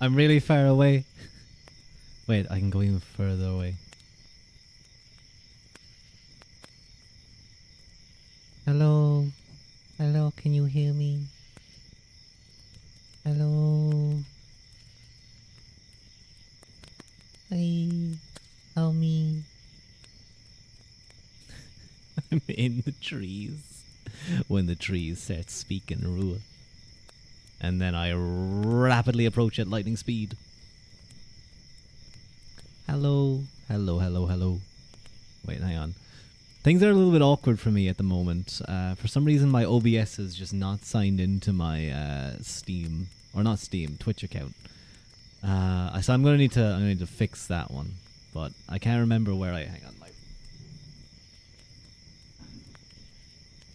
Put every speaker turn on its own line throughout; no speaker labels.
I'm really far away. Wait, I can go even further away. Hello? Hello, can you hear me? Hello? Hi. Help me. I'm in the trees. When the trees start speaking Ruadh. And then I rapidly approach at lightning speed. Hello. Hello, hello, hello. Wait, hang on. Things are a little bit awkward for me at the moment. For some reason, my OBS is just not signed into my Steam, or not Steam, Twitch account. So I'm gonna need to fix that one, but I can't remember where I. Hang on,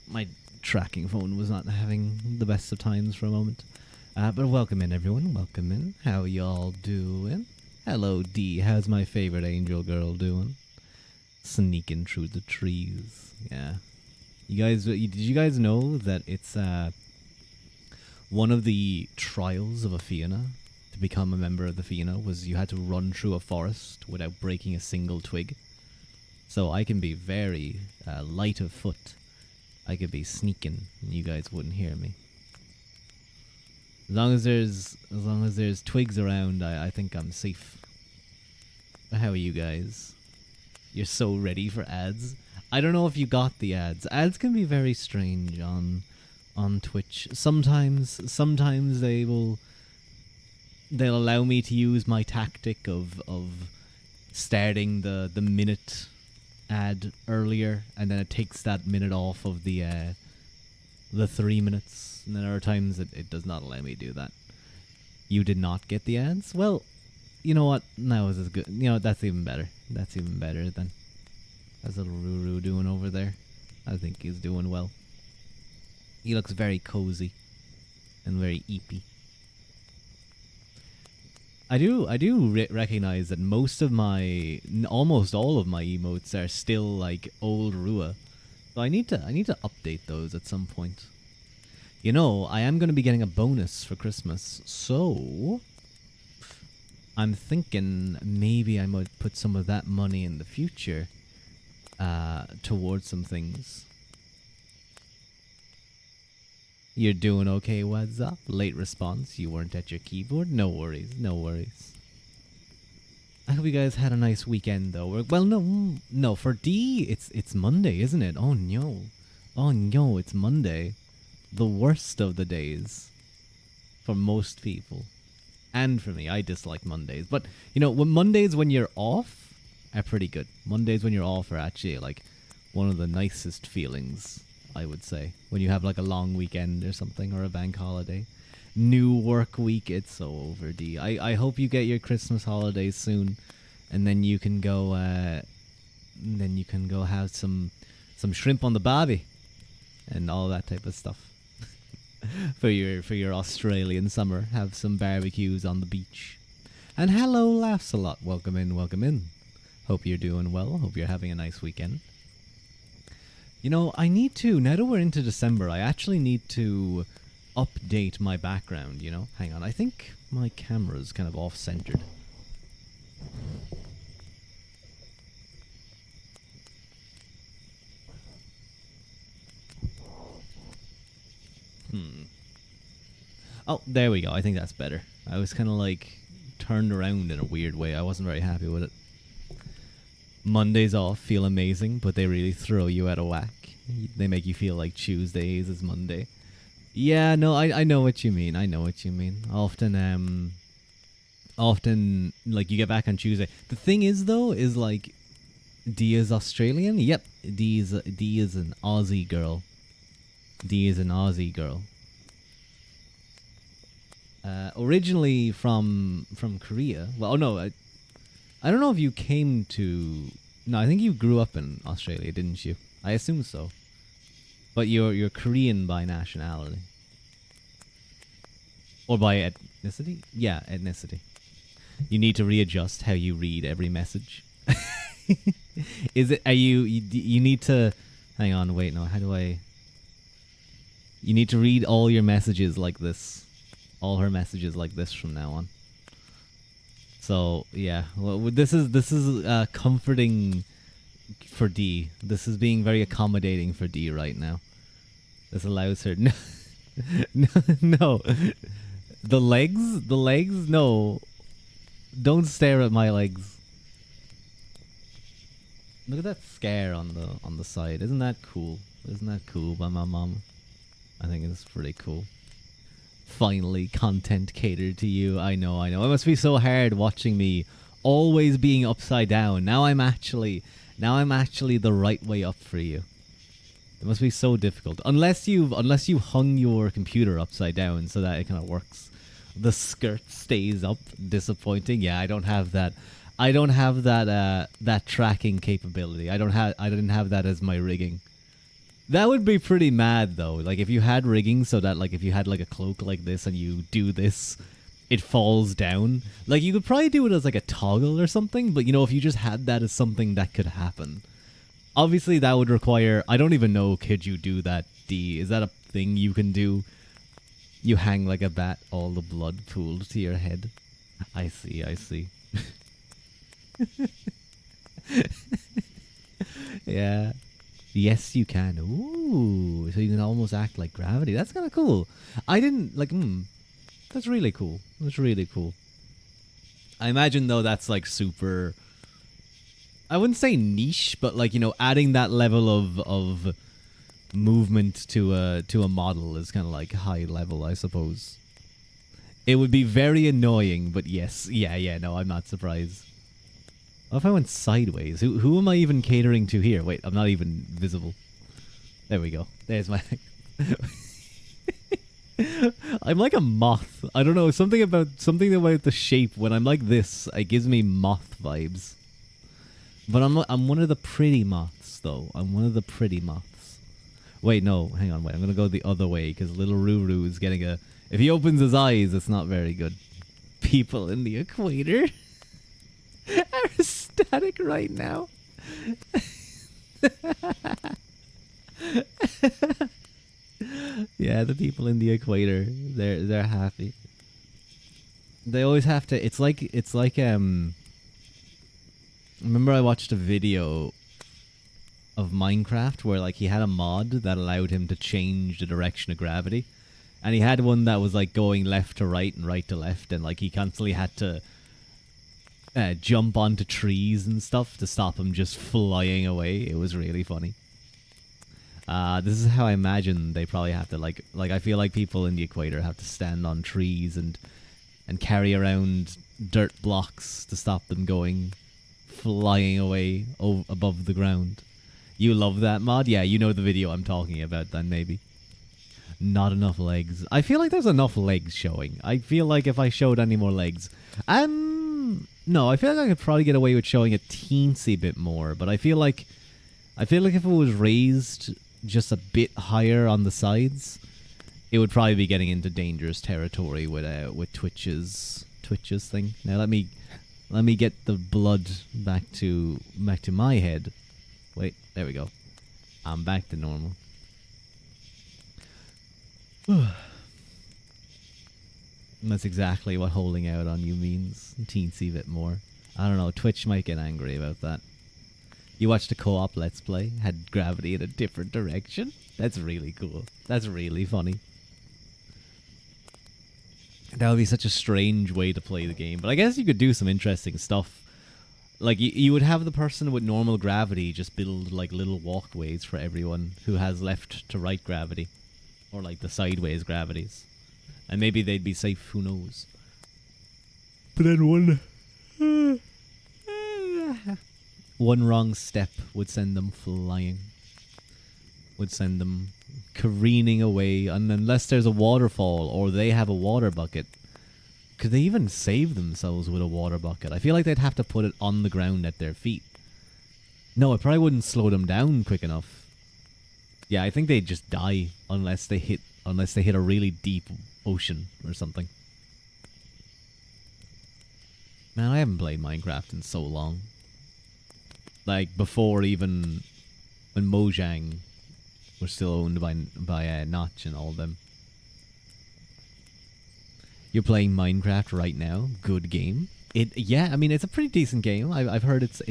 my tracking phone was not having the best of times for a moment. But welcome in, everyone. Welcome in. How y'all doing? Hello, D. How's my favorite angel girl doing? Sneaking through the trees. Yeah. Did you guys know that it's one of the trials of a Fianna to become a member of the Fianna was you had to run through a forest without breaking a single twig. So I can be very light of foot. I could be sneaking and you guys wouldn't hear me. As long as there's twigs around, I think I'm safe. But how are you guys? You're so ready for ads. I don't know if you got the ads. Ads can be very strange on Twitch. Sometimes they'll allow me to use my tactic of starting the minute ad earlier, and then it takes that minute off of the 3 minutes. And then there are times that it does not allow me to do that. You did not get the ads? Well, you know what? Now is as good. You know, that's even better. That's even better than. How's little Ruru doing over there? I think he's doing well. He looks very cozy and very eepy. I do recognize that almost all of my emotes are still like old Rua, so I need to update those at some point. You know, I am going to be getting a bonus for Christmas, so I'm thinking maybe I might put some of that money in the future towards some things. You're doing okay, what's up? Late response, you weren't at your keyboard? No worries, no worries. I hope you guys had a nice weekend though. Well, no, for D, it's Monday, isn't it? Oh no, it's Monday. The worst of the days for most people. And for me, I dislike Mondays. But, you know, Mondays when you're off are pretty good. Mondays when you're off are actually like one of the nicest feelings, I would say. When you have like a long weekend or something, or a bank holiday. New work week, it's so over, D. I hope you get your Christmas holidays soon, and then you can go have some shrimp on the barbie and all that type of stuff. for your Australian summer, have some barbecues on the beach. And hello, Laughs a Lot. Welcome in, welcome in. Hope you're doing well. Hope you're having a nice weekend. You know, I need to, now that we're into December, I actually need to update my background, you know? Hang on, I think my camera's kind of off-centered. Oh, there we go. I think that's better. I was kind of like turned around in a weird way. I wasn't very happy with it. Mondays off feel amazing, but they really throw you out of whack. They make you feel like Tuesdays is Monday. Yeah, no, I know what you mean. I know what you mean. Often, like, you get back on Tuesday. The thing is, though, is, like, D is Australian? Yep, D is an Aussie girl. D is an Aussie girl. Originally from Korea. Well, oh no, I don't know if you came to... No, I think you grew up in Australia, didn't you? I assume so. But you're Korean by nationality. Or by ethnicity? Yeah, ethnicity. You need to readjust how you read every message. Is it... You need to... Hang on, wait, no, how do I... You need to read all your messages like this. All her messages like this from now on. So yeah, well, this is comforting for D. This is being very accommodating for D right now. This allows her. No, no, no. The legs. No, don't stare at my legs. Look at that scare on the side. Isn't that cool? Isn't that cool by my mom? I think it's pretty cool. Finally, content catered to you. I know, I know. It must be so hard watching me always being upside down. Now I'm actually the right way up for you. It must be so difficult. Unless you hung your computer upside down so that it kind of works. The skirt stays up. Disappointing. Yeah, I don't have that. I don't have that tracking capability. I didn't have that as my rigging. That would be pretty mad though. Like if you had rigging so that like if you had like a cloak like this and you do this, it falls down. Like you could probably do it as like a toggle or something, but you know if you just had that as something that could happen. Obviously that would require, I don't even know, could you do that, D? Is that a thing you can do? You hang like a bat, all the blood pooled to your head. I see, I see. Yeah. Yes, you can. Ooh, so you can almost act like gravity. That's kind of cool. I didn't like. That's really cool. That's really cool. I imagine though that's like super. I wouldn't say niche, but like you know, adding that level of movement to a model is kind of like high level, I suppose. It would be very annoying, but yes, yeah. No, I'm not surprised. What if I went sideways? Who am I even catering to here? Wait, I'm not even visible. There we go. There's my... I'm like a moth. I don't know, something about the shape. When I'm like this, it gives me moth vibes. But I'm one of the pretty moths, though. I'm one of the pretty moths. Wait, no. Hang on, wait. I'm going to go the other way, because little Ruru is getting a... If he opens his eyes, it's not very good. People in the equator... are ecstatic right now. Yeah, the people in the equator, they're happy. They always have to. It's like remember I watched a video of Minecraft where like he had a mod that allowed him to change the direction of gravity, and he had one that was like going left to right and right to left, and like he constantly had to jump onto trees and stuff to stop him just flying away. It was really funny. This is how I imagine they probably have to like I feel like people in the equator have to stand on trees and carry around dirt blocks to stop them going flying away above the ground. You love that mod? Yeah, you know the video I'm talking about then maybe. Not enough legs. I feel like there's enough legs showing. I feel like if I showed any more legs... No, I feel like I could probably get away with showing a teensy bit more, but I feel like if it was raised just a bit higher on the sides, it would probably be getting into dangerous territory with Twitch's thing. Now let me get the blood back to my head. Wait, there we go. I'm back to normal. That's exactly what holding out on you means. Teensy bit more. I don't know, Twitch might get angry about that. You watched a co-op Let's Play, had gravity in a different direction? That's really cool. That's really funny. That would be such a strange way to play the game. But I guess you could do some interesting stuff. Like, you would have the person with normal gravity just build, like, little walkways for everyone who has left to right gravity. Or, like, the sideways gravities. And maybe they'd be safe, who knows. But then one wrong step would send them flying. Would send them careening away. And unless there's a waterfall or they have a water bucket, could they even save themselves with a water bucket? I feel like they'd have to put it on the ground at their feet. No, it probably wouldn't slow them down quick enough. Yeah, I think they'd just die unless they hit a really deep ocean or something. Man, I haven't played Minecraft in so long. Like, before even when Mojang was still owned by Notch and all of them. You're playing Minecraft right now? Good game. Yeah, I mean it's a pretty decent game. I've heard it's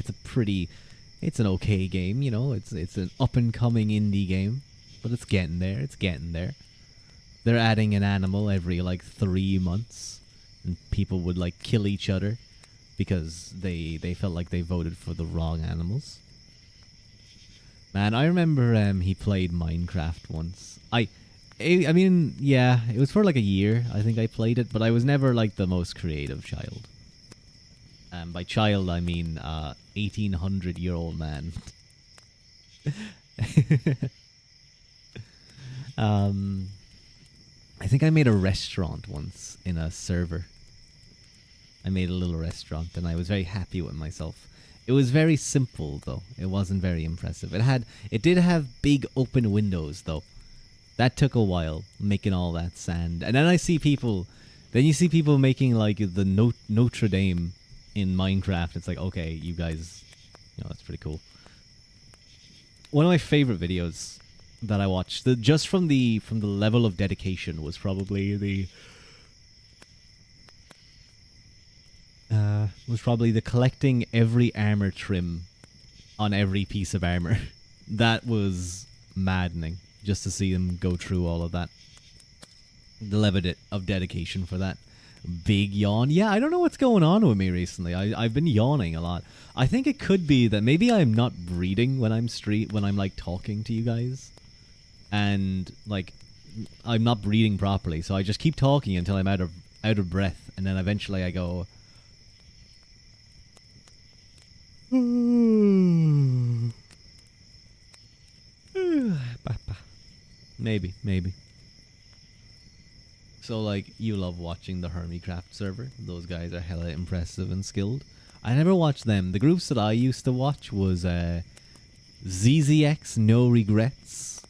an okay game. You know, it's an up and coming indie game, but it's getting there. It's getting there. They're adding an animal every like 3 months, and people would like kill each other because they felt like they voted for the wrong animals. Man, I remember he played Minecraft once. I mean, yeah, it was for like a year. I think I played it, but I was never like the most creative child. By child, I mean 1800-year-old man. um, I think I made a restaurant once in a server. I made a little restaurant, and I was very happy with myself. It was very simple, though. It wasn't very impressive. It did have big open windows, though. That took a while, making all that sand. And then you see people making like the Notre Dame in Minecraft. It's like, okay, you guys, that's pretty cool. One of my favorite videos that I watched, just from the level of dedication, was probably the collecting every armor trim on every piece of armor. That was maddening, just to see them go through all of that. The level of dedication for that. Big yawn. Yeah, I don't know what's going on with me recently. I've been yawning a lot. I think it could be that maybe I'm not breathing when I'm like talking to you guys, and like I'm not breathing properly. So I just keep talking until I'm out of breath, and then eventually I go. Maybe. So, like, you love watching the Hermitcraft server. Those guys are hella impressive and skilled. I never watched them. The groups that I used to watch was ZZX No Regrets,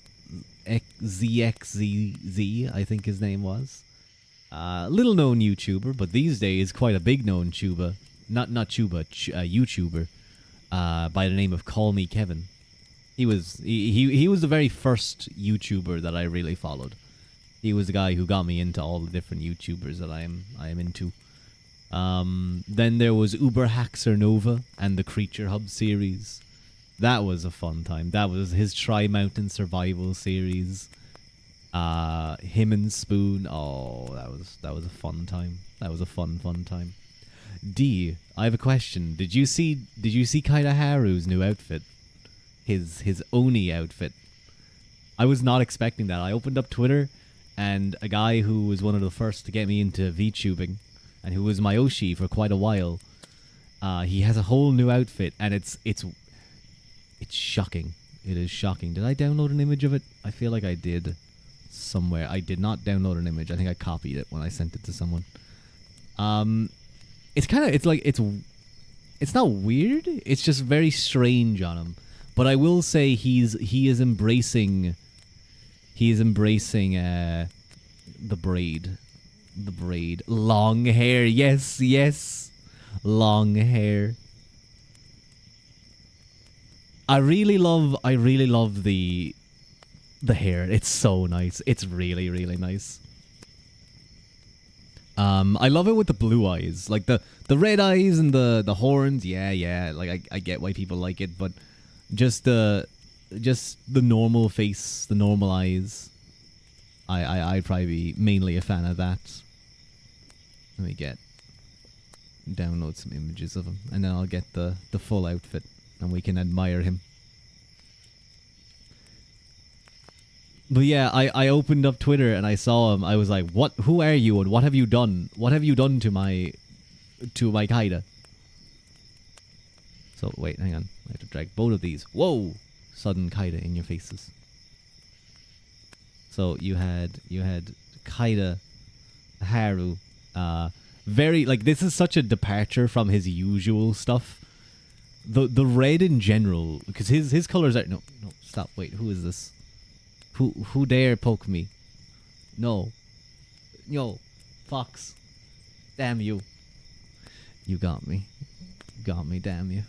ZXZZ, I think his name was. Little known YouTuber, but these days quite a big known YouTuber. YouTuber by the name of Call Me Kevin. He was the very first YouTuber that I really followed. He was the guy who got me into all the different YouTubers that I am into. Then there was Uber Haxer Nova and the Creature Hub series. That was a fun time. That was his Tri Mountain Survival series. Him and Spoon. Oh, that was a fun time. That was a fun time. D, I have a question. Did you see Kaida Haru's new outfit? His Oni outfit. I was not expecting that. I opened up Twitter, and a guy who was one of the first to get me into VTubing, and who was my Oshi for quite a while, he has a whole new outfit, and it's shocking. It is shocking. Did I download an image of it? I feel like I did somewhere. I did not download an image. I think I copied it when I sent it to someone. It's not weird. It's just very strange on him. But I will say he is embracing the braid. The braid. Long hair. Yes. Long hair. I really love the hair. It's so nice. It's really, really nice. I love it with the blue eyes. Like the red eyes and the horns. Yeah. Like I get why people like it, but just the normal face, the normal eyes. I'd probably be mainly a fan of that. Let me download some images of him, and then I'll get the full outfit, and we can admire him. But yeah, I opened up Twitter and I saw him. I was like, "What? Who are you? And what have you done? What have you done to my Kaida?" So wait, hang on. I have to drag both of these. Whoa! Sudden Kaida in your faces. So you had Kaida Haru. Very like this is such a departure from his usual stuff. The red in general, because his colors are no stop. Wait, who is this? Who dare poke me? No. Fox. Damn you. You got me. Damn you.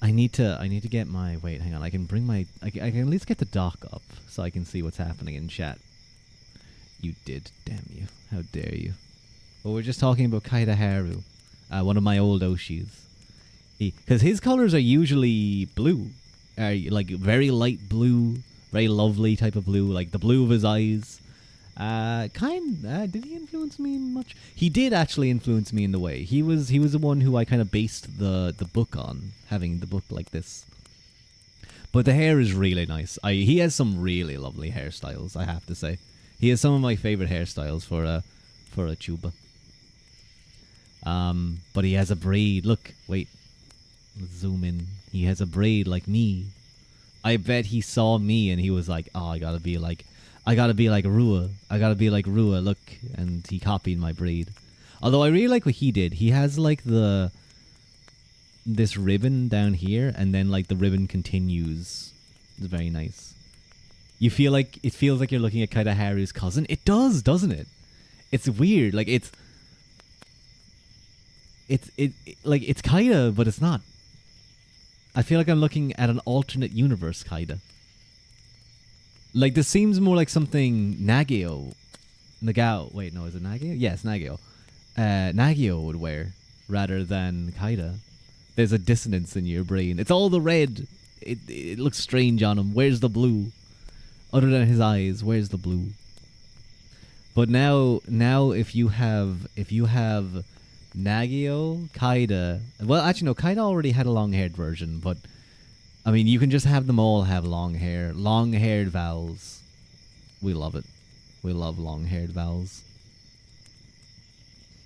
I need to get my wait, hang on. I can at least get the dock up so I can see what's happening in chat. You did, damn you. How dare you. But we're just talking about Kaida Haru, one of my old Oshis. Because his colors are usually blue, like very light blue, very lovely type of blue, like the blue of his eyes. Did he influence me much? He did actually influence me in the way. He was the one who I kind of based the book on, having the book like this. But the hair is really nice. He has some really lovely hairstyles, I have to say. He has some of my favorite hairstyles for a Chuba. But he has a braid. Look, wait. Let's zoom in. He has a braid like me. I bet he saw me and he was like, "Oh, I gotta be like Ruadh. I gotta be like Ruadh. Look," and he copied my braid. Although I really like what he did. He has like this ribbon down here, and then like the ribbon continues. It's very nice. It feels like you're looking at Kaida Haru's cousin. It does, doesn't it? It's weird. Like it's Kaida, but it's not. I feel like I'm looking at an alternate universe, Kaida. Like, this seems more like something Nagao. Wait, no, is it Nagao? Yes, Nagao. Nagao would wear, rather than Kaida. There's a dissonance in your brain. It's all the red. It looks strange on him. Where's the blue? Other than his eyes, where's the blue? But now if you have Nagao, Kaida... Well, actually, no, Kaida already had a long-haired version, but... I mean, you can just have them all have long hair. Long-haired Vals. We love it. We love long-haired Vals.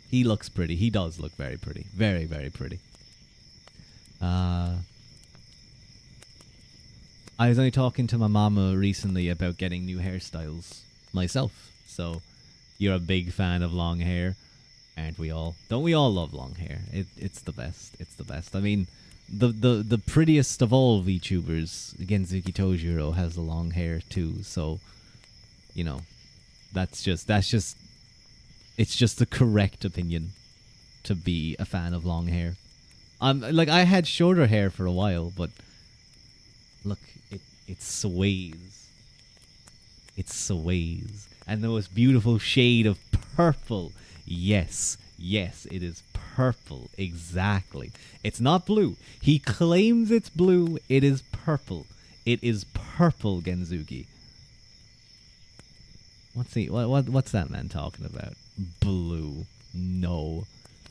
He looks pretty. He does look very pretty. Very, very pretty. I was only talking to my mama recently about getting new hairstyles myself. So, you're a big fan of long hair. Aren't we all? Don't we all love long hair? It's the best. It's the best. I mean, the prettiest of all VTubers, Genzuki Tojiro, has the long hair too. So, you know, it's just the correct opinion to be a fan of long hair. Like, I had shorter hair for a while, but look, it sways. It sways. And the most beautiful shade of purple. Yes, it is purple. Exactly. It's not blue. He claims it's blue. It is purple. It is purple, Genzuki. What's that man talking about? Blue. No.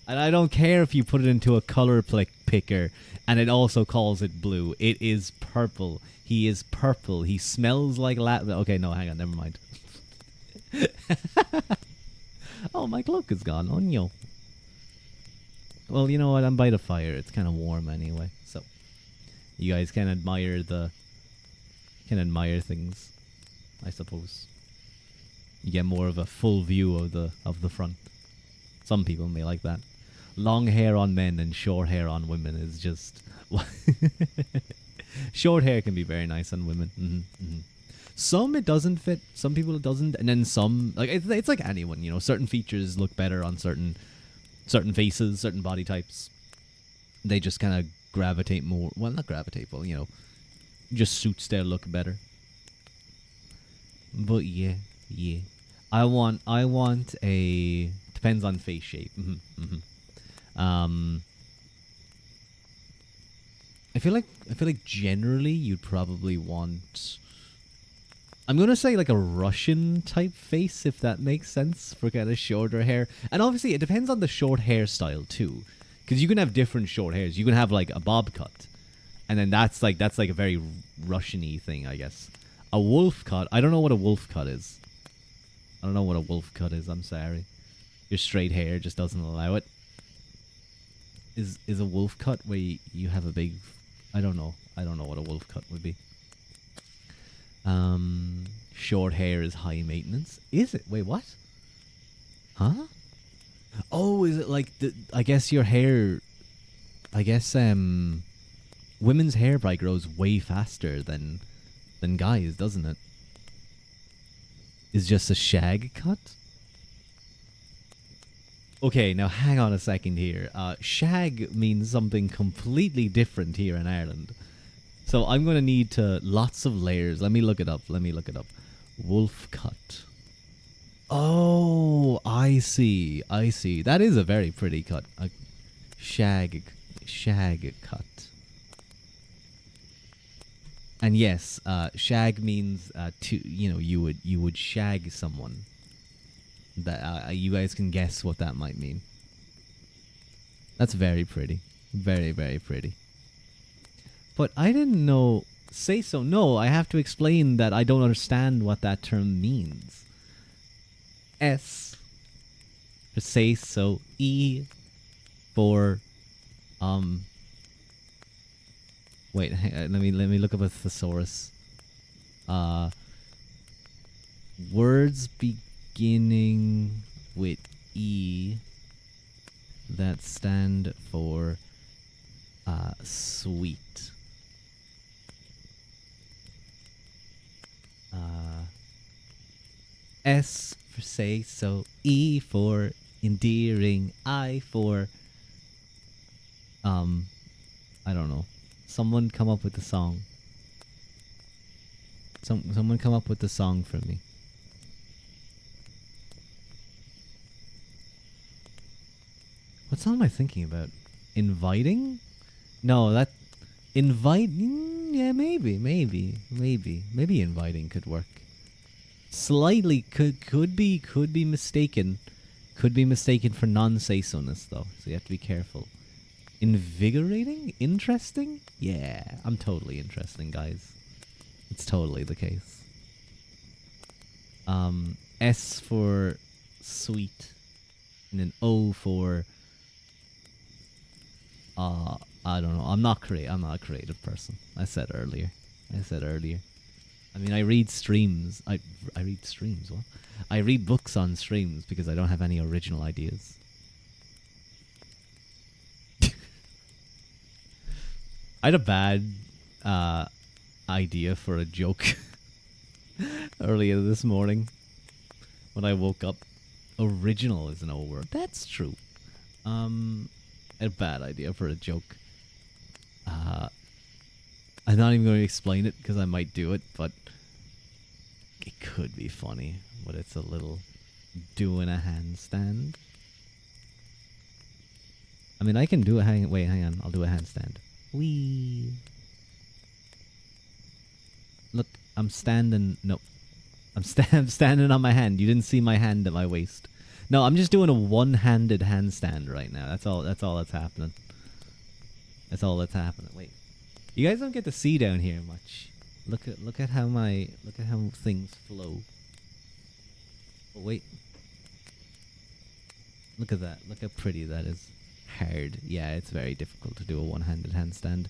And I don't care if you put it into a color picker and it also calls it blue. It is purple. He is purple. He smells like Okay, no, hang on. Never mind. Oh, my cloak is gone. Oh, no. Well, you know what? I'm by the fire. It's kind of warm anyway. So, you guys can admire things, I suppose. You get more of a full view of the front. Some people may like that. Long hair on men and short hair on women is just... Short hair can be very nice on women. Mm-hmm, mm-hmm. Some it doesn't fit. Some people it doesn't, and then some like it's like anyone, you know. Certain features look better on certain faces, certain body types. They just kind of gravitate more. Well, not gravitate, but you know, just suits their look better. But yeah. I want a depends on face shape. Mm-hmm, mm-hmm. I feel like generally you'd probably want. I'm going to say like a Russian type face, if that makes sense, for kind of shorter hair. And obviously it depends on the short hairstyle too. Because you can have different short hairs. You can have like a bob cut. And then that's like a very Russian-y thing, I guess. A wolf cut. I don't know what a wolf cut is. I'm sorry. Your straight hair just doesn't allow it. Is a wolf cut where you have a big... I don't know what a wolf cut would be. Short hair is high maintenance. Is it? Wait, what? Huh? Oh, is it like I guess your hair... I guess, women's hair probably grows way faster than guys, doesn't it? Is just a shag cut? Okay, now hang on a second here. Shag means something completely different here in Ireland. So I'm going to need lots of layers. Let me look it up. Wolf cut. Oh, I see. I see. That is a very pretty cut. A shag cut. And yes, shag means to you would shag someone. That you guys can guess what that might mean. That's very pretty, very very pretty. But I didn't know. Say so. No, I have to explain that I don't understand what that term means. S for say so. E for Wait, let me look up a thesaurus. Words beginning with E that stand for sweet. S for say so. E for endearing. I for I don't know. Someone come up with the song. Someone come up with the song for me. What song am I thinking about? Inviting? No, that invite. Yeah, maybe inviting could work. Slightly could be mistaken. Could be mistaken for non-say-so-ness though, so you have to be careful. Invigorating? Interesting? Yeah, I'm totally interesting, guys. It's totally the case. S for sweet, and then O for I don't know. I'm not a creative person. I said earlier. I mean, I read streams. I read streams. What? I read books on streams because I don't have any original ideas. I had a bad idea for a joke earlier this morning when I woke up. Original is an old word. That's true. A bad idea for a joke. I'm not even going to explain it because I might do it, but it could be funny. But it's a little doing a handstand. I mean, I can do a hang on. I'll do a handstand. Wee. Look, I'm standing. No, I'm standing on my hand. You didn't see my hand at my waist. No, I'm just doing a one-handed handstand right now. That's all that's happening. That's all that's happening. Wait, you guys don't get to see down here much. Look at how things flow. Oh wait, look at that. Look how pretty that is. Hard. Yeah, it's very difficult to do a one-handed handstand.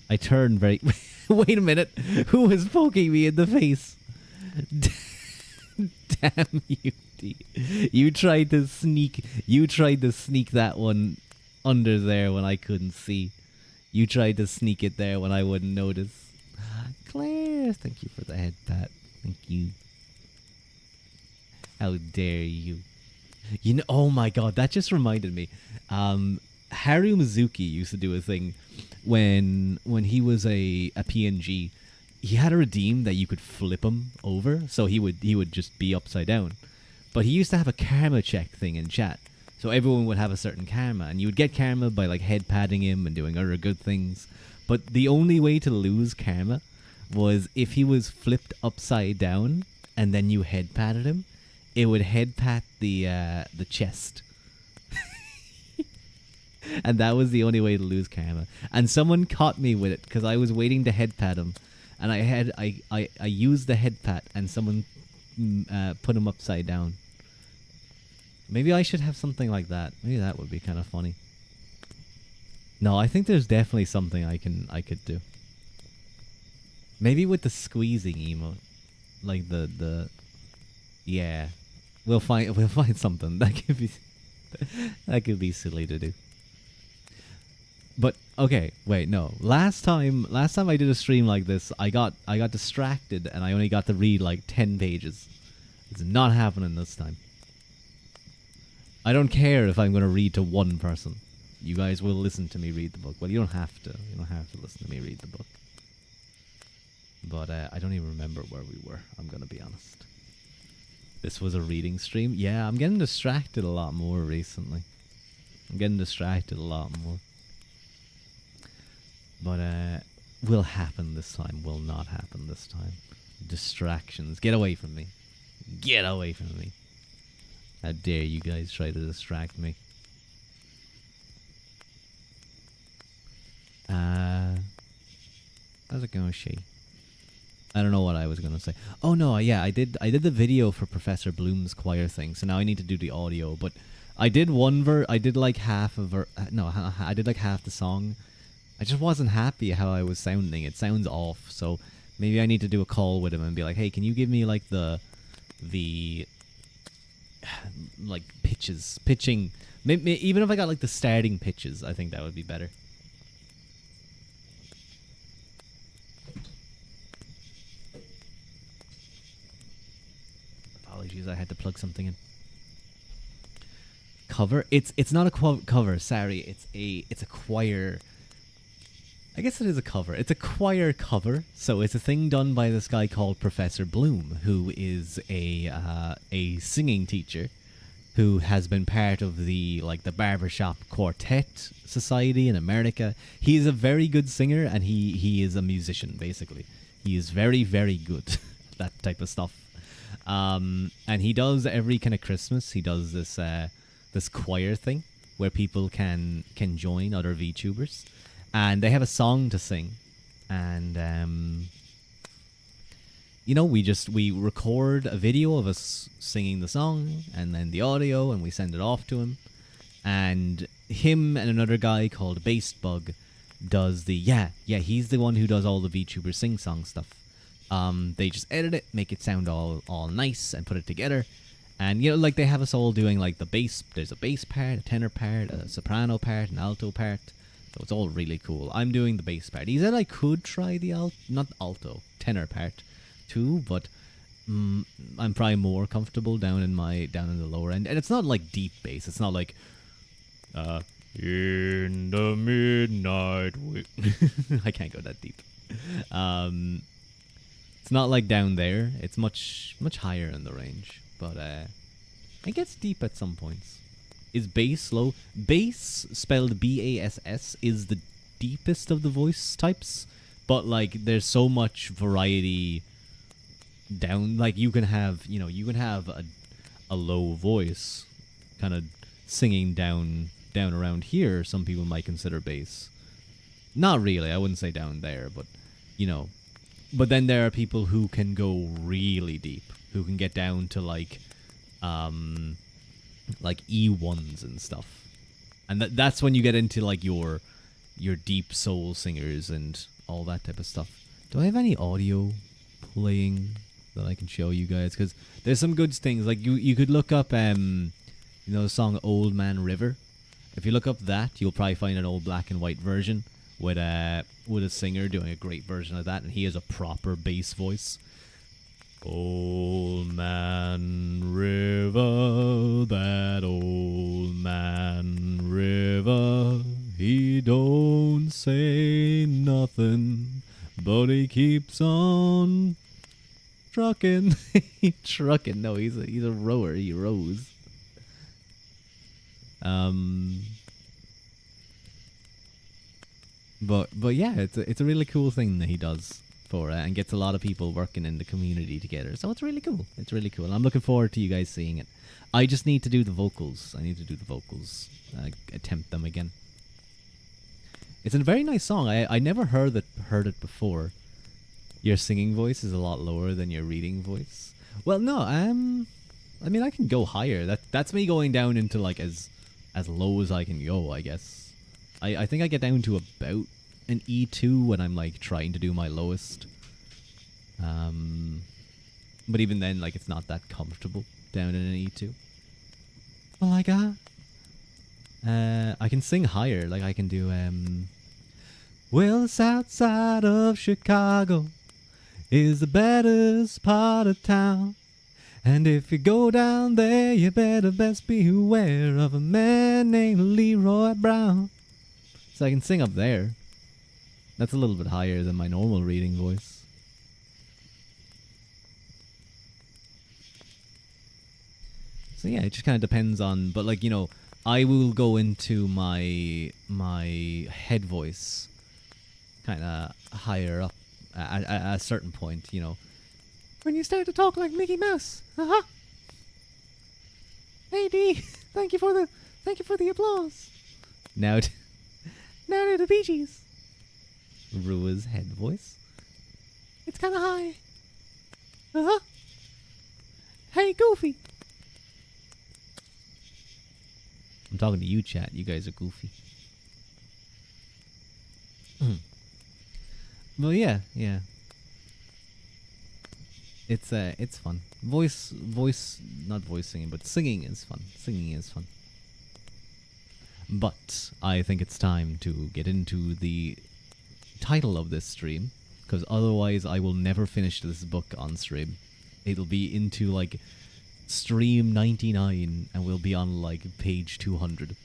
I turn very. Wait a minute. Who is poking me in the face? Damn you, D. You tried to sneak that one under there when I couldn't see. You tried to sneak it there when I wouldn't notice. Claire, thank you for the head pat. Thank you. How dare you? You know, oh my god, that just reminded me. Haru Mizuki used to do a thing when he was a PNG. He had a redeem that you could flip him over, so he would just be upside down. But he used to have a karma check thing in chat, so everyone would have a certain karma, and you would get karma by like head patting him and doing other good things. But the only way to lose karma was if he was flipped upside down, and then you head patted him. It would head pat the chest. And that was the only way to lose karma. And someone caught me with it because I was waiting to head pat him, and I used the head pat, and someone put him upside down. Maybe I should have something like that. Maybe that would be kind of funny. No, I think there's definitely something I could do. Maybe with the squeezing emote, like the yeah. We'll find something that could be silly to do. But okay, wait, no. Last time I did a stream like this, I got distracted and I only got to read like 10 pages. It's not happening this time. I don't care if I'm going to read to one person. You guys will listen to me read the book. Well, you don't have to. You don't have to listen to me read the book. but I don't even remember where we were. I'm gonna be honest. This was a reading stream. Yeah, I'm getting distracted a lot more recently. But will happen this time. Will not happen this time. Distractions. Get away from me. Get away from me. How dare you guys try to distract me. How's it going, she? I don't know what I was gonna say. Oh no, yeah, I did the video for Professor Bloom's choir thing, so now I need to do the audio. But I did I did like half of I did like half the song. I just wasn't happy how I was sounding. It sounds off, so maybe I need to do a call with him and be like, hey, can you give me like the like pitching? Even if I got like the starting pitches, I think that would be better. Apologies, I had to plug something in. Cover? It's not a cover. Sorry, it's a choir. I guess it is a cover. It's a choir cover. So it's a thing done by this guy called Professor Bloom, who is a singing teacher, who has been part of the barbershop quartet society in America. He is a very good singer, and he is a musician. Basically, he is very, very good at that type of stuff. And he does every kind of Christmas. He does this this choir thing where people can join other VTubers, and they have a song to sing, and we record a video of us singing the song, and then the audio, and we send it off to him, and him and another guy called Bassbug does he's the one who does all the VTuber sing song stuff. They just edit it, make it sound all nice, and put it together. And they have us all doing like the bass. There's a bass part, a tenor part, a soprano part, an alto part. So it's all really cool. I'm doing the bass part. He said I could try the tenor part too, but I'm probably more comfortable down in the lower end. And it's not like deep bass. It's not like in the midnight. I can't go that deep. It's not like down there. It's much higher in the range, but it gets deep at some points. Is bass low? Bass, spelled B-A-S-S, is the deepest of the voice types, but there's so much variety down. You can have a low voice kind of singing down around here. Some people might consider bass. Not really. I wouldn't say down there, but But then there are people who can go really deep, who can get down to E1s and stuff, and that's when you get into your deep soul singers and all that type of stuff. Do I have any audio playing that I can show you guys? Because there's some good things. You could look up the song "Old Man River." If you look up that, you'll probably find an old black and white version with a singer doing a great version of that, and he has a proper bass voice. Old man river, that old man river, he don't say nothing, but he keeps on trucking. Trucking. No, he's a rower. He rows. But yeah, it's a really cool thing that he does for and gets a lot of people working in the community together. So it's really cool. It's really cool. I'm looking forward to you guys seeing it. I just need to do the vocals. Attempt them again. It's a very nice song. I never heard it before. Your singing voice is a lot lower than your reading voice. Well, no, I mean, I can go higher. That's me going down into as low as I can go, I guess. I think I get down to about an E2 when I'm trying to do my lowest. But even then, it's not that comfortable down in an E2. Well, I can sing higher. I can do well, the south side of Chicago is the baddest part of town. And if you go down there, you better best beware of a man named Leroy Brown. So I can sing up there. That's a little bit higher than my normal reading voice. So yeah, it just kind of depends on. But like I will go into my head voice kind of higher up at a certain point. When you start to talk like Mickey Mouse. Hey Dee, thank you for the applause. Now, now to the Bee Gees. Rua's head voice. It's kind of high. Hey Goofy. I'm talking to you, chat. You guys are goofy. Well, yeah. It's fun. Not voice singing, but singing is fun. But I think it's time to get into the title of this stream, because otherwise I will never finish this book on stream. It'll be into like stream 99 and we'll be on like page 200.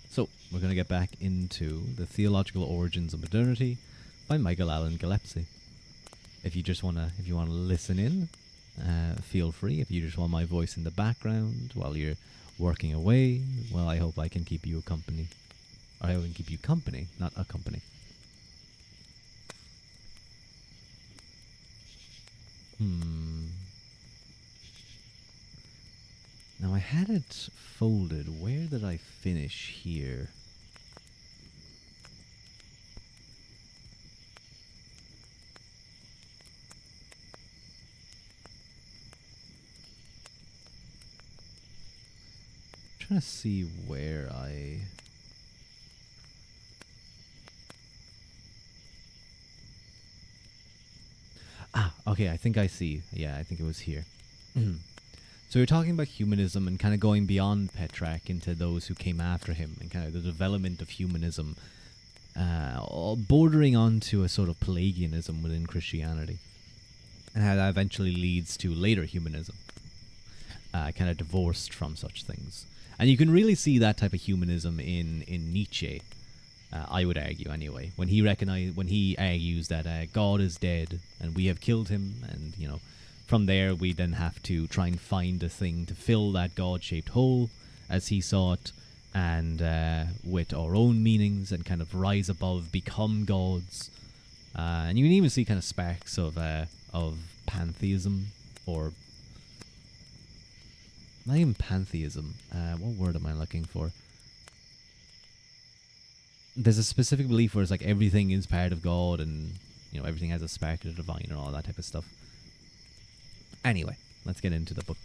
So we're going to get back into The Theological Origins of Modernity by Michael Allen Gillespie. If you want to listen in, feel free. If you just want my voice in the background while you're working away, well, I hope I can keep you company. Or I can keep you company, not a company. Now I had it folded. Where did I finish here? I'm trying to see where I... Okay, I think I see. Yeah, I think it was here. So you're talking about humanism and kind of going beyond Petrarch into those who came after him and kind of the development of humanism, bordering onto a sort of Pelagianism within Christianity, and how that eventually leads to later humanism, kind of divorced from such things. And you can really see that type of humanism in Nietzsche. I would argue anyway, when he argues that God is dead and we have killed him, and from there we then have to try and find a thing to fill that God-shaped hole, as he saw it, and with our own meanings and kind of rise above, become gods. And you can even see kind of sparks of pantheism, or not even pantheism. What word am I looking for? There's a specific belief where it's like everything is part of God, and everything has a spark of the divine and all that type of stuff. Anyway, let's get into the book.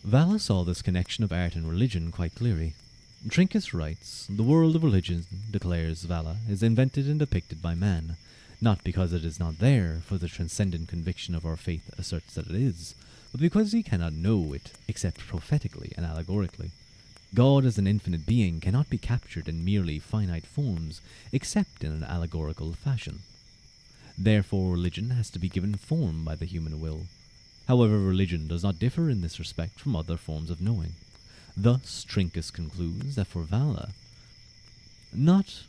Vala saw this connection of art and religion quite clearly. Trinkus writes, "The world of religion, declares Vala, is invented and depicted by man, not because it is not there, for the transcendent conviction of our faith asserts that it is, but because he cannot know it except prophetically and allegorically. God as an infinite being cannot be captured in merely finite forms, except in an allegorical fashion. Therefore religion has to be given form by the human will. However, religion does not differ in this respect from other forms of knowing. Thus, Trinkus concludes that for Vala, not,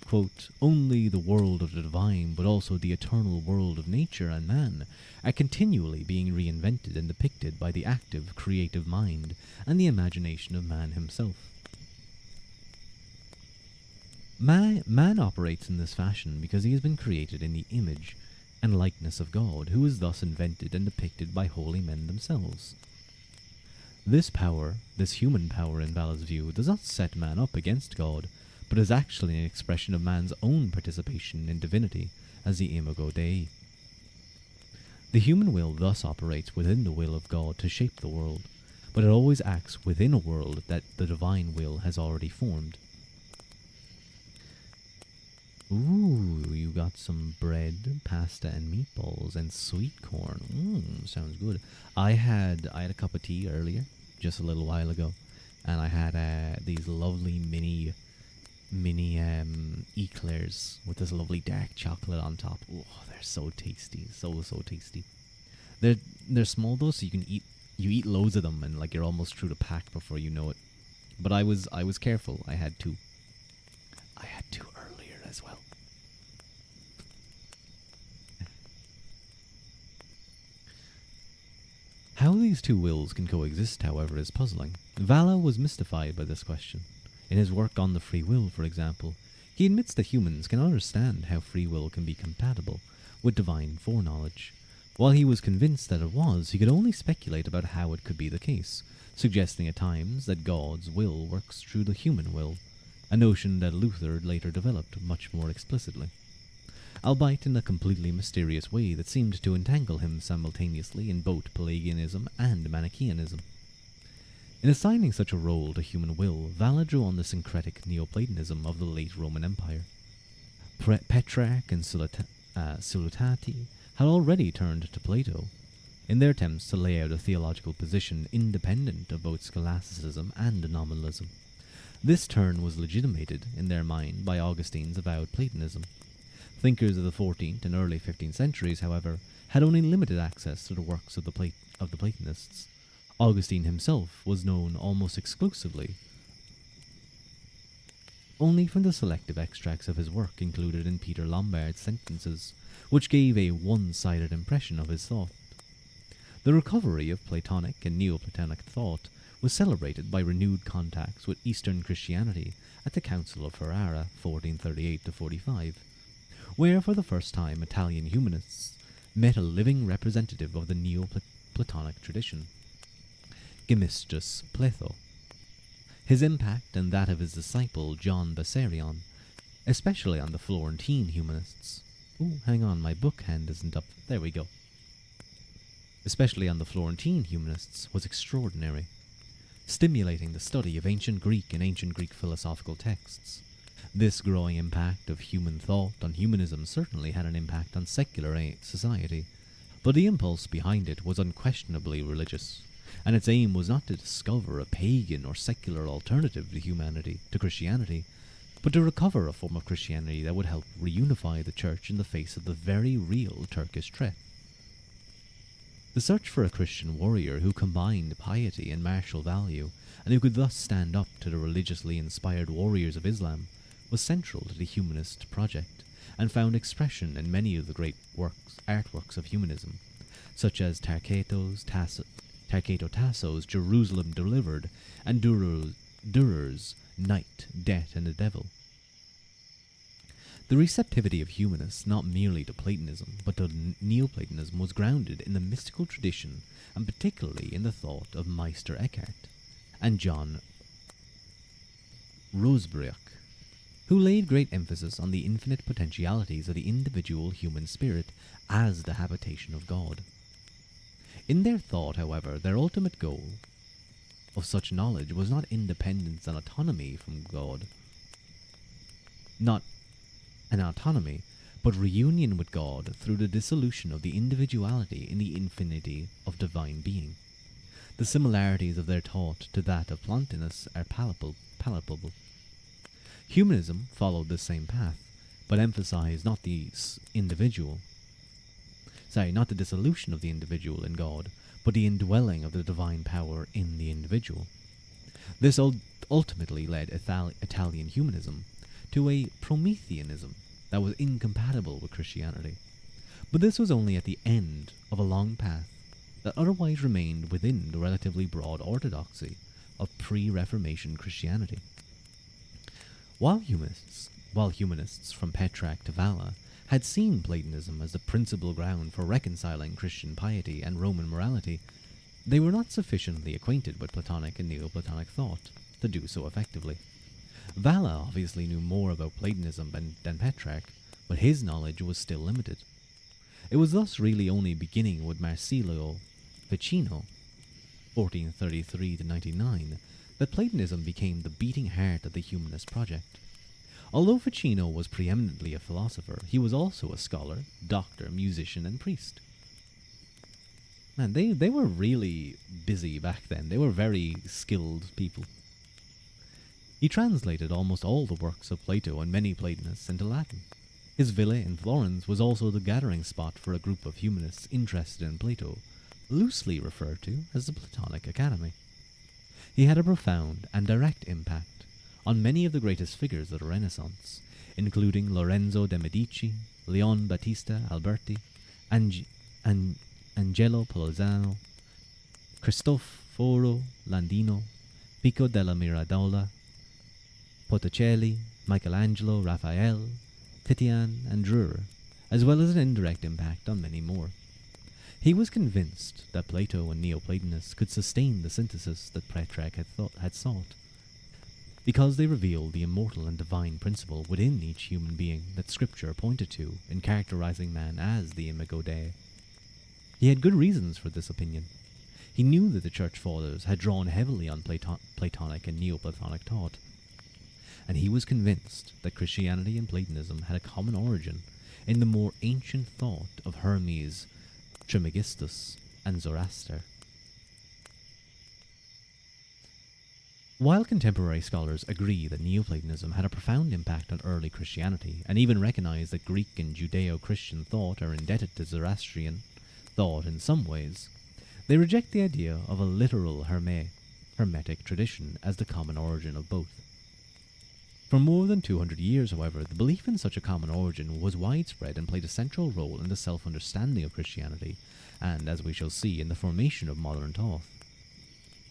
quote, only the world of the divine, but also the eternal world of nature and man are continually being reinvented and depicted by the active, creative mind and the imagination of man himself. Man operates in this fashion because he has been created in the image and likeness of God, who is thus invented and depicted by holy men themselves. This power, this human power in Vala's view, does not set man up against God, but is actually an expression of man's own participation in divinity as the imago Dei. The human will thus operates within the will of God to shape the world, but it always acts within a world that the divine will has already formed. Ooh, you got some bread, pasta, and meatballs, and sweet corn. Sounds good. I had a cup of tea earlier, just a little while ago, and I had these lovely mini eclairs with this lovely dark chocolate on top. Oh, they're so tasty, so tasty. They're small though, so you eat loads of them, and like you're almost through the pack before you know it. But I was careful. I had two earlier as well. How these two wills can coexist, however, is puzzling. Valla was mystified by this question. In his work on the free will, for example, he admits that humans can understand how free will can be compatible with divine foreknowledge. While he was convinced that it was, he could only speculate about how it could be the case, suggesting at times that God's will works through the human will, a notion that Luther later developed much more explicitly, albeit in a completely mysterious way that seemed to entangle him simultaneously in both Pelagianism and Manichaeanism. In assigning such a role to human will, Valla drew on the syncretic Neoplatonism of the late Roman Empire. Petrarch and Suetati had already turned to Plato in their attempts to lay out a theological position independent of both scholasticism and nominalism. This turn was legitimated in their mind by Augustine's avowed Platonism. Thinkers of the 14th and early 15th centuries, however, had only limited access to the works of the Platonists. Augustine himself was known almost exclusively only from the selective extracts of his work included in Peter Lombard's sentences, which gave a one-sided impression of his thought. The recovery of Platonic and Neoplatonic thought was celebrated by renewed contacts with Eastern Christianity at the Council of Ferrara, 1438-45, where for the first time Italian humanists met a living representative of the Neoplatonic tradition, Gemistus Pletho. His impact and that of his disciple John Bessarion, especially on the Florentine humanists. Hang on, my book hand isn't up. There we go. Especially on the Florentine humanists was extraordinary, stimulating the study of ancient Greek and ancient Greek philosophical texts. This growing impact of human thought on humanism certainly had an impact on secular society, but the impulse behind it was unquestionably religious, and its aim was not to discover a pagan or secular alternative to Christianity, but to recover a form of Christianity that would help reunify the church in the face of the very real Turkish threat. The search for a Christian warrior who combined piety and martial value, and who could thus stand up to the religiously inspired warriors of Islam, was central to the humanist project, and found expression in many of the great artworks of humanism, such as Tasso Tasso's Jerusalem Delivered and Durer's Night, Death and the Devil. The receptivity of humanists not merely to Platonism, but to Neoplatonism was grounded in the mystical tradition, and particularly in the thought of Meister Eckhart and John Rosbriach, who laid great emphasis on the infinite potentialities of the individual human spirit as the habitation of God. In their thought, however, their ultimate goal of such knowledge was not independence and autonomy from God, not an autonomy, but reunion with God through the dissolution of the individuality in the infinity of divine being. The similarities of their thought to that of Plotinus are palpable. Humanism followed the same path, but emphasized not the dissolution of the individual in God, but the indwelling of the divine power in the individual. This ultimately led Italian humanism to a Prometheanism that was incompatible with Christianity. But this was only at the end of a long path that otherwise remained within the relatively broad orthodoxy of pre-Reformation Christianity. While humanists from Petrarch to Valla had seen Platonism as the principal ground for reconciling Christian piety and Roman morality, they were not sufficiently acquainted with Platonic and Neoplatonic thought to do so effectively. Valla obviously knew more about Platonism than Petrarch, but his knowledge was still limited. It was thus really only beginning with Marsilio Ficino, 1433-99, that Platonism became the beating heart of the humanist project. Although Ficino was preeminently a philosopher, he was also a scholar, doctor, musician, and priest. Man, they were really busy back then. They were very skilled people. He translated almost all the works of Plato and many Platonists into Latin. His villa in Florence was also the gathering spot for a group of humanists interested in Plato, loosely referred to as the Platonic Academy. He had a profound and direct impact on many of the greatest figures of the Renaissance, including Lorenzo de' Medici, Leon Battista Alberti, Angelo Polzano, Cristoforo Landino, Pico della Miradola, Botticelli, Michelangelo, Raphael, Titian, and Dürer, as well as an indirect impact on many more. He was convinced that Plato and Neoplatonists could sustain the synthesis that Petrarch had sought, because they revealed the immortal and divine principle within each human being that Scripture pointed to in characterizing man as the imago Dei. He had good reasons for this opinion. He knew that the Church Fathers had drawn heavily on Platonic and Neoplatonic thought, and he was convinced that Christianity and Platonism had a common origin in the more ancient thought of Hermes, Trismegistus, and Zoroaster. While contemporary scholars agree that Neoplatonism had a profound impact on early Christianity, and even recognize that Greek and Judeo-Christian thought are indebted to Zoroastrian thought in some ways, they reject the idea of a literal Hermetic tradition as the common origin of both. For more than 200 years, however, the belief in such a common origin was widespread and played a central role in the self-understanding of Christianity, and, as we shall see, in the formation of modern thought.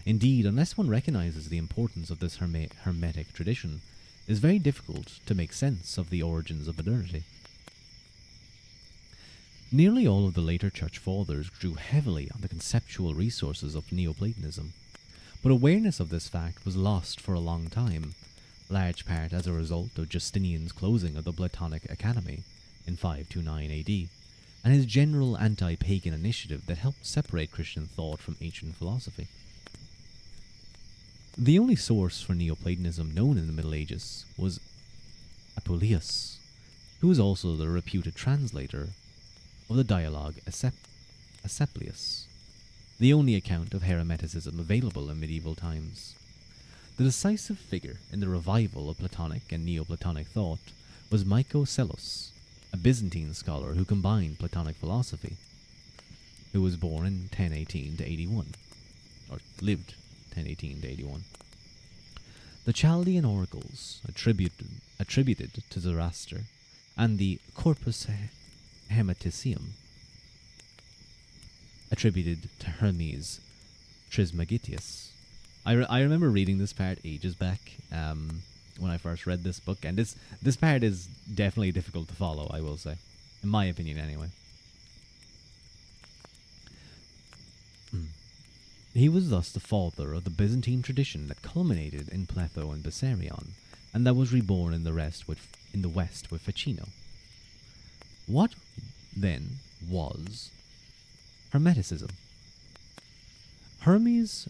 Indeed, unless one recognizes the importance of this Hermetic tradition, it is very difficult to make sense of the origins of modernity. Nearly all of the later Church Fathers drew heavily on the conceptual resources of Neoplatonism, but awareness of this fact was lost for a long time, large part as a result of Justinian's closing of the Platonic Academy in 529 AD, and his general anti-pagan initiative that helped separate Christian thought from ancient philosophy. The only source for Neoplatonism known in the Middle Ages was Apuleius, who was also the reputed translator of the dialogue Asclepius, the only account of Hermeticism available in medieval times. The decisive figure in the revival of Platonic and Neoplatonic thought was Mycocellus, a Byzantine scholar who combined Platonic philosophy, who was born in 1018 to 81, or lived 1018 to 81. The Chaldean oracles attributed to Zoroaster, and the Corpus Hermeticium attributed to Hermes Trismegistus. I remember reading this part ages back when I first read this book, and this part is definitely difficult to follow, I will say, in my opinion anyway. He was thus the father of the Byzantine tradition that culminated in Pletho and Bessarion, and that was reborn in the West with Ficino. What, then, was Hermeticism? Hermes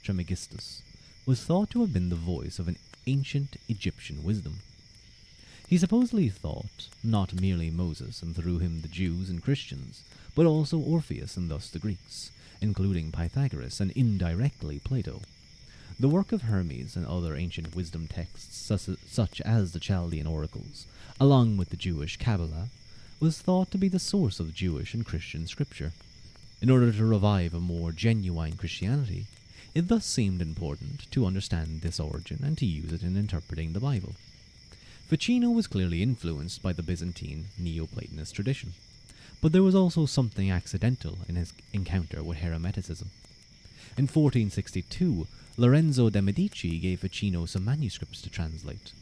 Trismegistus was thought to have been the voice of an ancient Egyptian wisdom. He supposedly thought not merely Moses, and through him the Jews and Christians, but also Orpheus and thus the Greeks, including Pythagoras and indirectly Plato. The work of Hermes and other ancient wisdom texts, such as the Chaldean oracles, along with the Jewish Kabbalah, was thought to be the source of Jewish and Christian scripture. In order to revive a more genuine Christianity, it thus seemed important to understand this origin and to use it in interpreting the Bible. Ficino was clearly influenced by the Byzantine Neoplatonist tradition, but there was also something accidental in his encounter with Hermeticism. In 1462, Lorenzo de' Medici gave Ficino some manuscripts to translate.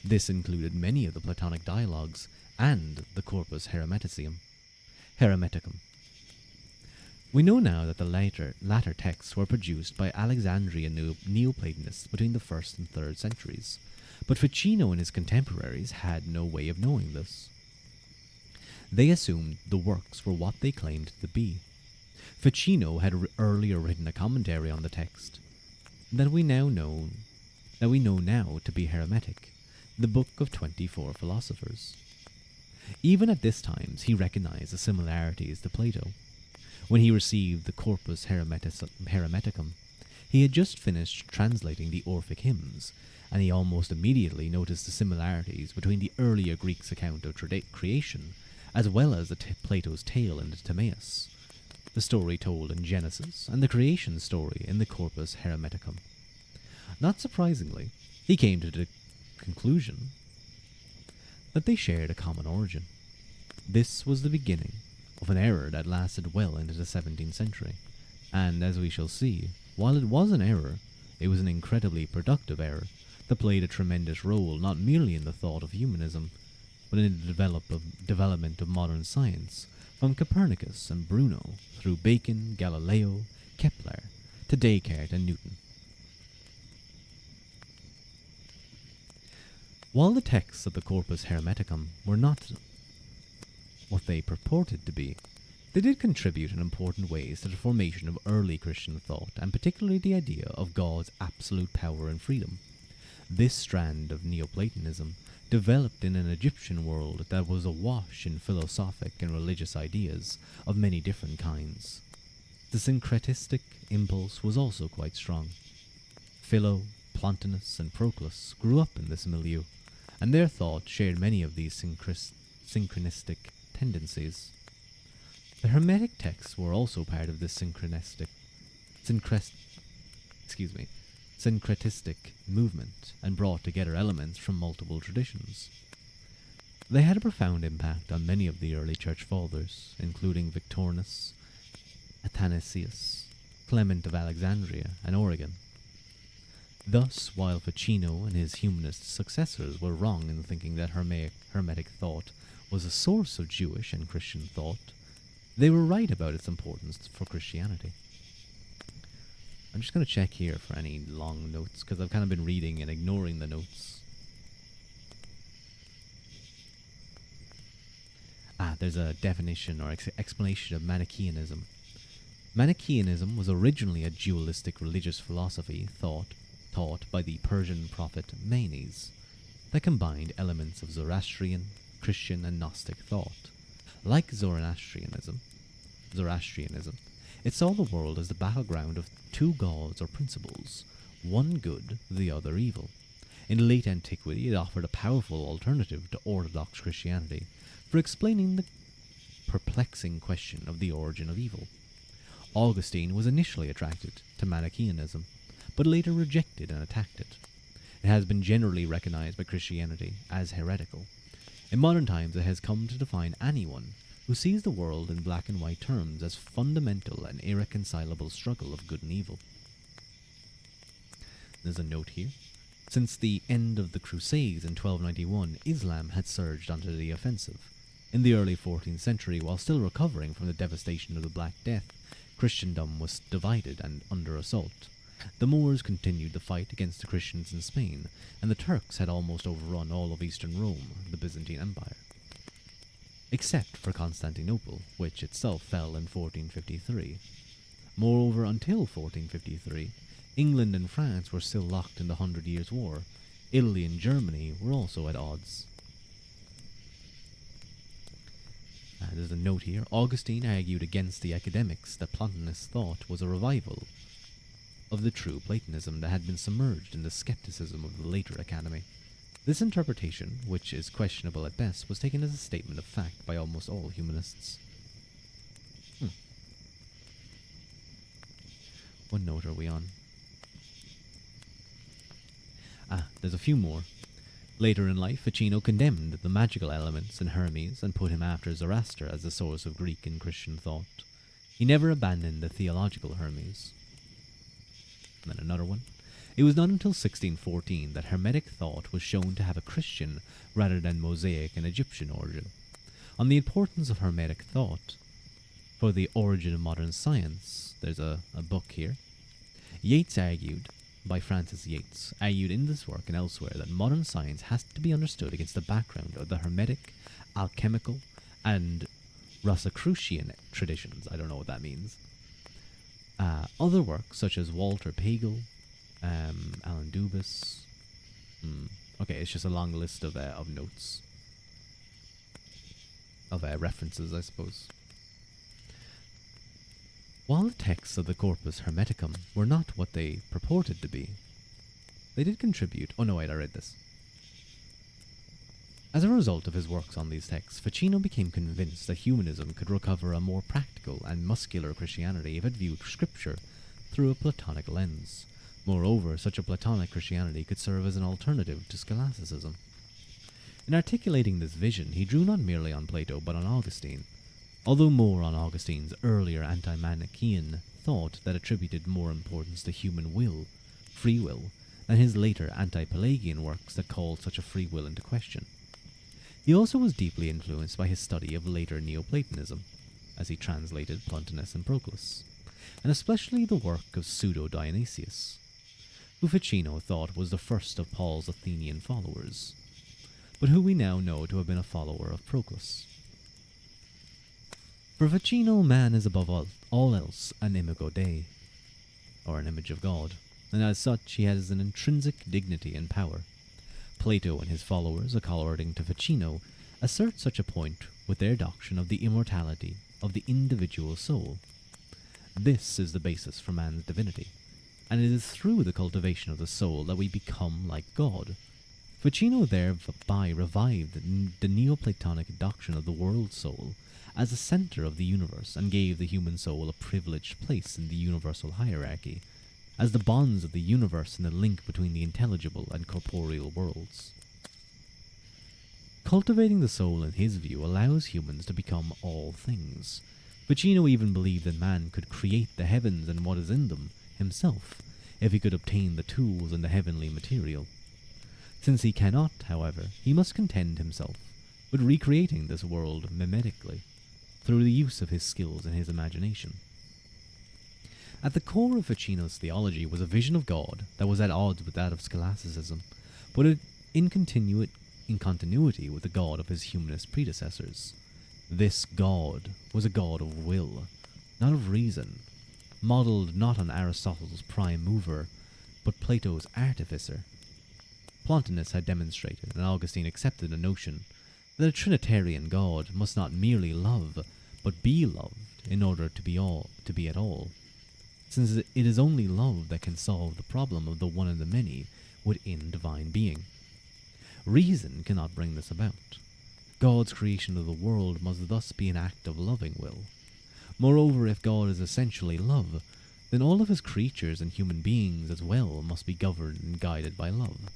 This included many of the Platonic dialogues and the Corpus Hermeticum. We know now that the latter texts were produced by Alexandrian Neoplatonists between the 1st and 3rd centuries, but Ficino and his contemporaries had no way of knowing this. They assumed the works were what they claimed to be. Ficino had earlier written a commentary on the text that we know now to be Hermetic, the Book of 24 Philosophers. Even at this time, he recognized the similarities to Plato. When he received the Corpus Hermeticum, he had just finished translating the Orphic hymns, and he almost immediately noticed the similarities between the earlier Greeks' account of creation, as well as Plato's tale in the Timaeus, the story told in Genesis, and the creation story in the Corpus Hermeticum. Not surprisingly, he came to the conclusion that they shared a common origin. This was the beginning of an error that lasted well into the 17th century. And as we shall see, while it was an error, it was an incredibly productive error that played a tremendous role not merely in the thought of humanism, but in the development of modern science, from Copernicus and Bruno through Bacon, Galileo, Kepler, to Descartes and Newton. While the texts of the Corpus Hermeticum were not what they purported to be, they did contribute in important ways to the formation of early Christian thought, and particularly the idea of God's absolute power and freedom. This strand of Neoplatonism developed in an Egyptian world that was awash in philosophic and religious ideas of many different kinds. The syncretistic impulse was also quite strong. Philo, Plotinus, and Proclus grew up in this milieu, and their thought shared many of these synchronistic tendencies. The Hermetic texts were also part of this syncretistic movement and brought together elements from multiple traditions. They had a profound impact on many of the early church fathers, including Victorinus, Athanasius, Clement of Alexandria, and Origen. Thus, while Ficino and his humanist successors were wrong in thinking that Hermetic thought was a source of Jewish and Christian thought, they were right about its importance for Christianity. I'm just going to check here for any long notes, because I've kind of been reading and ignoring the notes. There's a definition or explanation of Manichaeanism. Manichaeanism was originally a dualistic religious philosophy taught by the Persian prophet Manes that combined elements of Zoroastrian, Christian, and Gnostic thought. Like Zoroastrianism, it saw the world as the battleground of two gods or principles, one good, the other evil. In late antiquity, it offered a powerful alternative to Orthodox Christianity for explaining the perplexing question of the origin of evil. Augustine was initially attracted to Manichaeanism, but later rejected and attacked it. It has been generally recognized by Christianity as heretical. In modern times, it has come to define anyone who sees the world in black and white terms as fundamental and irreconcilable struggle of good and evil. There's a note here. Since the end of the Crusades in 1291, Islam had surged onto the offensive. In the early 14th century, while still recovering from the devastation of the Black Death, Christendom was divided and under assault. The Moors continued the fight against the Christians in Spain, and the Turks had almost overrun all of eastern Rome, the Byzantine Empire. Except for Constantinople, which itself fell in 1453. Moreover, until 1453, England and France were still locked in the 100 Years' War. Italy and Germany were also at odds. There's a note here. Augustine argued against the academics that Plotinus thought was a revival of the true Platonism that had been submerged in the skepticism of the later academy. This interpretation, which is questionable at best, was taken as a statement of fact by almost all humanists. What note are we on? There's a few more. Later in life, Ficino condemned the magical elements in Hermes and put him after Zoroaster as the source of Greek and Christian thought. He never abandoned the theological Hermes. And then another one. It was not until 1614 that Hermetic thought was shown to have a Christian rather than Mosaic and Egyptian origin. On the importance of Hermetic thought for the origin of modern science, there's a book here. Francis Yates, argued in this work and elsewhere that modern science has to be understood against the background of the Hermetic, alchemical, and Rosicrucian traditions. I don't know what that means. Other works, such as Walter Pagel, Alan Dubis. Okay, it's just a long list of notes. Of references, I suppose. While the texts of the Corpus Hermeticum were not what they purported to be, they did contribute. Oh no, wait, I read this. As a result of his works on these texts, Ficino became convinced that humanism could recover a more practical and muscular Christianity if it viewed Scripture through a Platonic lens. Moreover, such a Platonic Christianity could serve as an alternative to scholasticism. In articulating this vision, he drew not merely on Plato but on Augustine. although more on Augustine's earlier anti-Manichaean thought that attributed more importance to human will, free will, than his later anti-Pelagian works that called such a free will into question. He also was deeply influenced by his study of later Neoplatonism, as he translated Plotinus and Proclus, and especially the work of Pseudo-Dionysius, who Ficino thought was the first of Paul's Athenian followers, but who we now know to have been a follower of Proclus. For Ficino, man is above all else an imago Dei, or an image of God, and as such he has an intrinsic dignity and power. Plato and his followers, according to Ficino, assert such a point with their doctrine of the immortality of the individual soul. This is the basis for man's divinity, and it is through the cultivation of the soul that we become like God. Ficino thereby revived the Neoplatonic doctrine of the world soul as the center of the universe and gave the human soul a privileged place in the universal hierarchy, as the bonds of the universe and the link between the intelligible and corporeal worlds. Cultivating the soul, in his view, allows humans to become all things. Ficino even believed that man could create the heavens and what is in them himself, if he could obtain the tools and the heavenly material. Since he cannot, however, he must content himself with recreating this world mimetically, through the use of his skills and his imagination. At the core of Ficino's theology was a vision of God that was at odds with that of scholasticism, but in continuity with the God of his humanist predecessors. This God was a God of will, not of reason, modelled not on Aristotle's prime mover, but Plato's artificer. Plotinus had demonstrated, and Augustine accepted the notion, that a Trinitarian God must not merely love, but be loved in order to be at all, since it is only love that can solve the problem of the one and the many within divine being. Reason cannot bring this about. God's creation of the world must thus be an act of loving will. Moreover, if God is essentially love, then all of his creatures and human beings as well must be governed and guided by love.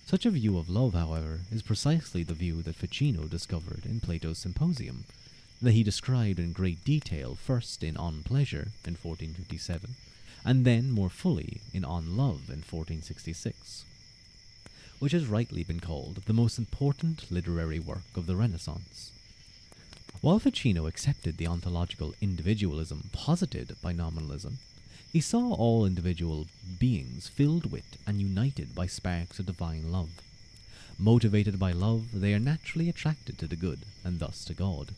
Such a view of love, however, is precisely the view that Ficino discovered in Plato's Symposium, that he described in great detail first in On Pleasure in 1457, and then more fully in On Love in 1466, which has rightly been called the most important literary work of the Renaissance. While Ficino accepted the ontological individualism posited by nominalism, he saw all individual beings filled with and united by sparks of divine love. Motivated by love, they are naturally attracted to the good, and thus to God.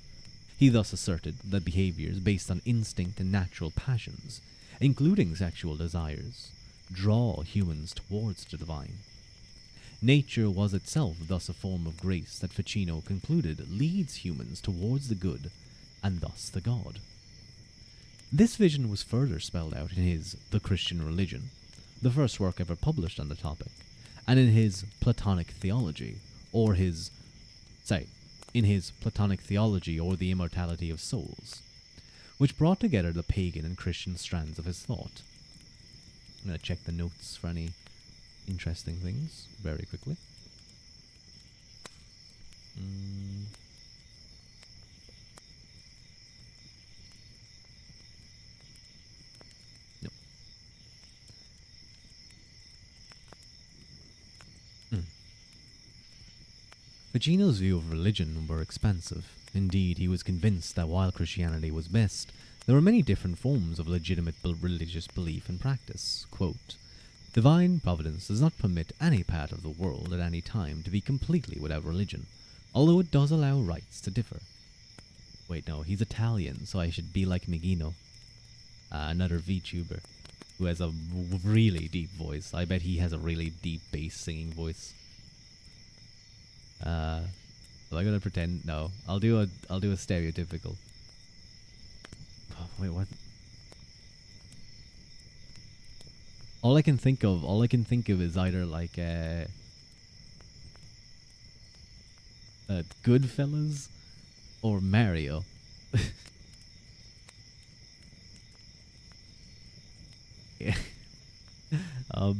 He thus asserted that behaviors based on instinct and natural passions, including sexual desires, draw humans towards the divine. Nature was itself thus a form of grace that Ficino concluded leads humans towards the good, and thus the God. This vision was further spelled out in his The Christian Religion, the first work ever published on the topic, and in his Platonic Theology, or in his Platonic Theology or the Immortality of Souls, which brought together the pagan and Christian strands of his thought. I'm going to check the notes for any interesting things very quickly. Ficino's view of religion were expansive. Indeed, he was convinced that while Christianity was best, there were many different forms of legitimate religious belief and practice. Quote, "Divine providence does not permit any part of the world at any time to be completely without religion, although it does allow rites to differ." Wait, no, he's Italian, so I should be like Megino, another VTuber, who has a really deep voice. I bet he has a really deep bass singing voice. Am I gonna pretend? No, I'll do a stereotypical. Oh, wait, what? All I can think of is either like Goodfellas or Mario. Yeah. Well,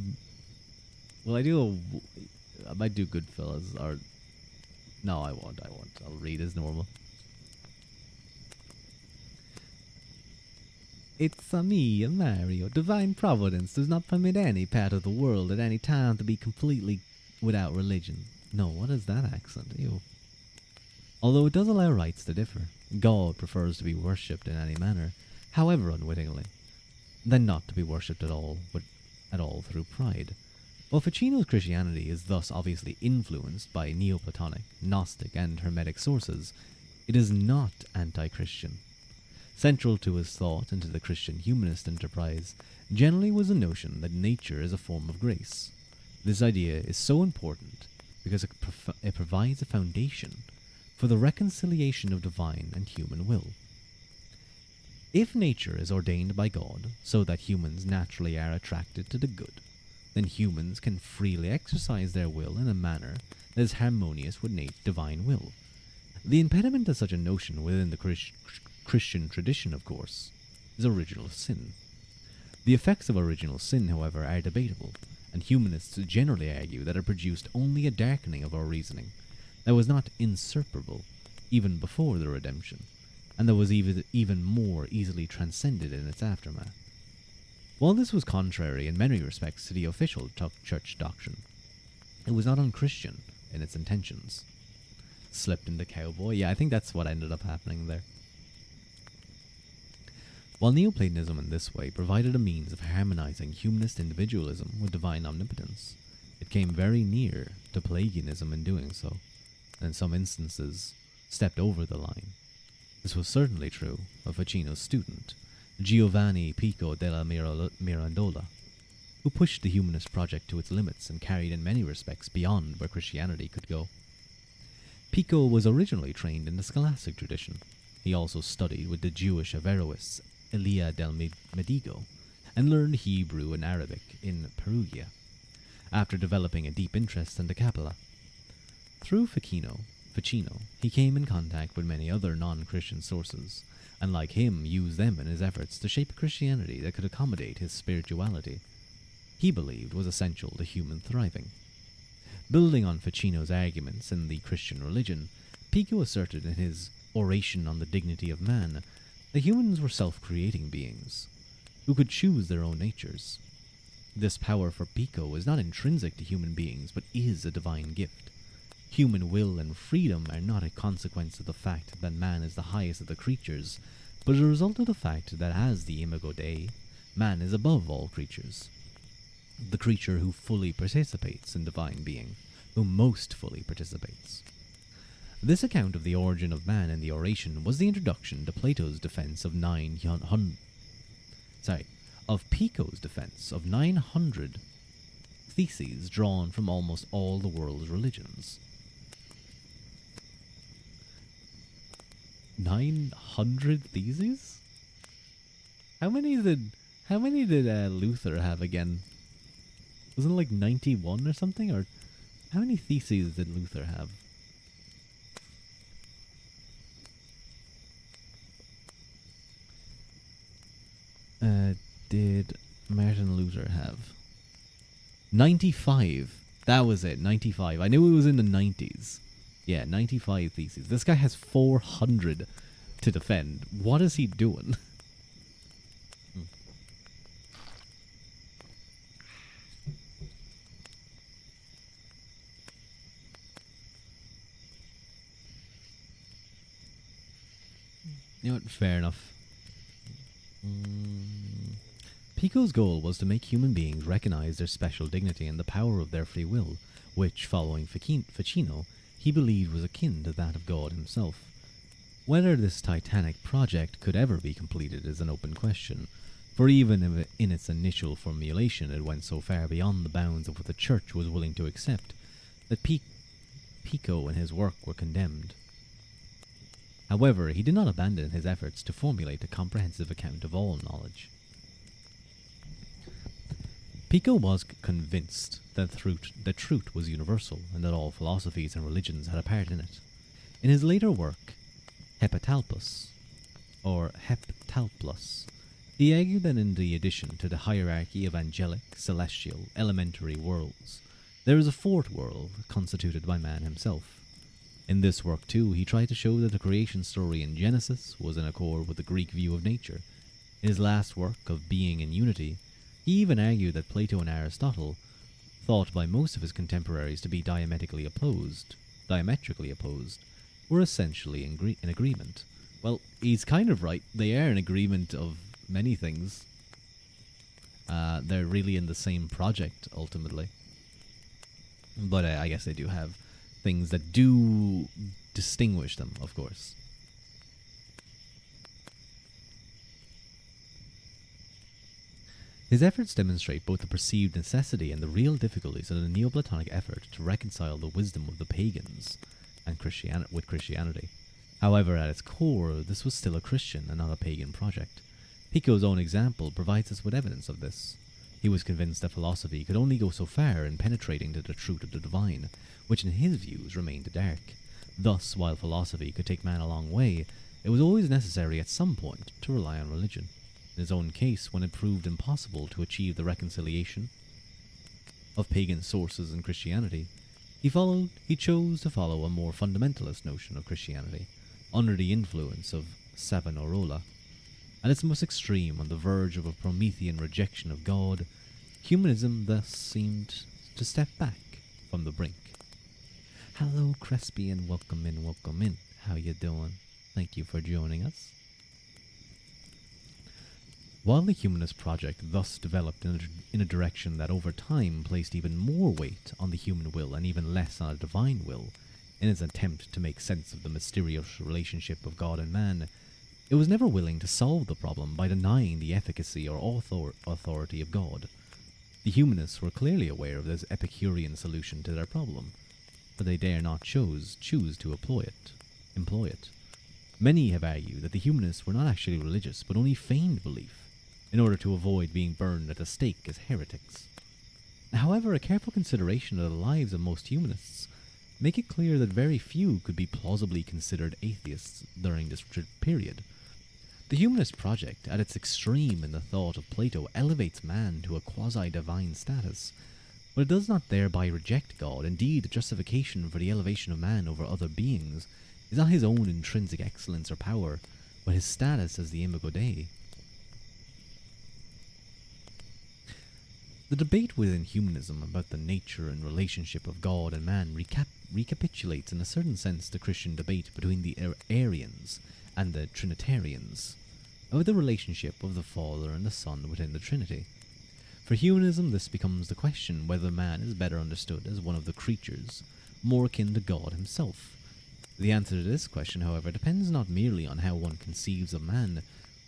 I might do Goodfellas, or no, I won't. I'll read as normal. It's a me, a Mario. Divine providence does not permit any part of the world at any time to be completely without religion. No, what is that accent? Ew. Although it does allow rights to differ, God prefers to be worshipped in any manner, however unwittingly, than not to be worshipped at all, but at all through pride. While Ficino's Christianity is thus obviously influenced by Neoplatonic, Gnostic, and Hermetic sources, it is not anti-Christian. Central to his thought and to the Christian humanist enterprise generally was the notion that nature is a form of grace. This idea is so important because it provides a foundation for the reconciliation of divine and human will. If nature is ordained by God so that humans naturally are attracted to the good, then humans can freely exercise their will in a manner that is harmonious with divine will. The impediment to such a notion within the Christian tradition, of course, is original sin. The effects of original sin, however, are debatable, and humanists generally argue that it produced only a darkening of our reasoning that was not insuperable even before the redemption, and that was even more easily transcended in its aftermath. While this was contrary in many respects to the official church doctrine, it was not unchristian in its intentions. Slipped into cowboy? Yeah, I think that's what ended up happening there. While Neoplatonism in this way provided a means of harmonizing humanist individualism with divine omnipotence, it came very near to Pelagianism in doing so, and in some instances stepped over the line. This was certainly true of Ficino's student, Giovanni Pico della Mirandola, who pushed the humanist project to its limits and carried in many respects beyond where Christianity could go. Pico was originally trained in the scholastic tradition. He also studied with the Jewish Averroists Elia del Medigo and learned Hebrew and Arabic in Perugia, after developing a deep interest in the Kabbalah. Through Ficino, he came in contact with many other non-Christian sources, and like him used them in his efforts to shape a Christianity that could accommodate his spirituality he believed was essential to human thriving. Building on Ficino's arguments in the Christian religion, Pico asserted in his Oration on the Dignity of Man that humans were self-creating beings, who could choose their own natures. This power for Pico is not intrinsic to human beings, but is a divine gift. Human will and freedom are not a consequence of the fact that man is the highest of the creatures, but a result of the fact that as the Imago Dei, man is above all creatures. The creature who fully participates in divine being, who most fully participates. This account of the origin of man in the Oration was the introduction to Plato's defense of Pico's defense of 900 theses drawn from almost all the world's religions. 900 theses? How many did Luther have again? Wasn't it like 91 or something? Or how many theses did Luther have? Did Martin Luther have? 95. That was it, 95. I knew it was in the 90s. Yeah, 95 theses. This guy has 400 to defend. What is he doing? You know what? Fair enough. Pico's goal was to make human beings recognize their special dignity and the power of their free will, which, following Ficino, he believed was akin to that of God himself. Whether this titanic project could ever be completed is an open question, for even if in its initial formulation it went so far beyond the bounds of what the Church was willing to accept, that Pico and his work were condemned. However, he did not abandon his efforts to formulate a comprehensive account of all knowledge. Pico was convinced that truth was universal and that all philosophies and religions had a part in it. In his later work, Heptalpus, he argued that in the addition to the hierarchy of angelic, celestial, elementary worlds, there is a fourth world constituted by man himself. In this work, too, he tried to show that the creation story in Genesis was in accord with the Greek view of nature. In his last work of Being and Unity, he even argued that Plato and Aristotle, thought by most of his contemporaries to be diametrically opposed, were essentially in agreement. Well, he's kind of right. They are in agreement of many things. They're really in the same project, ultimately. But I guess they do have things that do distinguish them, of course. His efforts demonstrate both the perceived necessity and the real difficulties of the Neoplatonic effort to reconcile the wisdom of the pagans and with Christianity. However, at its core, this was still a Christian and not a pagan project. Pico's own example provides us with evidence of this. He was convinced that philosophy could only go so far in penetrating to the truth of the divine, which in his views remained dark. Thus, while philosophy could take man a long way, it was always necessary at some point to rely on religion. In his own case, when it proved impossible to achieve the reconciliation of pagan sources in Christianity, he chose to follow a more fundamentalist notion of Christianity, under the influence of Savonarola. At its most extreme, on the verge of a Promethean rejection of God, humanism thus seemed to step back from the brink. Hello, Crespian, welcome in, welcome in. How you doing? Thank you for joining us. While the humanist project thus developed in a direction that over time placed even more weight on the human will and even less on a divine will, in its attempt to make sense of the mysterious relationship of God and man, it was never willing to solve the problem by denying the efficacy or authority of God. The humanists were clearly aware of this Epicurean solution to their problem, but they dare not choose to employ it. Many have argued that the humanists were not actually religious, but only feigned belief, in order to avoid being burned at the stake as heretics. However, a careful consideration of the lives of most humanists make it clear that very few could be plausibly considered atheists during this period. The humanist project, at its extreme in the thought of Plato, elevates man to a quasi-divine status, but it does not thereby reject God. Indeed, the justification for the elevation of man over other beings is not his own intrinsic excellence or power, but his status as the imago Dei. The debate within humanism about the nature and relationship of God and man recapitulates in a certain sense the Christian debate between the Arians and the Trinitarians about the relationship of the Father and the Son within the Trinity. For humanism, this becomes the question whether man is better understood as one of the creatures, more akin to God himself. The answer to this question, however, depends not merely on how one conceives of man,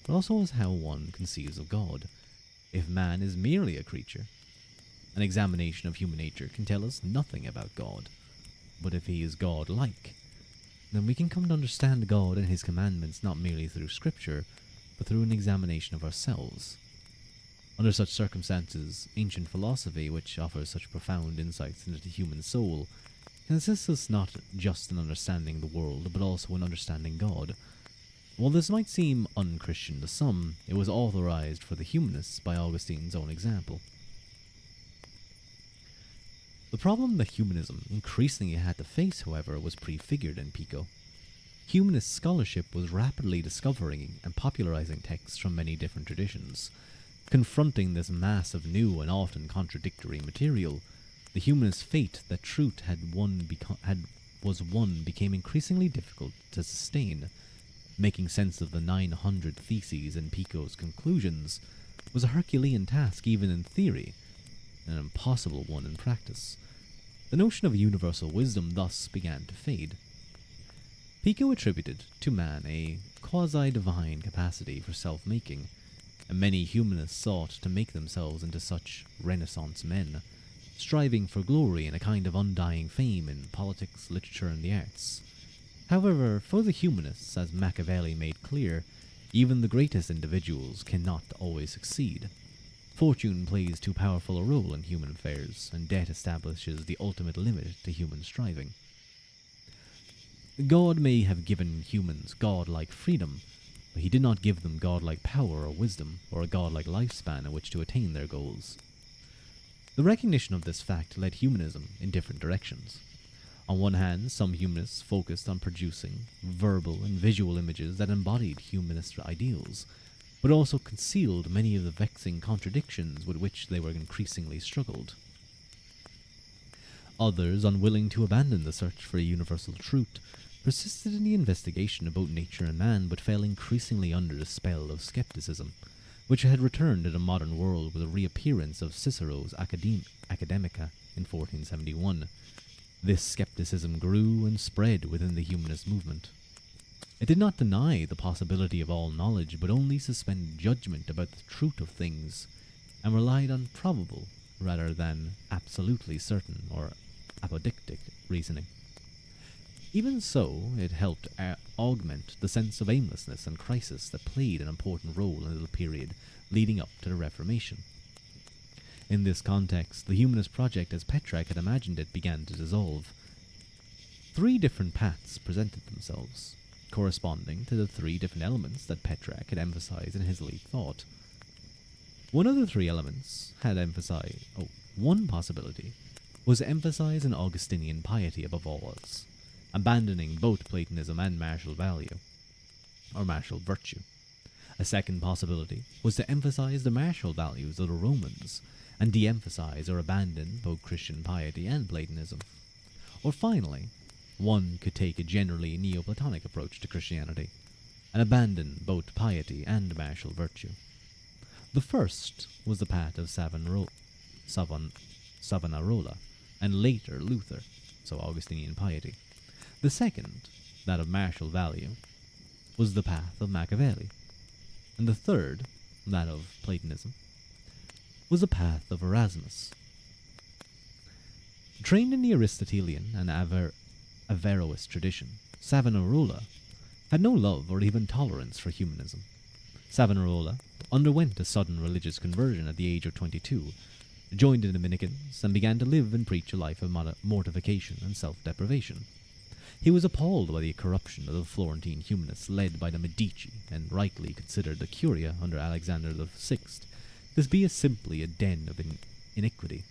but also as how one conceives of God. If man is merely a creature, an examination of human nature can tell us nothing about God. But if he is God-like, then we can come to understand God and his commandments not merely through Scripture, but through an examination of ourselves. Under such circumstances, ancient philosophy, which offers such profound insights into the human soul, can assist us not just in understanding the world, but also in understanding God. While this might seem un-Christian to some, it was authorized for the humanists by Augustine's own example. The problem that humanism increasingly had to face, however, was prefigured in Pico. Humanist scholarship was rapidly discovering and popularizing texts from many different traditions. Confronting this mass of new and often contradictory material, the humanist fate that truth was won became increasingly difficult to sustain. Making sense of the 900 theses in Pico's conclusions was a Herculean task even in theory, an impossible one in practice. The notion of universal wisdom thus began to fade. Pico attributed to man a quasi-divine capacity for self-making, and many humanists sought to make themselves into such Renaissance men, striving for glory and a kind of undying fame in politics, literature, and the arts. However, for the humanists, as Machiavelli made clear, even the greatest individuals cannot always succeed. Fortune plays too powerful a role in human affairs, and debt establishes the ultimate limit to human striving. God may have given humans godlike freedom, but he did not give them godlike power or wisdom, or a godlike lifespan in which to attain their goals. The recognition of this fact led humanism in different directions. On one hand, some humanists focused on producing verbal and visual images that embodied humanist ideals. but also concealed many of the vexing contradictions with which they were increasingly struggled. Others, unwilling to abandon the search for a universal truth, persisted in the investigation about nature and man, but fell increasingly under the spell of skepticism, which had returned to the modern world with the reappearance of Cicero's Academica in 1471. This skepticism grew and spread within the humanist movement. It did not deny the possibility of all knowledge, but only suspended judgment about the truth of things, and relied on probable rather than absolutely certain or apodictic reasoning. Even so, it helped augment the sense of aimlessness and crisis that played an important role in the period leading up to the Reformation. In this context, the humanist project as Petrarch had imagined it began to dissolve. 3 different paths presented themselves, corresponding to the 3 different elements that Petrarch had emphasized in his late thought. One of the 3 elements had emphasized, one possibility was to emphasize an Augustinian piety above all else, abandoning both Platonism and martial value, or martial virtue. A second possibility was to emphasize the martial values of the Romans, and de-emphasize or abandon both Christian piety and Platonism. Or finally, one could take a generally Neoplatonic approach to Christianity, and abandon both piety and martial virtue. The first was the path of Savonarola, and later Luther, so Augustinian piety. The second, that of martial value, was the path of Machiavelli, and the third, that of Platonism, was the path of Erasmus. Trained in the Aristotelian and Averroist tradition, Savonarola had no love or even tolerance for humanism. Savonarola underwent a sudden religious conversion at the age of 22, joined the Dominicans, and began to live and preach a life of mortification and self-deprivation. He was appalled by the corruption of the Florentine humanists led by the Medici, and rightly considered the Curia under Alexander VI to be simply a den of iniquity.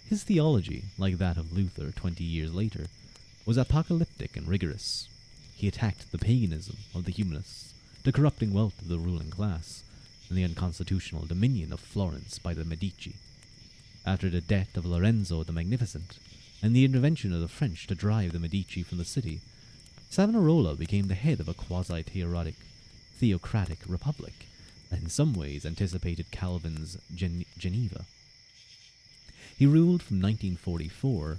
His theology, like that of Luther 20 years later, was apocalyptic and rigorous. He attacked the paganism of the humanists, the corrupting wealth of the ruling class, and the unconstitutional dominion of Florence by the Medici. After the death of Lorenzo the Magnificent, and the intervention of the French to drive the Medici from the city, Savonarola became the head of a quasi-theocratic republic that in some ways anticipated Calvin's Geneva. He ruled from 1944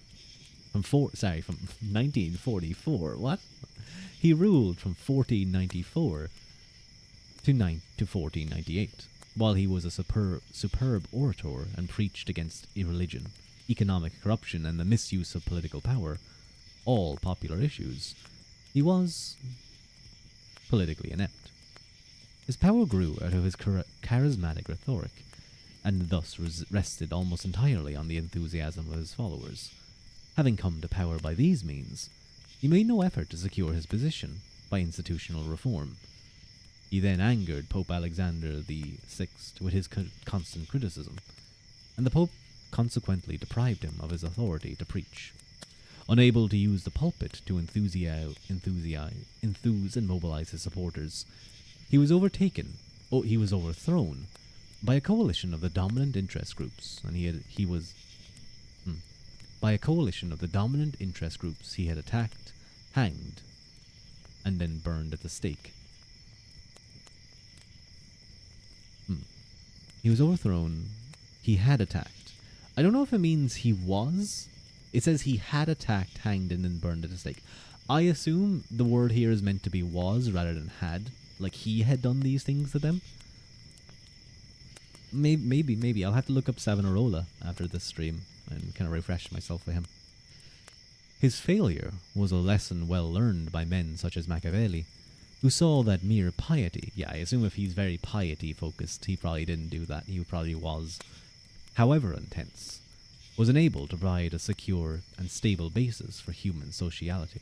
He ruled from 1494 to 1498, while he was a superb orator and preached against irreligion, economic corruption, and the misuse of political power, all popular issues. He was politically inept. His power grew out of his charismatic rhetoric, and thus rested almost entirely on the enthusiasm of his followers. Having come to power by these means, he made no effort to secure his position by institutional reform. He then angered Pope Alexander VI with his constant criticism, and the Pope consequently deprived him of his authority to preach. Unable to use the pulpit to enthuse and mobilize his supporters, he was overthrown by a coalition of the dominant interest groups, and he had attacked, hanged, and then burned at the stake. He was overthrown. He had attacked. I don't know if it means he was. It says he had attacked, hanged, and then burned at the stake. I assume the word here is meant to be was rather than had. Like he had done these things to them. Maybe. I'll have to look up Savonarola after this stream and kind of refresh myself with him. His failure was a lesson well learned by men such as Machiavelli, who saw that mere piety, I assume if he's very piety-focused, he probably didn't do that, he probably was, however intense, was unable to provide a secure and stable basis for human sociality.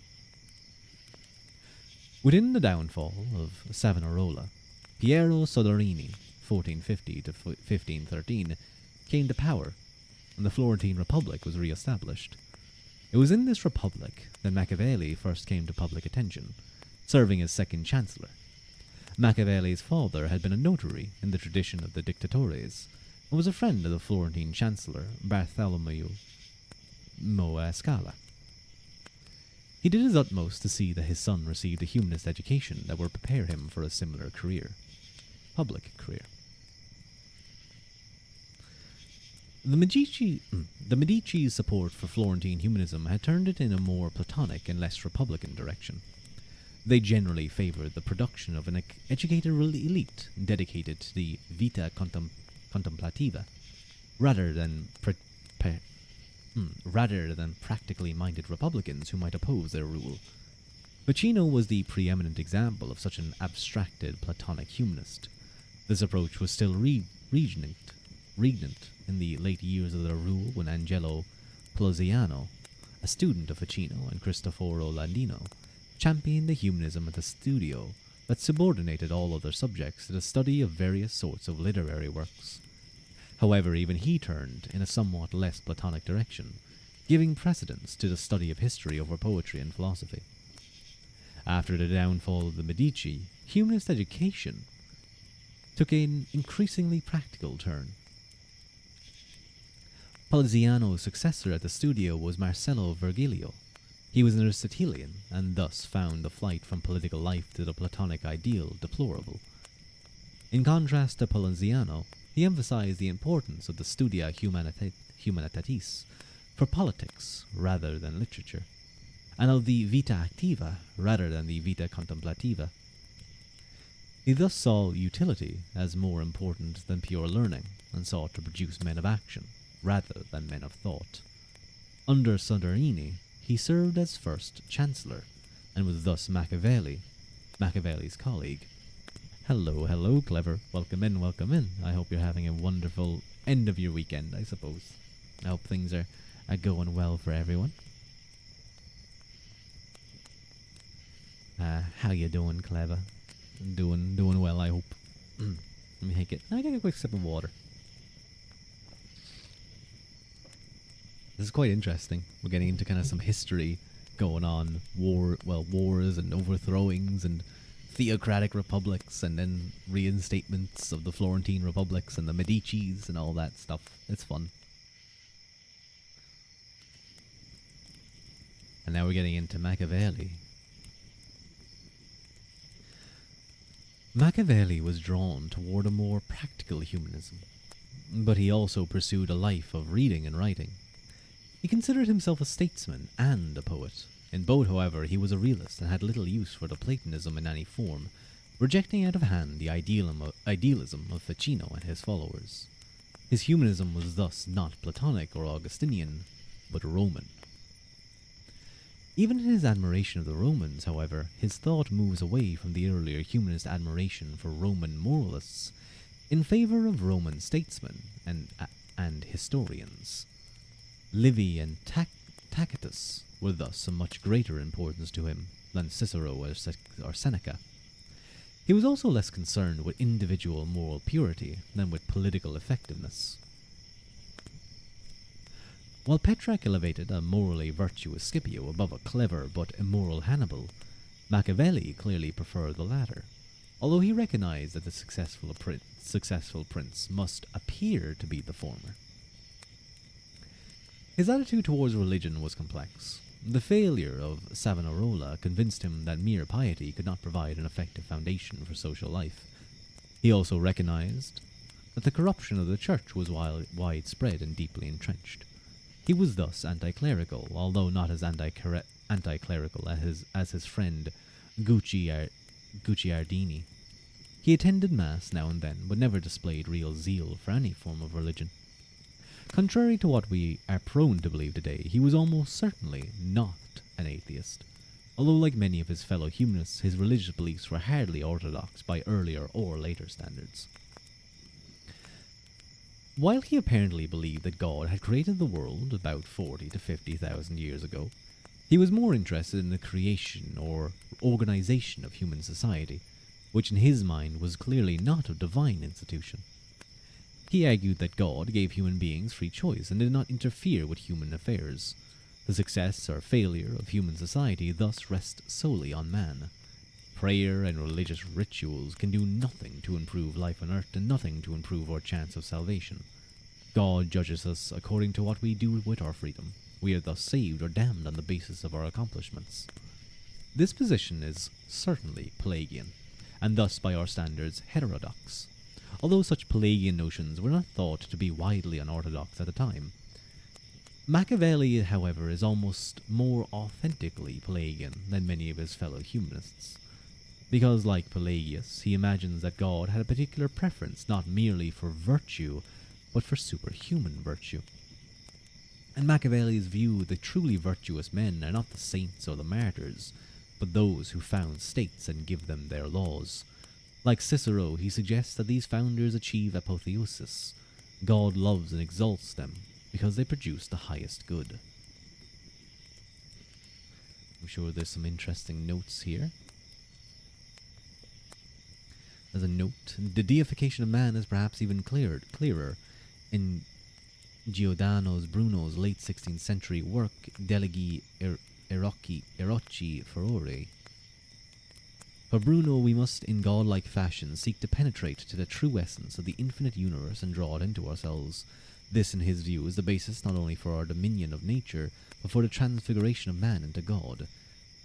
Within the downfall of Savonarola, Piero Soderini, 1450 to 1513, came to power, and the Florentine Republic was re-established. It was in this republic that Machiavelli first came to public attention, serving as second chancellor. Machiavelli's father had been a notary in the tradition of the dictatores, and was a friend of the Florentine chancellor Bartholomew Moescala. He did his utmost to see that his son received a humanist education that would prepare him for a similar public career. The Medici's support for Florentine humanism had turned it in a more Platonic and less republican direction. They generally favored the production of an educated elite dedicated to the vita contemplativa, rather than practically minded republicans who might oppose their rule. Ficino was the preeminent example of such an abstracted Platonic humanist. This approach was still regnant in the late years of their rule, when Angelo Poliziano, a student of Ficino, and Cristoforo Landino championed the humanism at the studio that subordinated all other subjects to the study of various sorts of literary works. However, even he turned in a somewhat less Platonic direction, giving precedence to the study of history over poetry and philosophy. After the downfall of the Medici, humanist education took an increasingly practical turn. Poliziano's successor at the studio was Marcello Virgilio. He was an Aristotelian, and thus found the flight from political life to the Platonic ideal deplorable. In contrast to Poliziano, he emphasized the importance of the Studia Humanitatis for politics rather than literature, and of the Vita Activa rather than the Vita Contemplativa. He thus saw utility as more important than pure learning, and sought to produce men of action rather than men of thought. Under Soderini, he served as first chancellor, and was thus Machiavelli's colleague. Hello, Clever. Welcome in. I hope you're having a wonderful end of your weekend, I suppose. I hope things are going well for everyone. How you doing, Clever? Doing well, I hope. Let me take a quick sip of water. This is quite interesting. We're getting into kind of some history going on. Wars and overthrowings and theocratic republics, and then reinstatements of the Florentine republics and the Medicis and all that stuff. It's fun. And now we're getting into Machiavelli. Machiavelli was drawn toward a more practical humanism, but he also pursued a life of reading and writing. He considered himself a statesman and a poet. In both, however, he was a realist and had little use for the Platonism in any form, rejecting out of hand the idealism of Ficino and his followers. His humanism was thus not Platonic or Augustinian, but Roman. Even in his admiration of the Romans, however, his thought moves away from the earlier humanist admiration for Roman moralists in favor of Roman statesmen and historians. Livy and Tacitus were thus of much greater importance to him than Cicero or Seneca. He was also less concerned with individual moral purity than with political effectiveness. While Petrarch elevated a morally virtuous Scipio above a clever but immoral Hannibal, Machiavelli clearly preferred the latter, although he recognized that the successful prince must appear to be the former. His attitude towards religion was complex. The failure of Savonarola convinced him that mere piety could not provide an effective foundation for social life. He also recognized that the corruption of the church was widespread and deeply entrenched. He was thus anti-clerical, although not as anti-clerical as his friend Guicciardini. He attended Mass now and then, but never displayed real zeal for any form of religion. Contrary to what we are prone to believe today, he was almost certainly not an atheist, although like many of his fellow humanists, his religious beliefs were hardly orthodox by earlier or later standards. While he apparently believed that God had created the world about 40 to 50,000 years ago, he was more interested in the creation or organization of human society, which in his mind was clearly not a divine institution. He argued that God gave human beings free choice and did not interfere with human affairs. The success or failure of human society thus rests solely on man. Prayer and religious rituals can do nothing to improve life on earth and nothing to improve our chance of salvation. God judges us according to what we do with our freedom. We are thus saved or damned on the basis of our accomplishments. This position is certainly Pelagian, and thus by our standards heterodox, although such Pelagian notions were not thought to be widely unorthodox at the time. Machiavelli, however, is almost more authentically Pelagian than many of his fellow humanists, because, like Pelagius, he imagines that God had a particular preference not merely for virtue, but for superhuman virtue. In Machiavelli's view, the truly virtuous men are not the saints or the martyrs, but those who found states and give them their laws. Like Cicero, he suggests that these founders achieve apotheosis. God loves and exalts them because they produce the highest good. I'm sure there's some interesting notes here. As a note, the deification of man is perhaps even clearer in Giordano Bruno's late 16th century work Delegi Eroci Furore. For Bruno, we must, in godlike fashion, seek to penetrate to the true essence of the infinite universe and draw it into ourselves. This, in his view, is the basis not only for our dominion of nature, but for the transfiguration of man into God.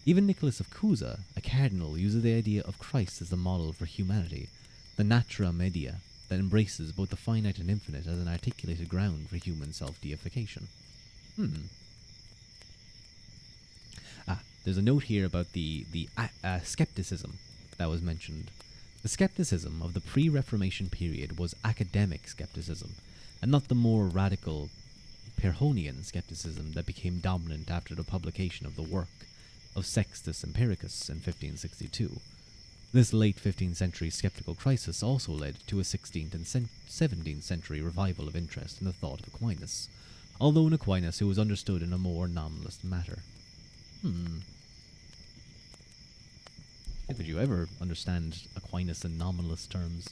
Even Nicholas of Cusa, a cardinal, uses the idea of Christ as the model for humanity, the natura media, that embraces both the finite and infinite as an articulated ground for human self-deification. There's a note here about the skepticism that was mentioned. The skepticism of the pre-Reformation period was academic skepticism, and not the more radical Pyrrhonian skepticism that became dominant after the publication of the work of Sextus Empiricus in 1562. This late 15th century skeptical crisis also led to a 16th and 17th century revival of interest in the thought of Aquinas, although in Aquinas who was understood in a more nominalist manner. Did you ever understand Aquinas in nominalist terms?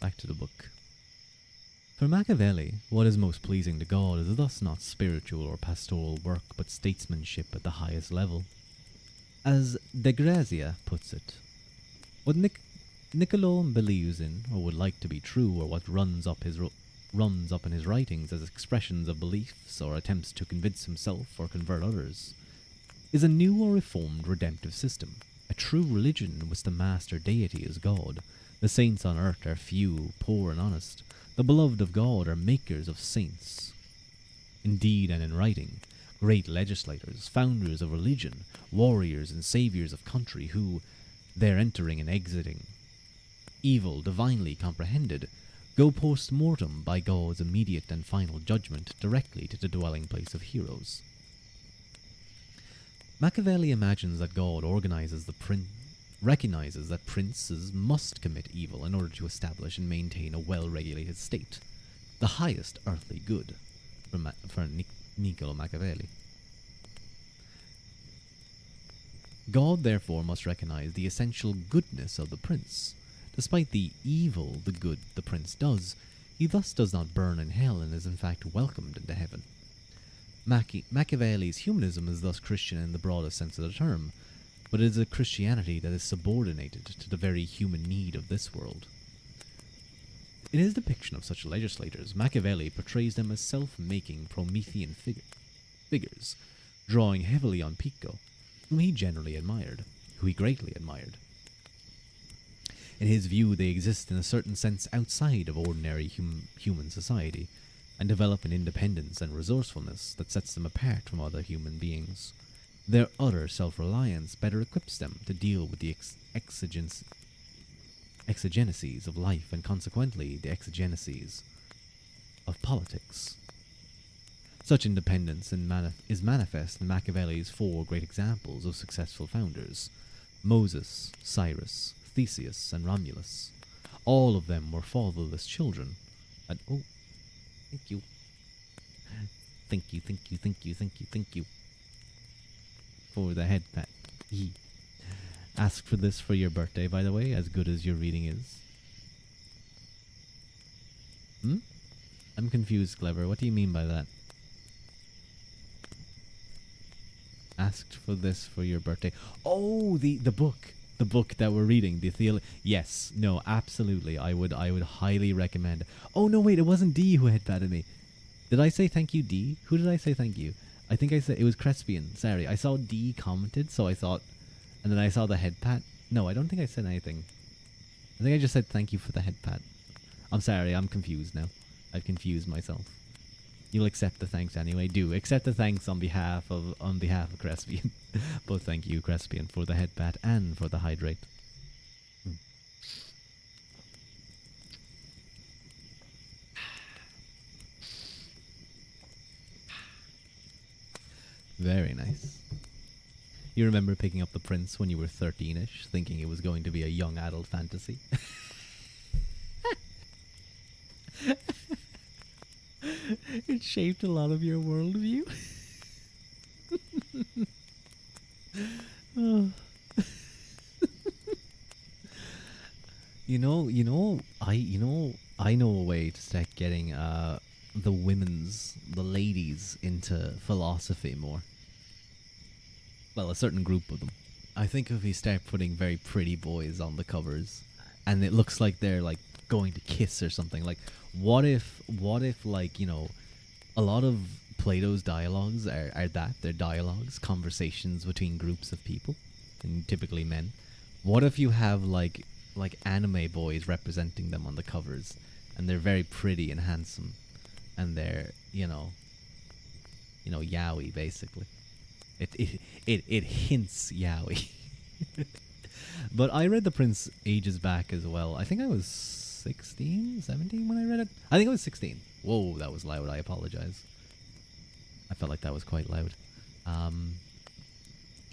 Back to the book. For Machiavelli, what is most pleasing to God is thus not spiritual or pastoral work, but statesmanship at the highest level. As De Grazia puts it, what Niccolo believes in, or would like to be true, or what runs up in his writings as expressions of beliefs or attempts to convince himself or convert others, is a new or reformed redemptive system, a true religion in which the master deity is God. The saints on earth are few, poor, and honest. The beloved of God are makers of saints. In deed and in writing, great legislators, founders of religion, warriors and saviors of country who, their entering and exiting, evil divinely comprehended, go post-mortem by God's immediate and final judgment directly to the dwelling place of heroes. Machiavelli imagines that God recognizes that princes must commit evil in order to establish and maintain a well-regulated state, the highest earthly good for Niccolo Machiavelli. God therefore must recognize the essential goodness of the prince. Despite the evil the good the prince does, he thus does not burn in hell and is in fact welcomed into heaven. Machiavelli's humanism is thus Christian in the broadest sense of the term, but it is a Christianity that is subordinated to the very human need of this world. In his depiction of such legislators, Machiavelli portrays them as self-making Promethean figures, drawing heavily on Pico, who he greatly admired. In his view, they exist in a certain sense outside of ordinary human society, and develop an independence and resourcefulness that sets them apart from other human beings. Their utter self-reliance better equips them to deal with the exigencies of life and consequently the exigencies of politics. Such independence is manifest in Machiavelli's four great examples of successful founders: Moses, Cyrus, Theseus, and Romulus. All of them were fatherless children. And thank you. For the head pat. Ask for this for your birthday, by the way, as good as your reading is. I'm confused, Clever. What do you mean by that? asked for this for your birthday. Oh, the book. The book that we're reading, the Yes, no, absolutely. I would highly recommend. Oh no, wait, it wasn't D who had patted me. Did I say thank you, D? Who did I say thank you? I think I said it was Crespian. Sorry, I saw D commented, so I thought, and then I saw the head pat. No, I don't think I said anything. I think I just said thank you for the head pat. I'm sorry, I'm confused now. I've confused myself. You'll accept the thanks anyway. Do accept the thanks on behalf of Crespian. But thank you, Crespian, for the head pat and for the hydrate. Very nice. You remember picking up The Prince when you were 13ish, thinking it was going to be a young adult fantasy? It shaped a lot of your worldview. Oh. I know a way to start getting the ladies into philosophy more. Well, a certain group of them. I think if we start putting very pretty boys on the covers, and it looks like they're like going to kiss or something. Like, what if like, a lot of Plato's dialogues are that they're dialogues, conversations between groups of people, and typically men. What if you have like anime boys representing them on the covers, and they're very pretty and handsome, and they're yaoi basically. It hints yaoi. But I read The Prince ages back as well. I think I was 16, 17 when I read it. I think I was 16. Whoa, that was loud. I apologize. I felt like that was quite loud.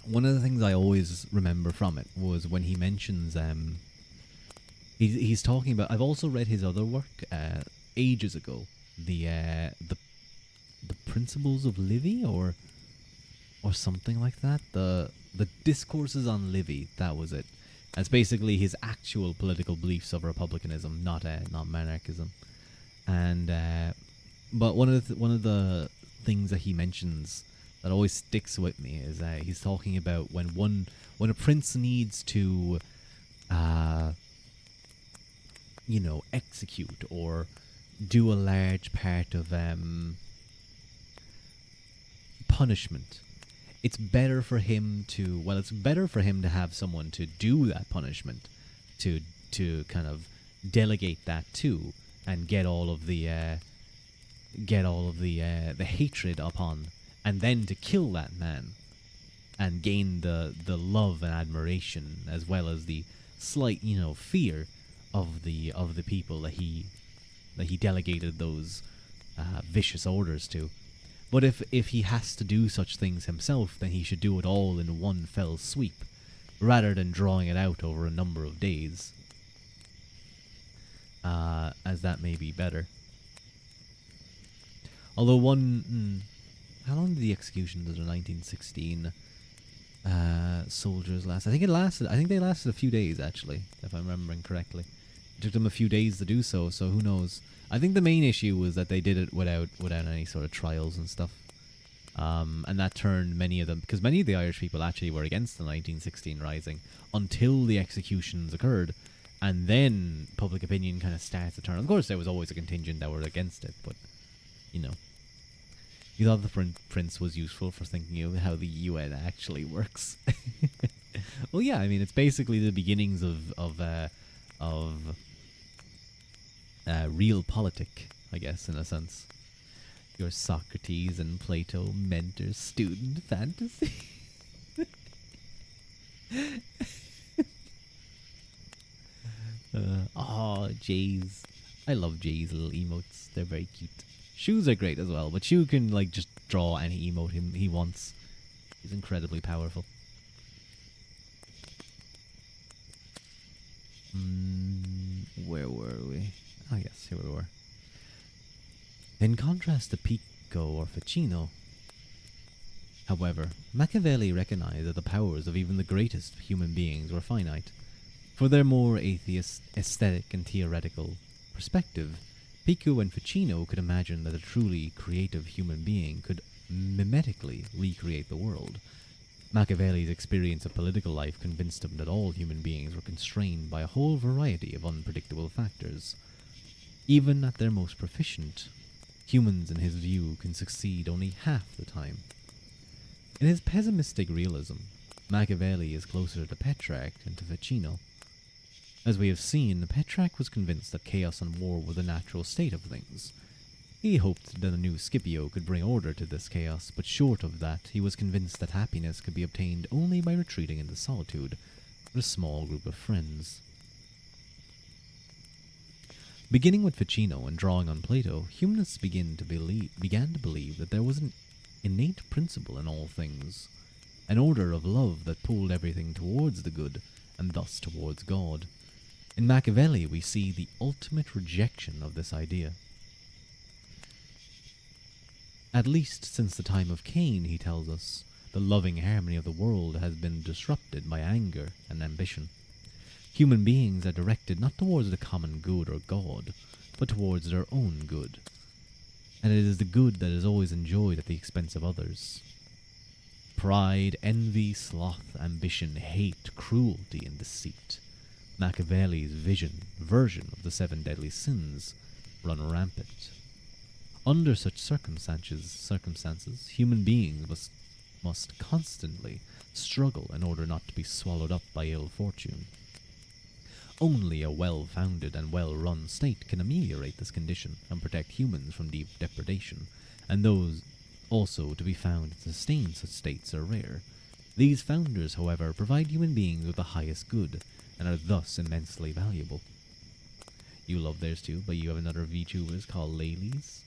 One of the things I always remember from it was when he mentions he's talking about. I've also read his other work ages ago. The Principles of Livy or something like that. The Discourses on Livy. That was it. That's basically his actual political beliefs of republicanism, not monarchism. And but one of the things that he mentions that always sticks with me is he's talking about when a prince needs to execute or do a large part of punishment. It's better for him to have someone to do that punishment, to kind of delegate that to, and get all of the hatred upon, and then to kill that man, and gain the love and admiration, as well as the slight fear of the people that he delegated those vicious orders to. But if he has to do such things himself, then he should do it all in one fell sweep, rather than drawing it out over a number of days, as that may be better. Although how long did the executions of the 1916 soldiers last? I think they lasted a few days, actually, if I'm remembering correctly. It took them a few days to do so who knows. I think the main issue was that they did it without any sort of trials and stuff. And that turned many of them, because many of the Irish people actually were against the 1916 Rising until the executions occurred, and then public opinion kind of starts to turn. Of course, there was always a contingent that were against it, but, you thought the Prince was useful for thinking of how the UN actually works. Well, yeah, I mean, it's basically the beginnings of realpolitik, I guess, in a sense. Your Socrates and Plato mentor-student fantasy. Jay's. I love Jay's little emotes. They're very cute. Shoes are great as well, but Shu can just draw any emote he wants. He's incredibly powerful. Where were we? Oh yes, here we were. In contrast to Pico or Ficino, however, Machiavelli recognized that the powers of even the greatest human beings were finite. For their more atheist, aesthetic, and theoretical perspective, Pico and Ficino could imagine that a truly creative human being could mimetically recreate the world, Machiavelli's experience of political life convinced him that all human beings were constrained by a whole variety of unpredictable factors. Even at their most proficient, humans, in his view, can succeed only half the time. In his pessimistic realism, Machiavelli is closer to Petrarch than to Ficino. As we have seen, Petrarch was convinced that chaos and war were the natural state of things. He hoped that a new Scipio could bring order to this chaos, but short of that, he was convinced that happiness could be obtained only by retreating into solitude with a small group of friends. Beginning with Ficino and drawing on Plato, humanists began to believe that there was an innate principle in all things, an order of love that pulled everything towards the good, and thus towards God. In Machiavelli, we see the ultimate rejection of this idea. At least since the time of Cain, he tells us, the loving harmony of the world has been disrupted by anger and ambition. Human beings are directed not towards the common good or God, but towards their own good. And it is the good that is always enjoyed at the expense of others. Pride, envy, sloth, ambition, hate, cruelty, and deceit. Machiavelli's version of the 7 deadly sins, run rampant. Under such circumstances, human beings must constantly struggle in order not to be swallowed up by ill fortune. Only a well-founded and well-run state can ameliorate this condition and protect humans from deep depredation, and those also to be found and sustain such states are rare. These founders, however, provide human beings with the highest good, and are thus immensely valuable. You love theirs too, but you have another VTubers called Laileys.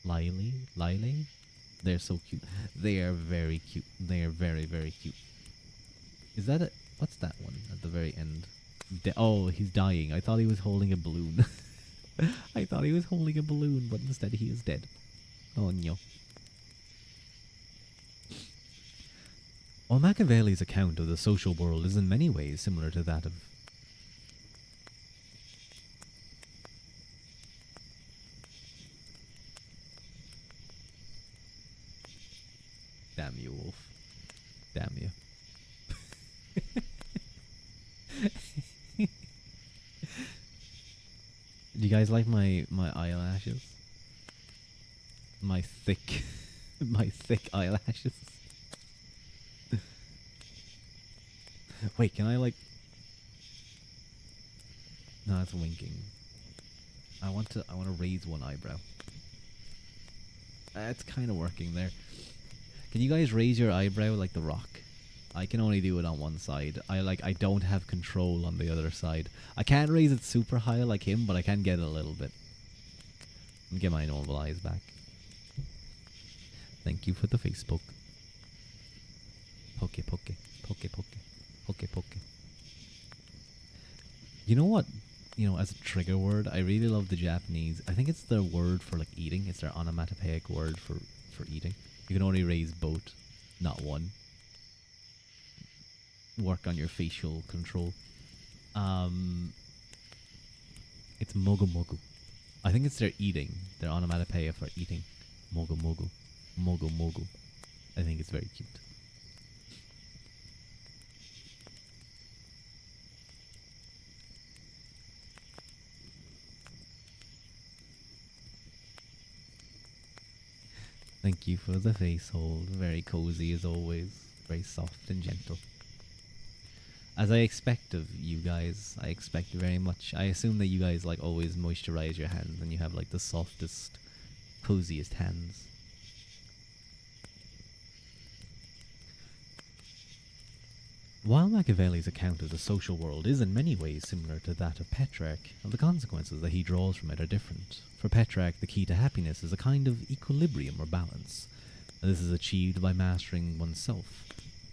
Lyle? They're so cute. They are very cute. They are very, very cute. Is that what's that one at the very end? Oh, he's dying. I thought he was holding a balloon. I thought he was holding a balloon, but instead he is dead. Oh no. While Machiavelli's account of the social world is in many ways similar to that of Damn you, Wolf. Damn you. Do you guys like my eyelashes? My thick eyelashes. Wait, can I like... No, it's winking. I want to raise one eyebrow. It's kind of working there. Can you guys raise your eyebrow like The Rock? I can only do it on one side. I don't have control on the other side. I can't raise it super high like him, but I can get it a little bit. And get my normal eyes back. Thank you for the Facebook. Poke. You know what? You know, as a trigger word, I really love the Japanese. I think it's their word for like eating. It's their onomatopoeic word for eating. You can only raise both, not one. Work on your facial control. It's mogu. I think it's their eating. Their onomatopoeia for eating. Mogu. I think it's very cute. Thank you for the face hold. Very cozy as always. Very soft and gentle. As I expect of you guys, I expect very much. I assume that you guys like always moisturize your hands and you have like the softest, coziest hands. While Machiavelli's account of the social world is in many ways similar to that of Petrarch, the consequences that he draws from it are different. For Petrarch, the key to happiness is a kind of equilibrium or balance, and this is achieved by mastering oneself.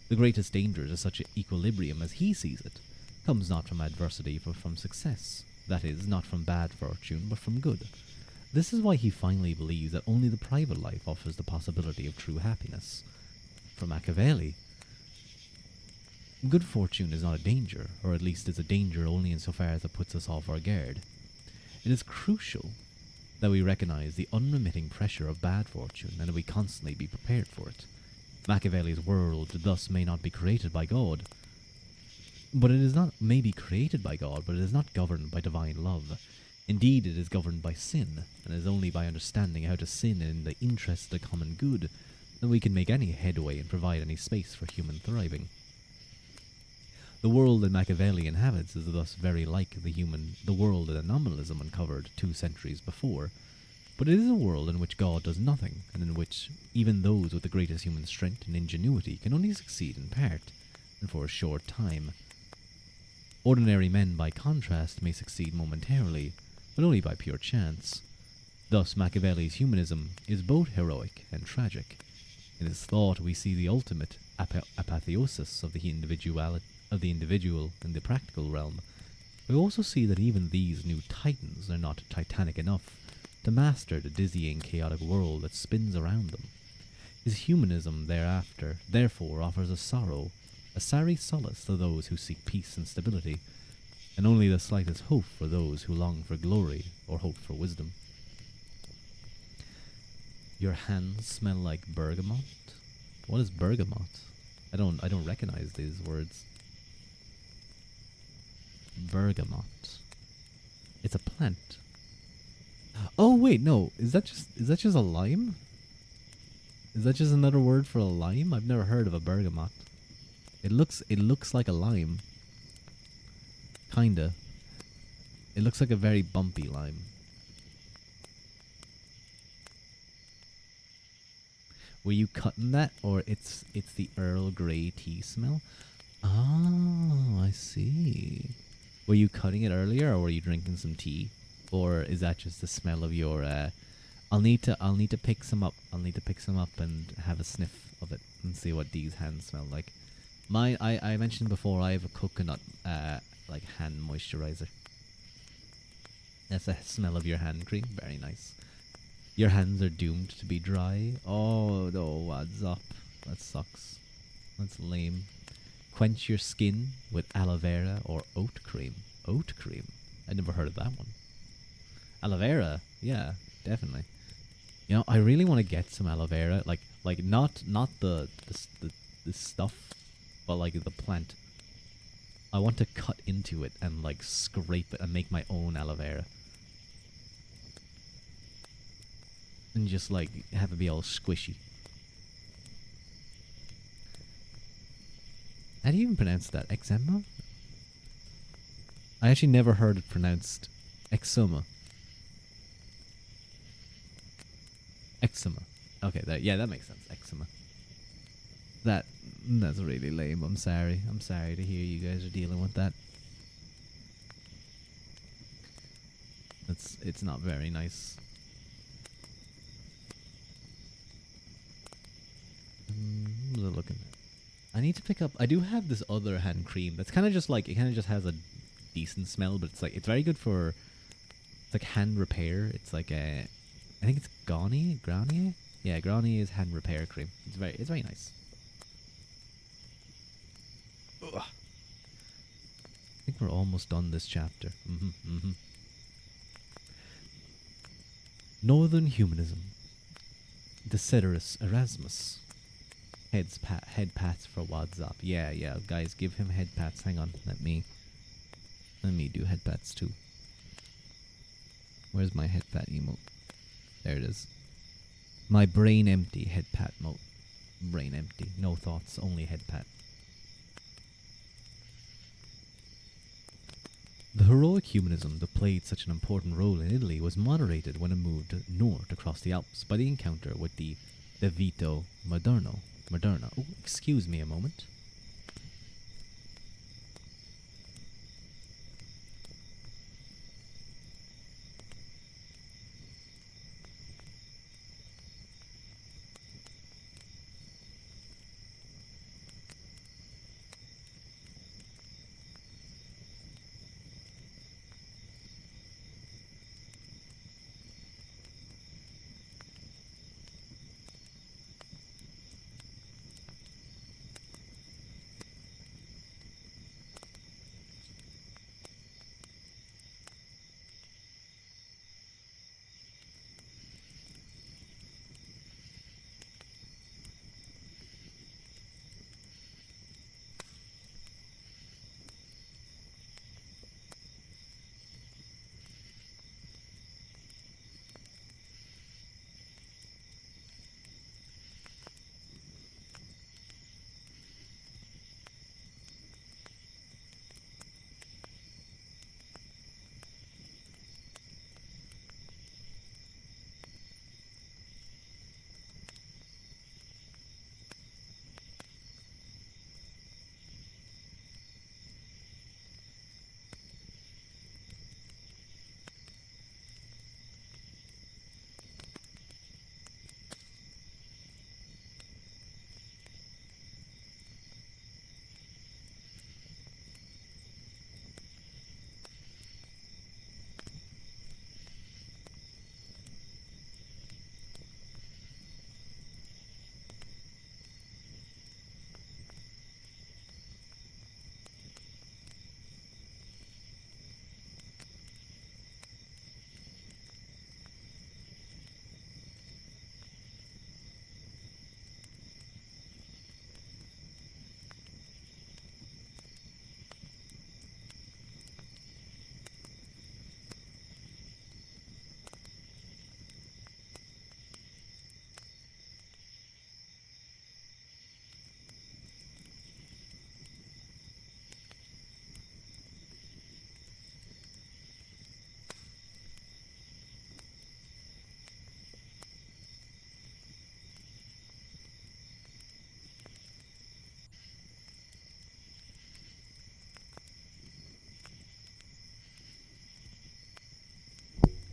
The greatest danger to such equilibrium as he sees it comes not from adversity but from success, that is, not from bad fortune but from good. This is why he finally believes that only the private life offers the possibility of true happiness. For Machiavelli, good fortune is not a danger, or at least is a danger only insofar as it puts us off our guard. It is crucial that we recognize the unremitting pressure of bad fortune and that we constantly be prepared for it. Machiavelli's world thus may not be created by God, but it is not may be created by God, but it is not governed by divine love. Indeed, it is governed by sin, and it is only by understanding how to sin in the interest of the common good that we can make any headway and provide any space for human thriving. The world that Machiavelli inhabits is thus very like the world that nominalism uncovered 2 centuries before, but it is a world in which God does nothing, and in which even those with the greatest human strength and ingenuity can only succeed in part, and for a short time. Ordinary men, by contrast, may succeed momentarily, but only by pure chance. Thus, Machiavelli's humanism is both heroic and tragic. In his thought, we see the ultimate apotheosis of the individual in the practical realm. We also see that even these new titans are not titanic enough to master the dizzying, chaotic world that spins around them. His humanism therefore offers a sorry solace to those who seek peace and stability, and only the slightest hope for those who long for glory or hope for wisdom. Your hands smell like bergamot? What is bergamot? I don't recognize these words. Bergamot. It's a plant. Oh wait, no. Is that just a lime? Is that just another word for a lime? I've never heard of a bergamot. It looks like a lime. Kinda. It looks like a very bumpy lime. Were you cutting that, or it's the Earl Grey tea smell? Oh, I see. Were you cutting it earlier, or were you drinking some tea? Or is that just the smell of your I'll need to pick some up. I'll need to pick some up and have a sniff of it and see what these hands smell like. I mentioned before I have a coconut like hand moisturizer. That's the smell of your hand cream. Very nice. Your hands are doomed to be dry. Oh no, what's up? That sucks. That's lame. Quench your skin with aloe vera or oat cream. Oat cream. I never heard of that one. Aloe vera, yeah, definitely. You know, I really want to get some aloe vera, like not the stuff, but like the plant. I want to cut into it and like scrape it and make my own aloe vera. And just like have it be all squishy. How do you even pronounce that? Eczema? I actually never heard it pronounced eczema. Eczema. Okay, that makes sense. Eczema. That's really lame. I'm sorry. I'm sorry to hear you guys are dealing with that. It's not very nice. What was I looking at? I need to pick up. I do have this other hand cream that's kind of just like, it kind of just has a decent smell, but it's very good for, it's like hand repair. It's like a, I think it's Garnier. Yeah, Garnier's hand repair cream. It's very nice. Ugh. I think we're almost done this chapter. Northern Humanism. Desiderius Erasmus. Head pats for WhatsApp. Yeah, guys, give him head pats. Hang on, let me do head pats too. Where's my head pat emote? There it is. My brain empty head pat emote. Brain empty, no thoughts, only head pat. The heroic humanism that played such an important role in Italy was moderated when it moved north across the Alps by the encounter with the Vita Moderna. Oh, excuse me a moment.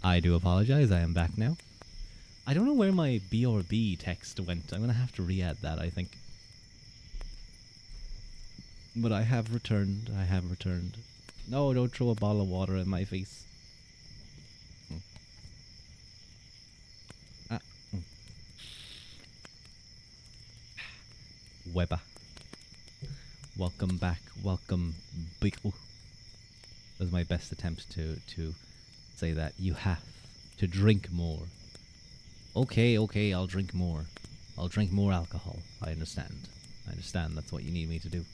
I do apologize, I am back now. I don't know where my BRB text went. I'm gonna have to re-add that, I think. But I have returned. I have returned. No, don't throw a bottle of water in my face. Ah. Weber. Welcome back. Welcome, Bickle. That was my best attempt to say that. You have to drink more. Okay, I'll drink more. I'll drink more alcohol. I understand. I understand that's what you need me to do.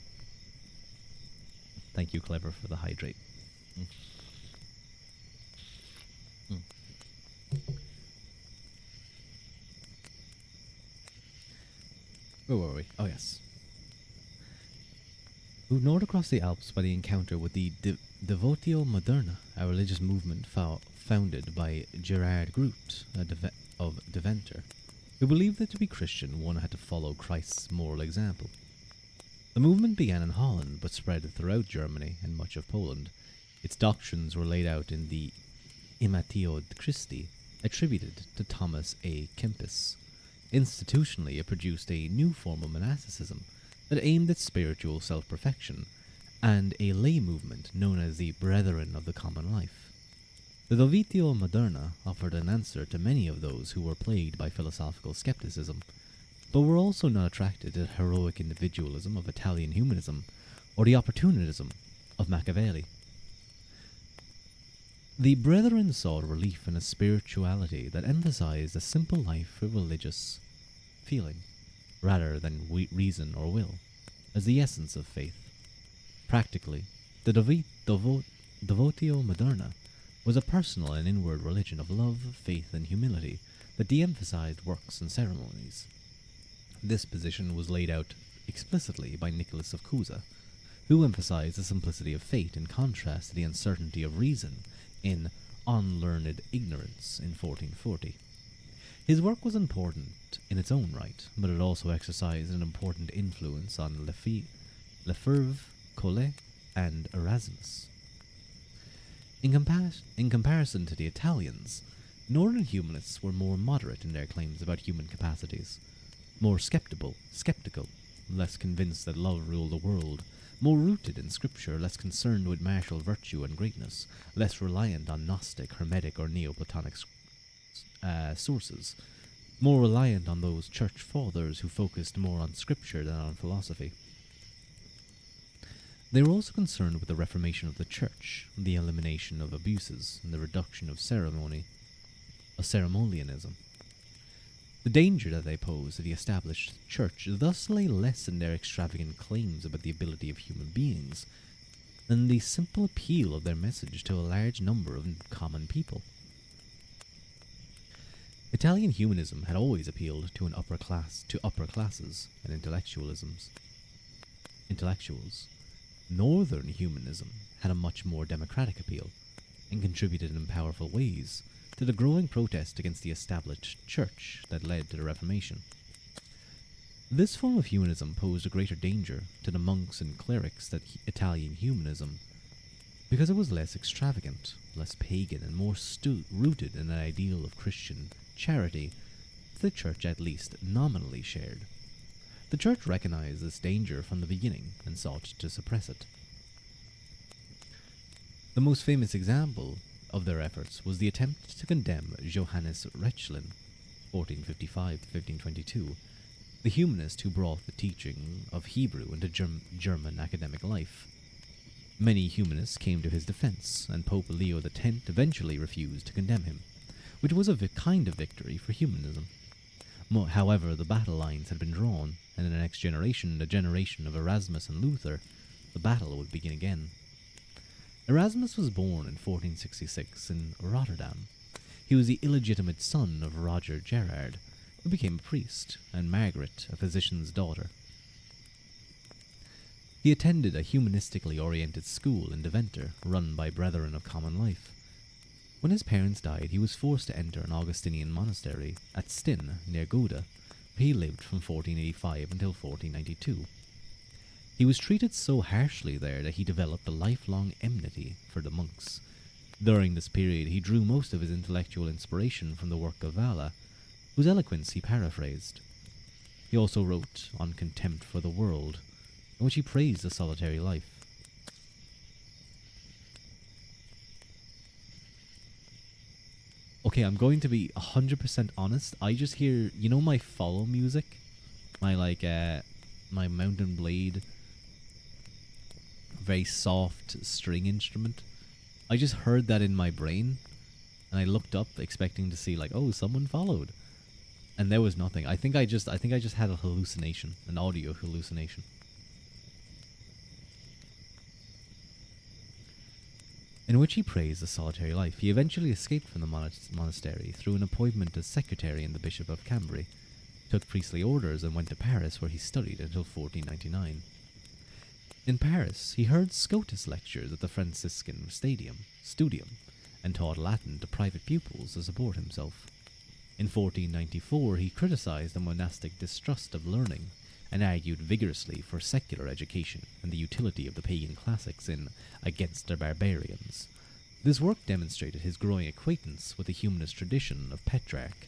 Thank you, Clever, for the hydrate. Where were we? Oh, yes. Moved north across the Alps by the encounter with the Devotio Moderna, a religious movement founded by Gerard Groot, of Deventer, who believed that to be Christian one had to follow Christ's moral example. The movement began in Holland but spread throughout Germany and much of Poland. Its doctrines were laid out in the Imitatio Christi, attributed to Thomas A. Kempis. Institutionally, it produced a new form of monasticism that aimed at spiritual self-perfection, and a lay movement known as the Brethren of the Common Life. The Devotio Moderna offered an answer to many of those who were plagued by philosophical skepticism, but were also not attracted to the heroic individualism of Italian humanism or the opportunism of Machiavelli. The Brethren sought relief in a spirituality that emphasized a simple life with religious feeling, rather than reason or will, as the essence of faith. Practically, the Devotio Moderna was a personal and inward religion of love, faith, and humility that de-emphasized works and ceremonies. This position was laid out explicitly by Nicholas of Cusa, who emphasized the simplicity of faith in contrast to the uncertainty of reason in Unlearned Ignorance in 1440. His work was important in its own right, but it also exercised an important influence on Lefebvre, Collet, and Erasmus. In comparison to the Italians, Northern humanists were more moderate in their claims about human capacities, more skeptical, less convinced that love ruled the world, more rooted in scripture, less concerned with martial virtue and greatness, less reliant on Gnostic, Hermetic, or Neoplatonic sources, more reliant on those church fathers who focused more on scripture than on philosophy. They were also concerned with the reformation of the church, the elimination of abuses, and the reduction of ceremonialism. The danger that they posed to the established church thus lay less in their extravagant claims about the ability of human beings than the simple appeal of their message to a large number of common people. Italian humanism had always appealed to upper classes and intellectuals. Northern humanism had a much more democratic appeal and contributed in powerful ways to the growing protest against the established church that led to the Reformation. This form of humanism posed a greater danger to the monks and clerics than Italian humanism because it was less extravagant, less pagan, and more rooted in an ideal of Christian charity that the church at least nominally shared. The church recognized this danger from the beginning and sought to suppress it. The most famous example of their efforts was the attempt to condemn Johannes Reuchlin, 1455 to 1522, the humanist who brought the teaching of Hebrew into German academic life. Many humanists came to his defense, and Pope Leo X eventually refused to condemn him, which was a kind of victory for humanism. However, the battle lines had been drawn, and in the next generation, the generation of Erasmus and Luther, the battle would begin again. Erasmus was born in 1466 in Rotterdam. He was the illegitimate son of Roger Gerard, who became a priest, and Margaret, a physician's daughter. He attended a humanistically oriented school in Deventer, run by Brethren of Common Life. When his parents died, he was forced to enter an Augustinian monastery at Stinn, near Gouda, where he lived from 1485 until 1492. He was treated so harshly there that he developed a lifelong enmity for the monks, During this period, he drew most of his intellectual inspiration from the work of Valla, whose eloquence he paraphrased. He also wrote on contempt for the world, in which he praised a solitary life. Okay, I'm going to be 100% honest. I just hear, my follow music? My, my Mountain Blade, very soft string instrument. I just heard that in my brain, and I looked up expecting to see, oh, someone followed. And there was nothing. I think I just had a hallucination, an audio hallucination. In which he praised a solitary life. He eventually escaped from the monastery through an appointment as secretary in the Bishop of Cambrai, took priestly orders, and went to Paris, where he studied until 1499. In Paris, he heard Scotus lectures at the Franciscan Studium, and taught Latin to private pupils to support himself. In 1494, he criticized the monastic distrust of learning, and argued vigorously for secular education and the utility of the pagan classics in Against the Barbarians. This work demonstrated his growing acquaintance with the humanist tradition of Petrarch,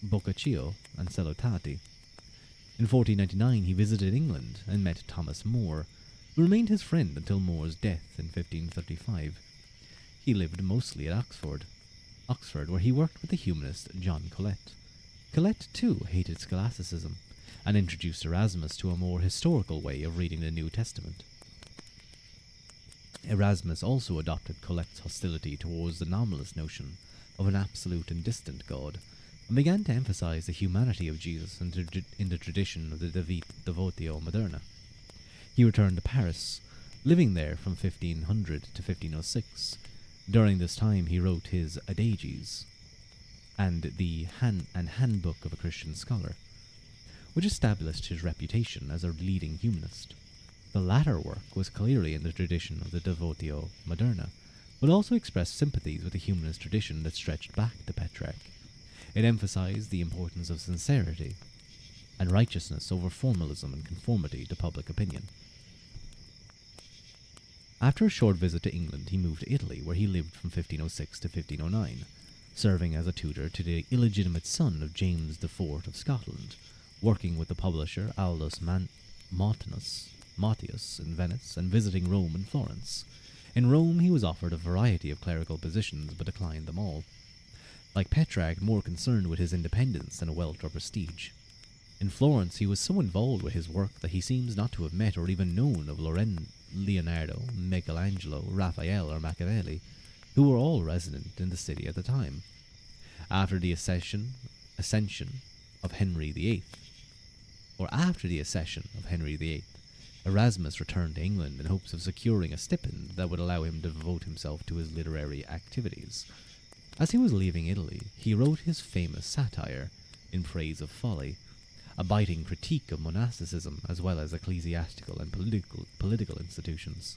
Boccaccio, and Celotati. In 1499, he visited England and met Thomas More, who remained his friend until More's death in 1535. He lived mostly at Oxford, where he worked with the humanist John Colet. Colet, too, hated scholasticism, and introduced Erasmus to a more historical way of reading the New Testament. Erasmus also adopted Colet's hostility towards the nominalist notion of an absolute and distant God, and began to emphasize the humanity of Jesus in the tradition of the Devotio Moderna. He returned to Paris, living there from 1500 to 1506. During this time, he wrote his Adages and the Handbook of a Christian Scholar, which established his reputation as a leading humanist. The latter work was clearly in the tradition of the Devotio Moderna, but also expressed sympathies with the humanist tradition that stretched back to Petrarch. It emphasized the importance of sincerity and righteousness over formalism and conformity to public opinion. After a short visit to England, he moved to Italy, where he lived from 1506 to 1509, serving as a tutor to the illegitimate son of James IV of Scotland, working with the publisher Aldus Matius in Venice, and visiting Rome and Florence. In Rome, he was offered a variety of clerical positions, but declined them all. Like Petrarch, more concerned with his independence than wealth or prestige. In Florence, he was so involved with his work that he seems not to have met or even known of Leonardo, Michelangelo, Raphael, or Machiavelli, who were all resident in the city at the time. After the accession of Henry VIII, Erasmus returned to England in hopes of securing a stipend that would allow him to devote himself to his literary activities. As he was leaving Italy, he wrote his famous satire, In Praise of Folly, a biting critique of monasticism as well as ecclesiastical and political institutions.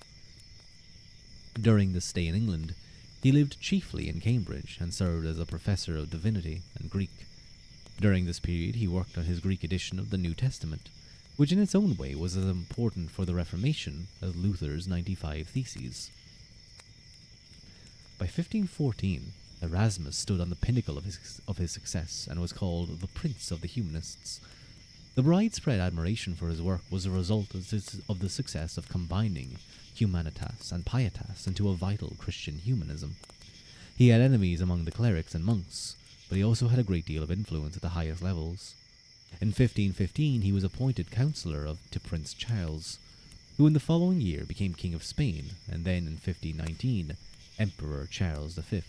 During this stay in England, he lived chiefly in Cambridge and served as a professor of divinity and Greek. During this period, he worked on his Greek edition of the New Testament, which in its own way was as important for the Reformation as Luther's 95 Theses. By 1514, Erasmus stood on the pinnacle of his success and was called the Prince of the Humanists. The widespread admiration for his work was a result of the success of combining humanitas and pietas into a vital Christian humanism. He had enemies among the clerics and monks, but he also had a great deal of influence at the highest levels. In 1515, he was appointed counsellor to Prince Charles, who in the following year became King of Spain, and then in 1519, Emperor Charles V.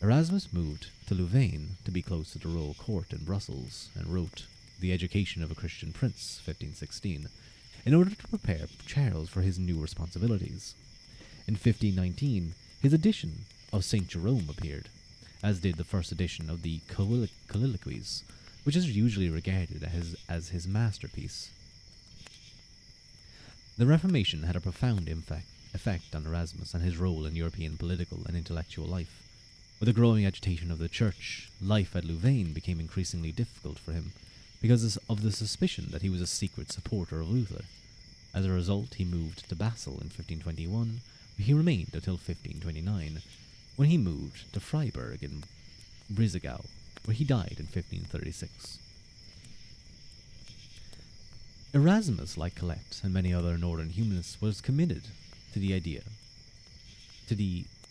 Erasmus moved to Louvain to be close to the royal court in Brussels, and wrote The Education of a Christian Prince, 1516, in order to prepare Charles for his new responsibilities. In 1519, his edition of St. Jerome appeared, as did the first edition of the Colloquies, which is usually regarded as his masterpiece. The Reformation had a profound effect on Erasmus and his role in European political and intellectual life. With the growing agitation of the Church, life at Louvain became increasingly difficult for him, because of the suspicion that he was a secret supporter of Luther. As a result, he moved to Basel in 1521, where he remained until 1529, when he moved to Freiburg in Brizegau, where he died in 1536. Erasmus, like Colette and many other northern humanists, was committed to the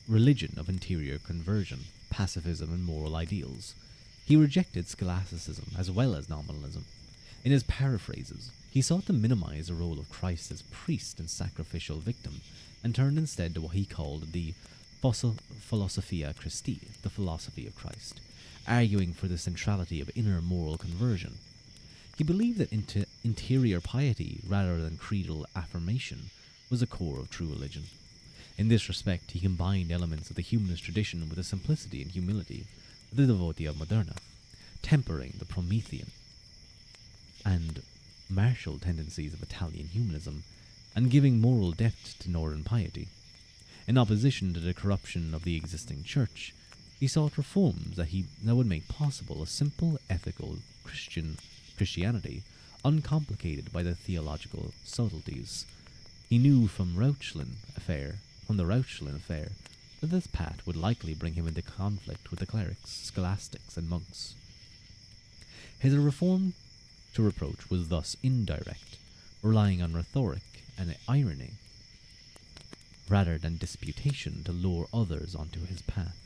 religion of interior conversion, pacifism, and moral ideals. He rejected scholasticism as well as nominalism. In his paraphrases, he sought to minimize the role of Christ as priest and sacrificial victim, and turned instead to what he called the Philosophia Christi, the philosophy of Christ, arguing for the centrality of inner moral conversion. He believed that interior piety, rather than creedal affirmation, was the core of true religion. In this respect, he combined elements of the humanist tradition with the simplicity and humility of the Devotia Moderna, tempering the Promethean and martial tendencies of Italian humanism, and giving moral depth to northern piety. In opposition to the corruption of the existing church, he sought reforms that would make possible a simple, ethical Christianity, uncomplicated by the theological subtleties. He knew from the Rauchlin affair, that this path would likely bring him into conflict with the clerics, scholastics, and monks. His reform to reproach was thus indirect, relying on rhetoric and irony, rather than disputation to lure others onto his path,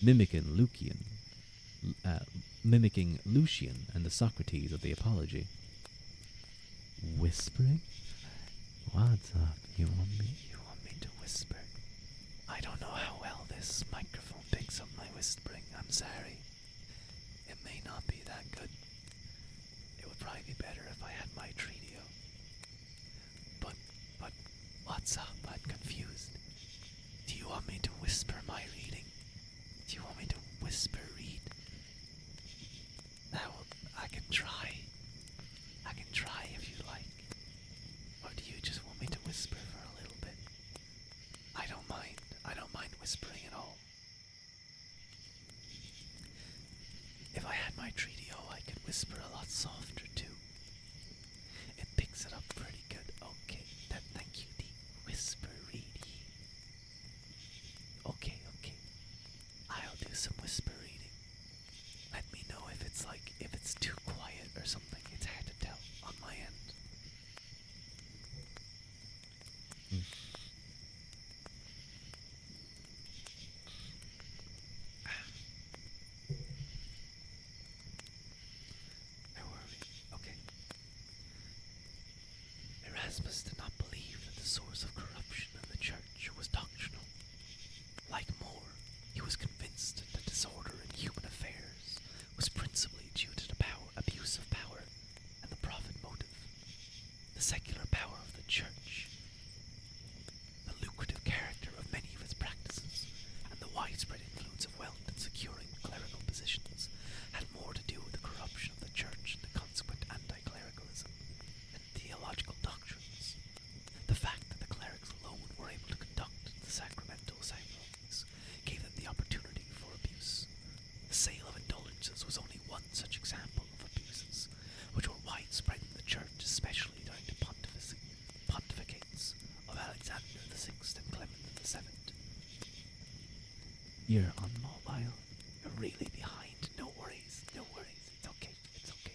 mimicking Lucian and the Socrates of the Apology. Whispering? What's up? You want me to whisper? I don't know how well this microphone picks up my whispering. I'm sorry. It may not be that good. It would probably be better if I had my Trio. But what's up? I'm confused. Do you want me to whisper my reading? Do you want me to whisper read? Now, I can try. I can try if you like. Or do you just want me to whisper for a little bit? I don't mind. I don't mind whispering at all. If I had my Trio, I could whisper a lot softer too. It picks it up pretty good. Okay, thank you, the whisper reading. Okay. I'll do some whisper reading. Let me know if it's too quiet or something. It's hard to tell on my end. Where were we? Okay. Erasmus did not believe that the source of corruption in the church was doctrinal. Like More, he was convinced that disorder in human affairs was principally due to the abuse of power and the profit motive. The secular power of the church, the lucrative character of many of its practices, and the widespread influence of wealth in securing clerical positions had more to do with the corruption of the church and the consequent anti-clericalism than theological doctrines. The fact that the clerics alone were able to conduct the sacramental ceremonies gave them the opportunity for abuse. The sale of indulgences was only one such example of abuses, which were widespread in the church, especially during the pontificates of Alexander VI and Clement VII. You're on mobile. You're really behind. No worries. It's okay.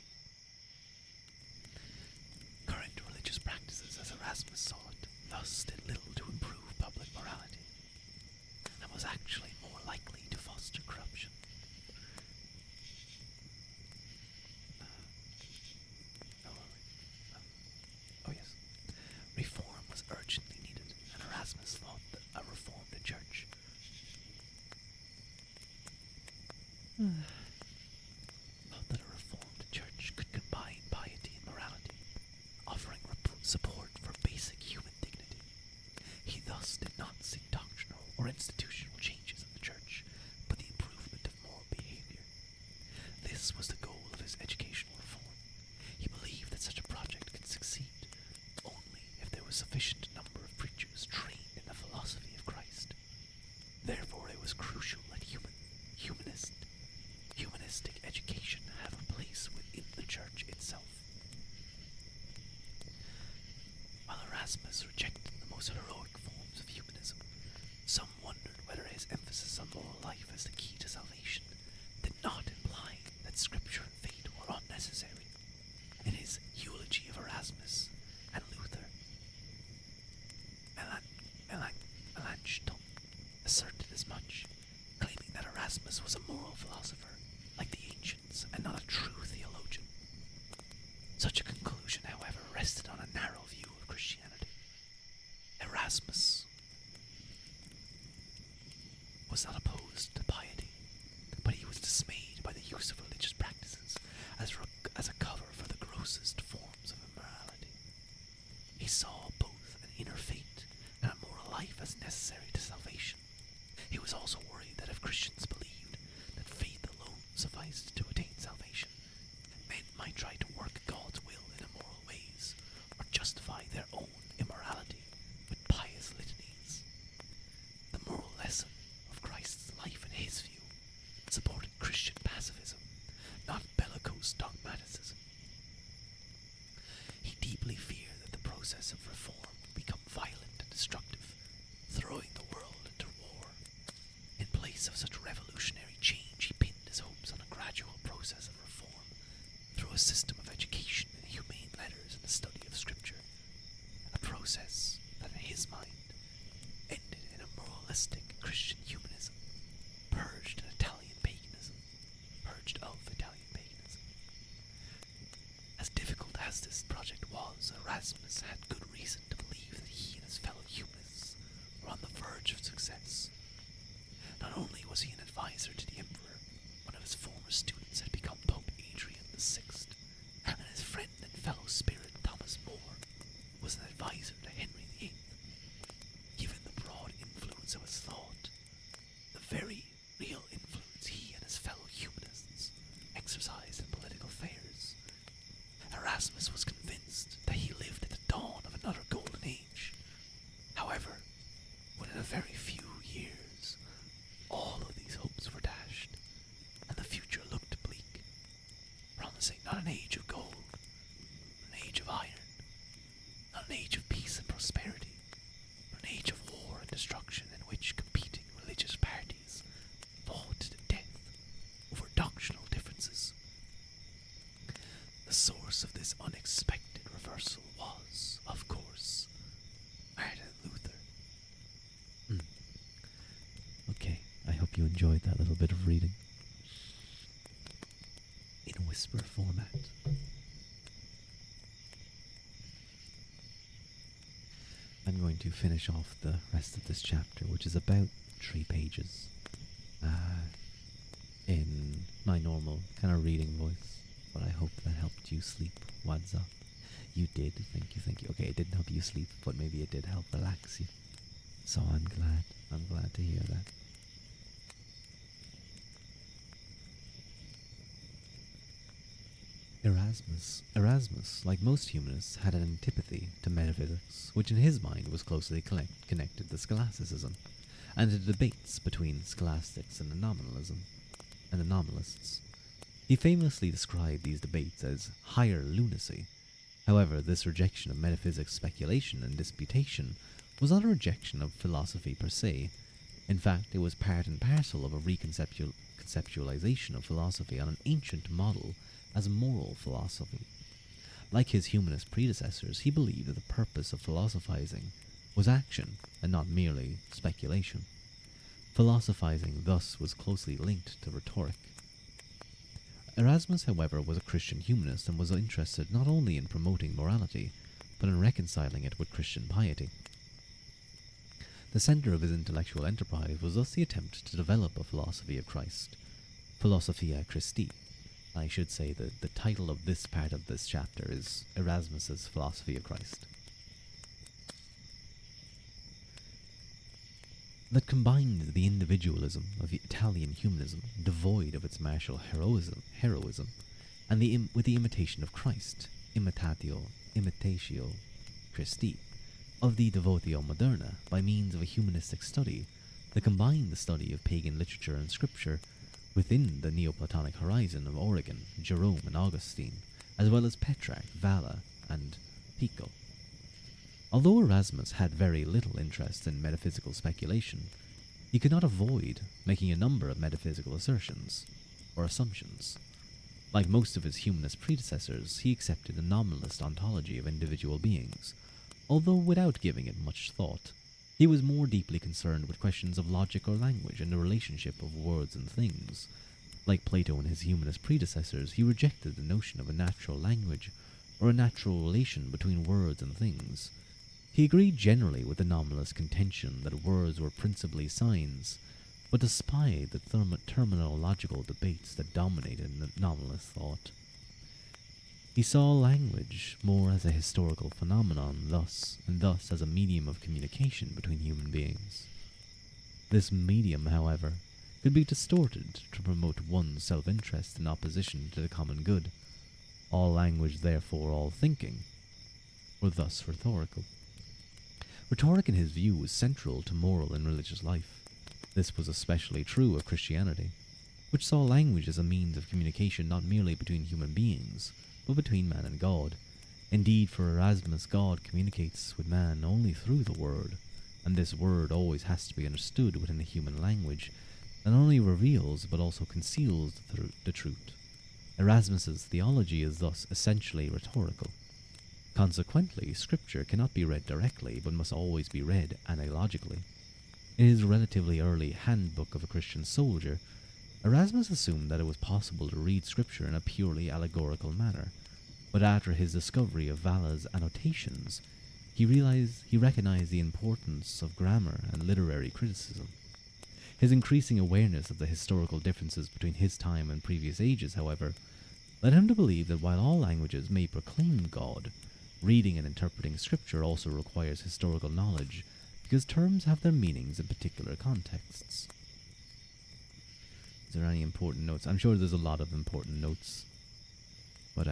Current religious practices, as Erasmus saw it, thus did little to improve public morality, and was actually more likely to foster corruption. Reform was urgently needed, and Erasmus thought that a reformed church could combine piety and morality, offering support for basic human dignity. He thus did not seek doctrinal or institutional changes in the church, but the improvement of moral behavior. This was the goal of his educational reform. He believed that such a project could succeed only if there was sufficient number of preachers trained in the philosophy of Christ. Therefore, it was crucial that humanistic education have a place within the church itself. While
Erasmus was a moral philosopher, like the ancients, and not a true theologian. Such a conclusion, however, rested on a narrow view of Christianity. Erasmus was not opposed to piety, but he was dismayed by the use of religious practices as a cover for the grossest forms of immorality. He saw both an inner fate and a moral life as necessary to salvation. He was also worried that if Christians believed that faith alone sufficed to attain salvation, men might try to work God's will in immoral ways, or justify their own immorality with pious litanies. The moral lesson of Christ's life, in his view, supported Christian pacifism, not bellicose dogmaticism. He deeply feared that the process of reform would become violent and destructive, throwing the world into war. In place of such revolutionary change, he pinned his hopes on a gradual process of reform through a system of education in humane letters and the study of Scripture, a process that, in his mind, ended in a moralistic Christian humanism, purged of Italian paganism. As difficult as this project was, Erasmus had good reason to believe that he and his fellow humanists were on the verge of success. Not only was he an advisor to the emperor, one of his former students had become Pope Adrian VI, and his friend and fellow spirit Thomas More was an advisor to Henry VIII. Given the broad influence of his thought, the very real influence he and his fellow humanists exercised in political affairs, Erasmus was convinced that he lived at the dawn of another golden age. However, within a very few years, all of these hopes were dashed, and the future looked bleak, promising not an age of gold, but an age of iron, not an age of peace and prosperity, but an age of war and destruction in which competing religious parties fought to the death over doctrinal differences. The source of this unexpected reversal was, of course, Martin Luther.
Okay, I hope you enjoyed that little bit of reading. In a whisper format. I'm going to finish off the rest of this chapter, which is about 3 pages, in my normal kind of reading voice, but I hope that helped you sleep. What's up? You did, thank you. Okay, it didn't help you sleep, but maybe it did help relax you. So I'm glad to hear that. Erasmus, like most humanists, had an antipathy to metaphysics, which in his mind was closely connected to scholasticism, and to debates between scholastics and the nominalists. He famously described these debates as higher lunacy. However, this rejection of metaphysics speculation and disputation was not a rejection of philosophy per se. In fact, it was part and parcel of a reconceptualization of philosophy on an ancient model as moral philosophy. Like his humanist predecessors, he believed that the purpose of philosophizing was action and not merely speculation. Philosophizing thus was closely linked to rhetoric. Erasmus, however, was a Christian humanist and was interested not only in promoting morality, but in reconciling it with Christian piety. The center of his intellectual enterprise was thus the attempt to develop a philosophy of Christ, Philosophia Christi. I should say that the title of this part of this chapter is Erasmus's Philosophy of Christ. That combined the individualism of Italian humanism, devoid of its martial heroism, and with the imitation of Christ, imitatio Christi, of the Devotio Moderna, by means of a humanistic study that combined the study of pagan literature and scripture within the Neoplatonic horizon of Origen, Jerome, and Augustine, as well as Petrarch, Valla, and Pico. Although Erasmus had very little interest in metaphysical speculation, he could not avoid making a number of metaphysical assertions, or assumptions. Like most of his humanist predecessors, he accepted a nominalist ontology of individual beings, although without giving it much thought. He was more deeply concerned with questions of logic or language and the relationship of words and things. Like Plato and his humanist predecessors, he rejected the notion of a natural language or a natural relation between words and things. He agreed generally with the nominalist contention that words were principally signs, but despised the terminological debates that dominated nominalist thought. He saw language more as a historical phenomenon, thus as a medium of communication between human beings. This medium, however, could be distorted to promote one's self-interest in opposition to the common good. All language, therefore all thinking, were thus rhetorical. Rhetoric, in his view, was central to moral and religious life. This was especially true of Christianity, which saw language as a means of communication not merely between human beings, but between man and God. Indeed, for Erasmus, God communicates with man only through the Word, and this Word always has to be understood within the human language that not only reveals but also conceals the truth. Erasmus's theology is thus essentially rhetorical. Consequently, Scripture cannot be read directly, but must always be read analogically. In his relatively early Handbook of a Christian Soldier, Erasmus assumed that it was possible to read Scripture in a purely allegorical manner, but after his discovery of Vala's annotations, he recognized the importance of grammar and literary criticism. His increasing awareness of the historical differences between his time and previous ages, however, led him to believe that while all languages may proclaim God, reading and interpreting Scripture also requires historical knowledge, because terms have their meanings in particular contexts. Is there any important notes? I'm sure there's a lot of important notes. But,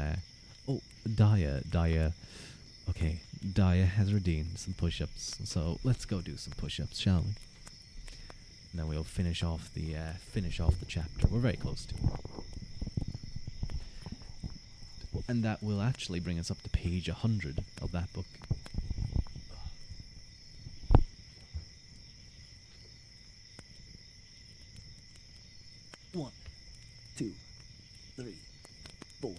Daya. Okay, Daya has redeemed some push-ups, so let's go do some push-ups, shall we? And then we'll finish off the chapter. We're very close to it. And that will actually bring us up to page 100 of that book. One, 2, 3, 4,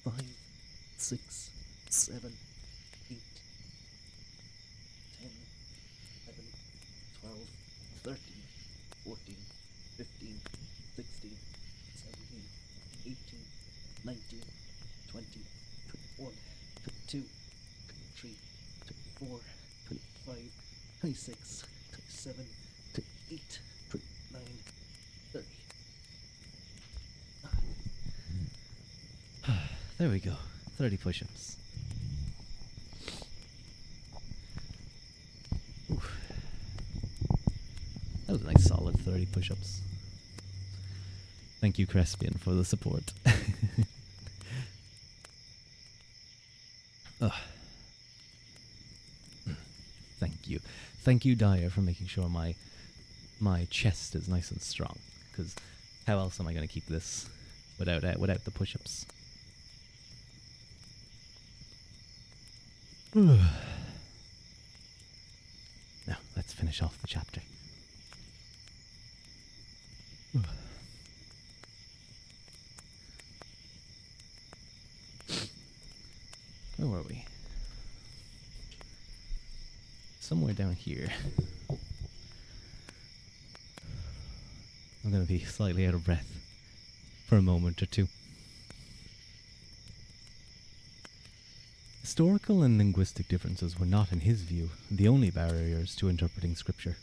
5, 6, 7, 8, 10, 11, 12, 13, 14, 15, 16, 17, 18, 19, 20, 21, 22, 23, 24, 25, 26, 27, 28, 29, 30. There we go. 30 push-ups. Oof. That was a nice solid 30 push-ups. Thank you, Crespian, for the support. Thank you. Thank you, Dyer, for making sure my chest is nice and strong. Because how else am I going to keep this without the push-ups? Now, let's finish off the chapter. Where were we? Somewhere down here. I'm going to be slightly out of breath for a moment or two. Historical and linguistic differences were not, in his view, the only barriers to interpreting Scripture.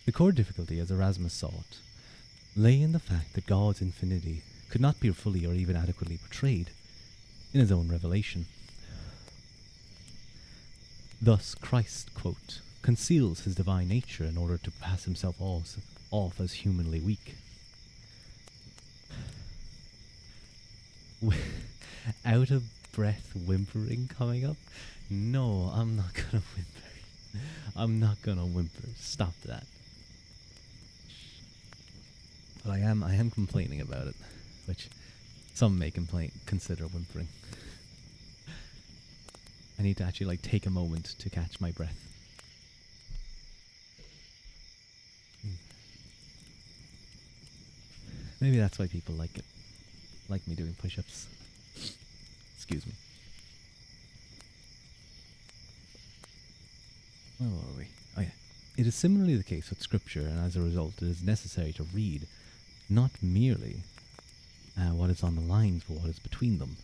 The core difficulty, as Erasmus saw it, lay in the fact that God's infinity could not be fully or even adequately portrayed in his own revelation. Thus, Christ, quote, conceals his divine nature in order to pass himself off as humanly weak. Out of breath whimpering coming up? No, I'm not gonna whimper. I'm not gonna whimper. Stop that. But I am complaining about it, which some may consider whimpering. I need to actually take a moment to catch my breath. Maybe that's why people like it. Like me doing push-ups. Excuse me. Where were we? It is similarly the case with Scripture, and as a result, it is necessary to read not merely what is on the lines, but what is between them.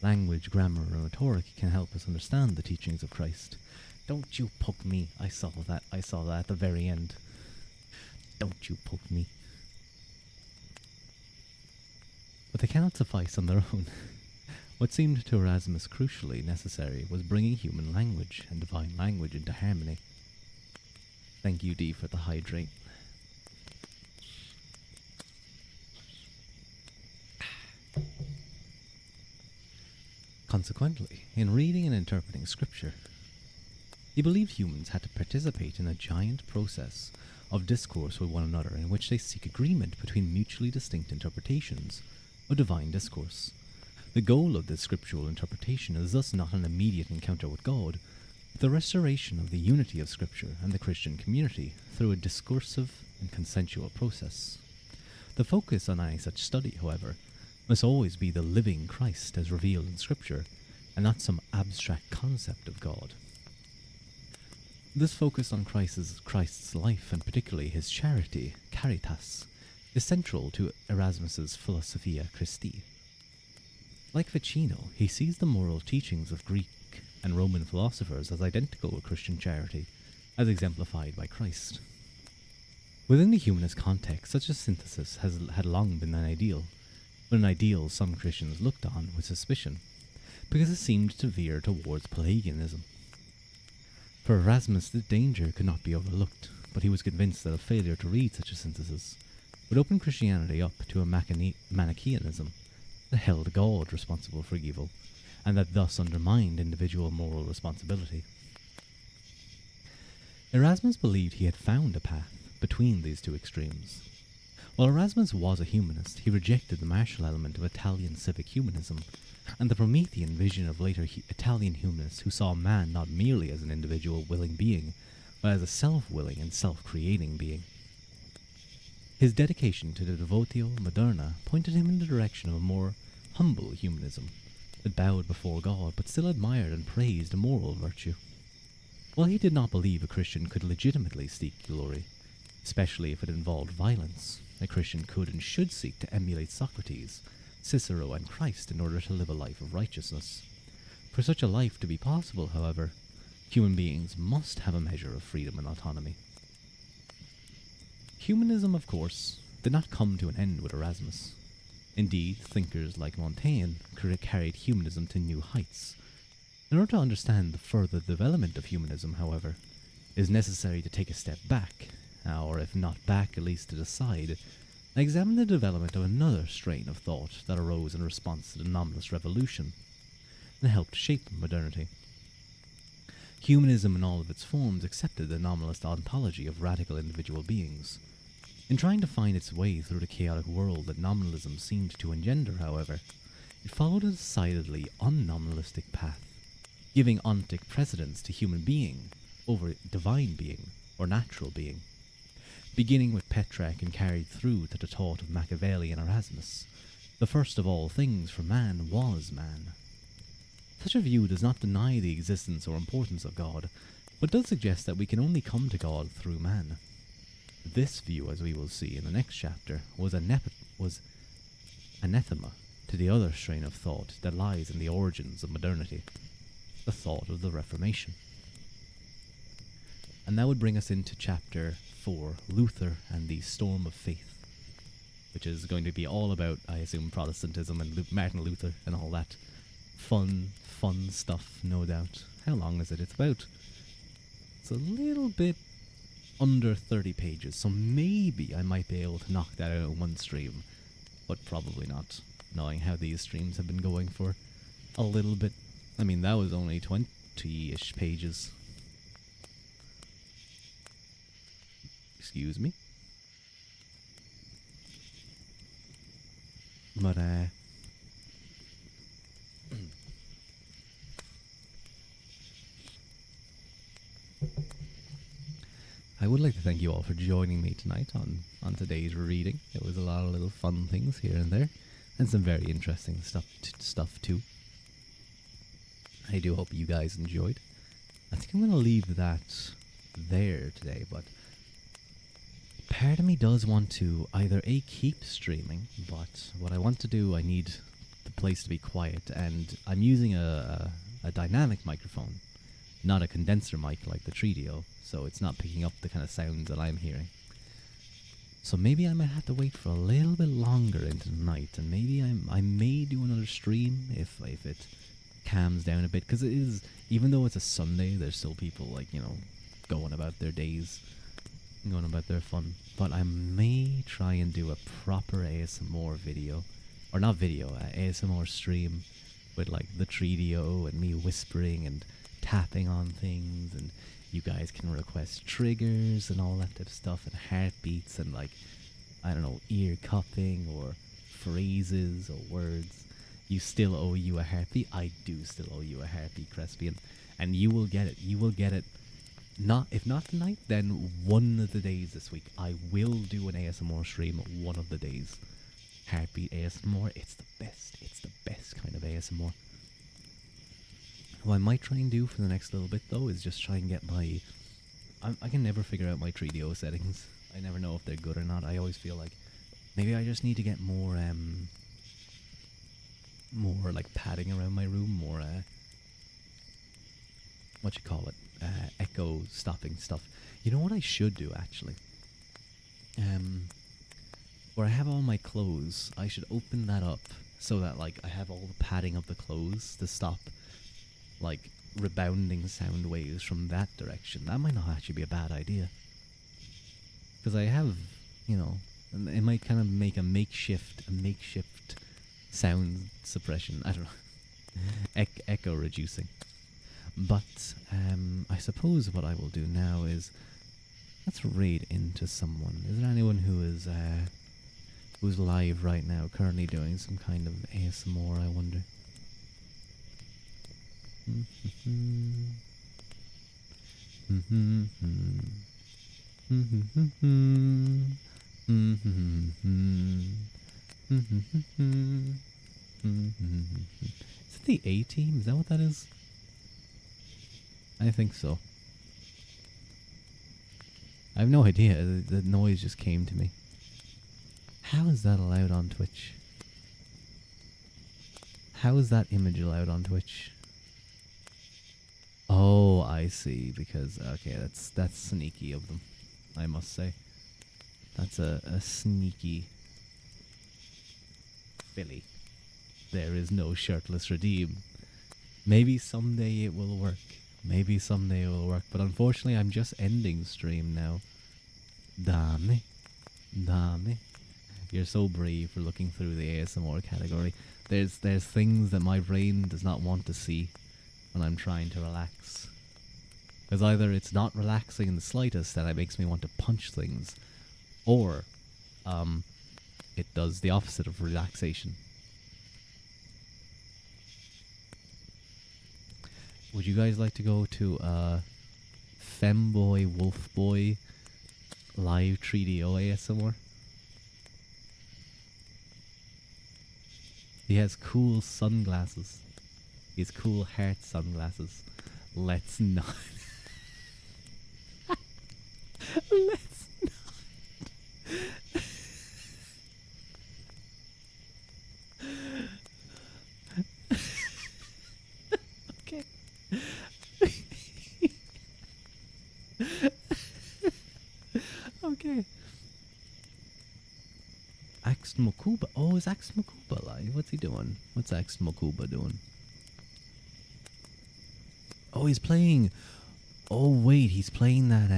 Language, grammar, and rhetoric can help us understand the teachings of Christ. Don't you poke me. I saw that at the very end. Don't you poke me. But they cannot suffice on their own. What seemed to Erasmus crucially necessary was bringing human language and divine language into harmony. Thank you, Dee, for the hydrate. Consequently, in reading and interpreting Scripture, he believed humans had to participate in a giant process of discourse with one another in which they seek agreement between mutually distinct interpretations of divine discourse. The goal of this scriptural interpretation is thus not an immediate encounter with God, but the restoration of the unity of Scripture and the Christian community through a discursive and consensual process. The focus on any such study, however, must always be the living Christ as revealed in Scripture, and not some abstract concept of God. This focus on Christ's life, and particularly his charity, caritas, is central to Erasmus's Philosophia Christi. Like Ficino, he sees the moral teachings of Greek and Roman philosophers as identical with Christian charity, as exemplified by Christ. Within the humanist context, such a synthesis had long been an ideal, but an ideal some Christians looked on with suspicion, because it seemed to veer towards Pelagianism. For Erasmus, the danger could not be overlooked, but he was convinced that a failure to read such a synthesis would open Christianity up to a Manichaeanism that held God responsible for evil, and that thus undermined individual moral responsibility. Erasmus believed he had found a path between these two extremes. While Erasmus was a humanist, he rejected the martial element of Italian civic humanism and the Promethean vision of later Italian humanists who saw man not merely as an individual willing being, but as a self-willing and self-creating being. His dedication to the Devotio Moderna pointed him in the direction of a more humble humanism that bowed before God but still admired and praised moral virtue. While he did not believe a Christian could legitimately seek glory, especially if it involved violence, a Christian could and should seek to emulate Socrates, Cicero, and Christ in order to live a life of righteousness. For such a life to be possible, however, human beings must have a measure of freedom and autonomy. Humanism, of course, did not come to an end with Erasmus. Indeed, thinkers like Montaigne carried humanism to new heights. In order to understand the further development of humanism, however, it is necessary to take a step back, or if not back, at least to the side, and examine the development of another strain of thought that arose in response to the nominalist revolution and helped shape modernity. Humanism in all of its forms accepted the nominalist ontology of radical individual beings. In trying to find its way through the chaotic world that nominalism seemed to engender, however, it followed a decidedly unnominalistic path, giving ontic precedence to human being over divine being or natural being. Beginning with Petrarch and carried through to the thought of Machiavelli and Erasmus, the first of all things for man was man. Such a view does not deny the existence or importance of God, but does suggest that we can only come to God through man. This view, as we will see in the next chapter, was anathema to the other strain of thought that lies in the origins of modernity, the thought of the Reformation. And that would bring us into chapter 4, Luther and the Storm of Faith, which is going to be all about, I assume, Protestantism and Martin Luther and all that fun stuff, no doubt. How long is it? It's a little bit under 30 pages, so maybe I might be able to knock that out in one stream, but probably not, knowing how these streams have been going for a little bit. I mean, that was only 20-ish pages. Excuse me. But, I would like to thank you all for joining me tonight on today's reading. It was a lot of little fun things here and there, and some very interesting stuff too. I do hope you guys enjoyed. I think I'm going to leave that there today, but part of me does want to either A, keep streaming, but what I want to do, I need the place to be quiet, and I'm using a dynamic microphone, not a condenser mic like the Treadio, so it's not picking up the kind of sounds that I'm hearing. So maybe I might have to wait for a little bit longer into the night, and maybe I may do another stream if it calms down a bit, because it is, even though it's a Sunday, there's still people like, you know, going about their days, going about their fun. But I may try and do a proper ASMR video, or not video, ASMR stream with like the Treadio and me whispering and tapping on things, and you guys can request triggers and all that type of stuff, and heartbeats, and like, I don't know, ear cupping or phrases or words. You still owe you a heartbeat. I do still owe you a heartbeat, Crespian, and you will get it. You will get it. Not if not tonight, then one of the days this week. I will do an ASMR stream one of the days. Heartbeat ASMR. It's the best. It's the best kind of ASMR. What I might try and do for the next little bit, though, is just try and get my... I can never figure out my Treadio settings. I never know if they're good or not. I always feel like maybe I just need to get more like padding around my room, more what you call it, echo stopping stuff. You know what I should do, actually? Where I have all my clothes, I should open that up so that like I have all the padding of the clothes to stop like rebounding sound waves from that direction. That might not actually be a bad idea, because I have, you know, it might kind of make a makeshift sound suppression. I don't know, echo reducing. But I suppose what I will do now is let's raid into someone. Is there anyone who is who's live right now, currently doing some kind of ASMR? I wonder. Is it the A-Team? Is that what that is? I think so. I have no idea. The noise just came to me. How is that allowed on Twitch? How is that image allowed on Twitch? Oh, I see. Because, okay, that's sneaky of them, I must say. That's a sneaky... Billy. There is no shirtless redeem. Maybe someday it will work. Maybe someday it will work. But unfortunately, I'm just ending stream now. Dame. Dame. You're so brave for looking through the ASMR category. There's things that my brain does not want to see when I'm trying to relax. Because either it's not relaxing in the slightest and it makes me want to punch things, or it does the opposite of relaxation. Would you guys like to go to Femboy Wolfboy live 3DO ASMR? He has cool sunglasses. He has cool heart sunglasses. Let's not. Let's not. Okay. Okay. Axe Mokuba. Oh, is Axe Mokuba live? What's he doing? What's Axe Mokuba doing? Oh, he's playing. Oh, wait, he's playing that.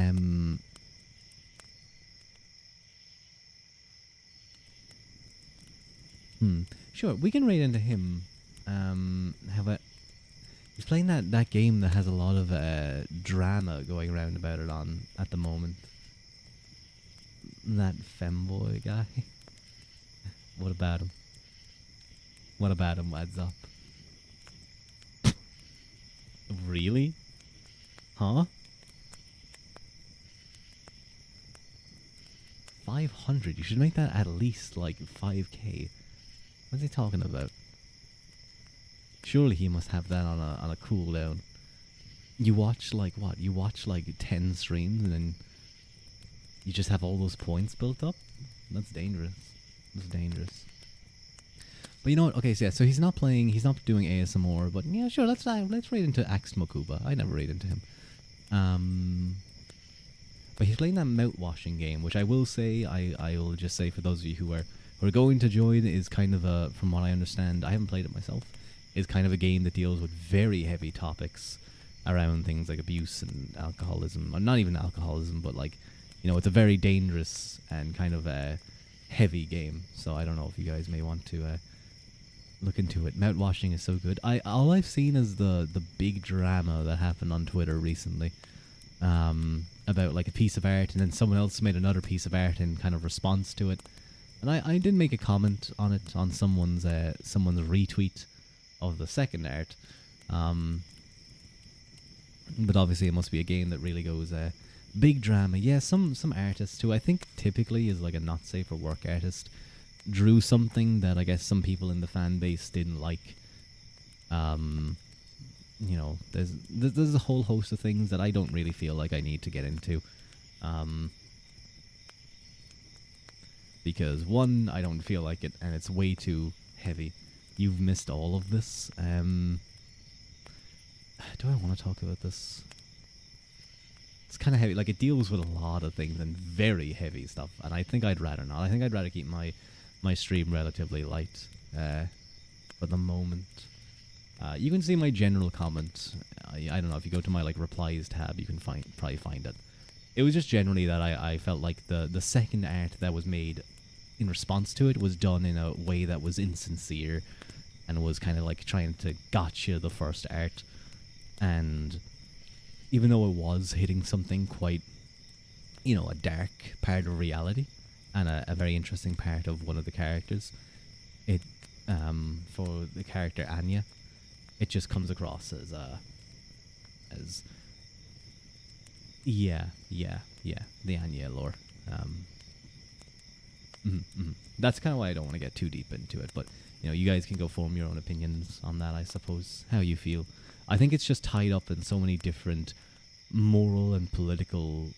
Sure, we can raid into him. How about? He's playing that game that has a lot of drama going around about it on at the moment. That femboy guy. What about him? What about him? What's up? Really? Huh? 500? You should make that at least like 5k. What's he talking about? Surely he must have that on a cooldown. You watch like what? You watch like 10 streams and then you just have all those points built up? That's dangerous. That's dangerous. But you know what? Okay, so yeah, so he's not playing, he's not doing ASMR, but yeah, sure, let's raid into Axe Mokuba. I never raid into him. But he's playing that mouth washing game, which I will say, I will just say for those of you who are going to join, is kind of a, from what I understand, I haven't played it myself, is kind of a game that deals with very heavy topics around things like abuse and alcoholism, or not even alcoholism, but like, you know, it's a very dangerous and kind of a heavy game. So I don't know if you guys may want to look into it. Mouth washing is so good. All I've seen is the big drama that happened on Twitter recently, about like a piece of art, and then someone else made another piece of art in kind of response to it. And I did make a comment on it on someone's retweet of the second art. But obviously it must be a game that really goes big drama. Yeah, some artists who I think typically is like a not safe for work artist drew something that I guess some people in the fan base didn't like. You know, there's a whole host of things that I don't really feel like I need to get into. Because one, I don't feel like it, and it's way too heavy. You've missed all of this. Do I want to talk about this? It's kind of heavy. Like, it deals with a lot of things and very heavy stuff, and I think I'd rather not. I think I'd rather keep my stream relatively light for the moment. You can see my general comment. I don't know, if you go to my like replies tab, you can probably find it. It was just generally that I felt like the second art that was made in response to it was done in a way that was insincere and was kind of like trying to gotcha the first art. And even though it was hitting something quite, you know, a dark part of reality and a very interesting part of one of the characters, it for the character Anya, it just comes across as the Anya lore. That's kind of why I don't want to get too deep into it, but you know, you guys can go form your own opinions on that, I suppose, how you feel. I think it's just tied up in so many different moral and political,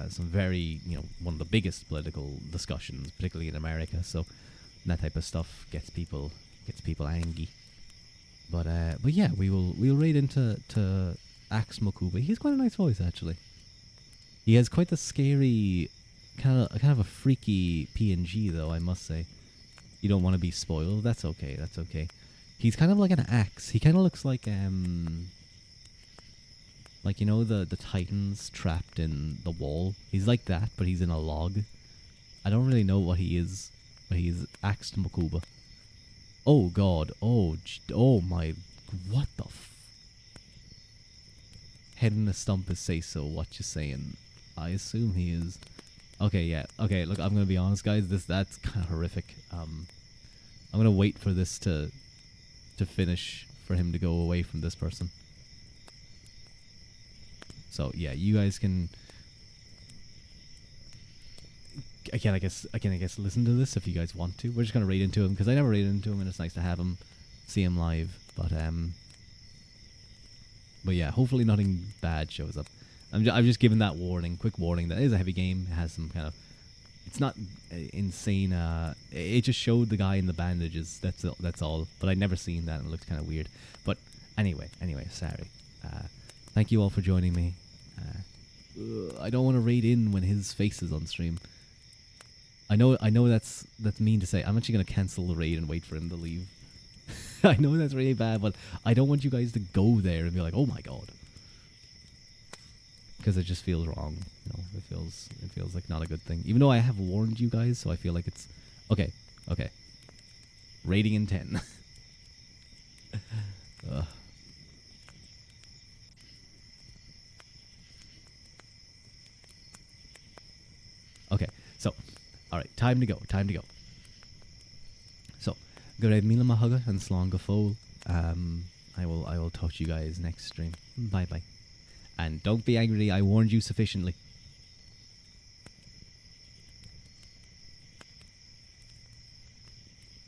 some very, you know, one of the biggest political discussions, particularly in America. So that type of stuff gets people angry. But yeah, we'll raid into Axe Mokuba. He has quite a nice voice, actually. He has quite the scary, kind of a freaky PNG, though, I must say. You don't want to be spoiled. That's okay. That's okay. He's kind of like an axe. He kind of looks like you know, the Titans trapped in the wall. He's like that, but he's in a log. I don't really know what he is, but he's Axed Mokuba. Oh god. Oh my. What the head in the stump is say so. What you saying? I assume he is. Okay, yeah. Okay, look, I'm gonna be honest, guys. That's kind of horrific. I'm gonna wait for this to finish for him to go away from this person. So yeah, you guys can. I guess listen to this if you guys want to. We're just gonna raid into him because I never raided into him, and it's nice to have him, see him live. But yeah, hopefully nothing bad shows up. I'm just giving that warning, quick warning. That is a heavy game. It has some kind of. It's not insane. It just showed the guy in the bandages. That's all. But I'd never seen that, and it looked kind of weird. But anyway, sorry. Thank you all for joining me. I don't want to raid in when his face is on stream. I know that's mean to say. I'm actually gonna cancel the raid and wait for him to leave. I know that's really bad, but I don't want you guys to go there and be like, oh my god, because it just feels wrong. You know, it feels like not a good thing. Even though I have warned you guys, so I feel like it's okay. Rating in 10. Okay, so, alright, time to go. So, go ahead, Mila Mahaga and Slonga Foal. I will talk to you guys next stream. Bye bye. And don't be angry, I warned you sufficiently.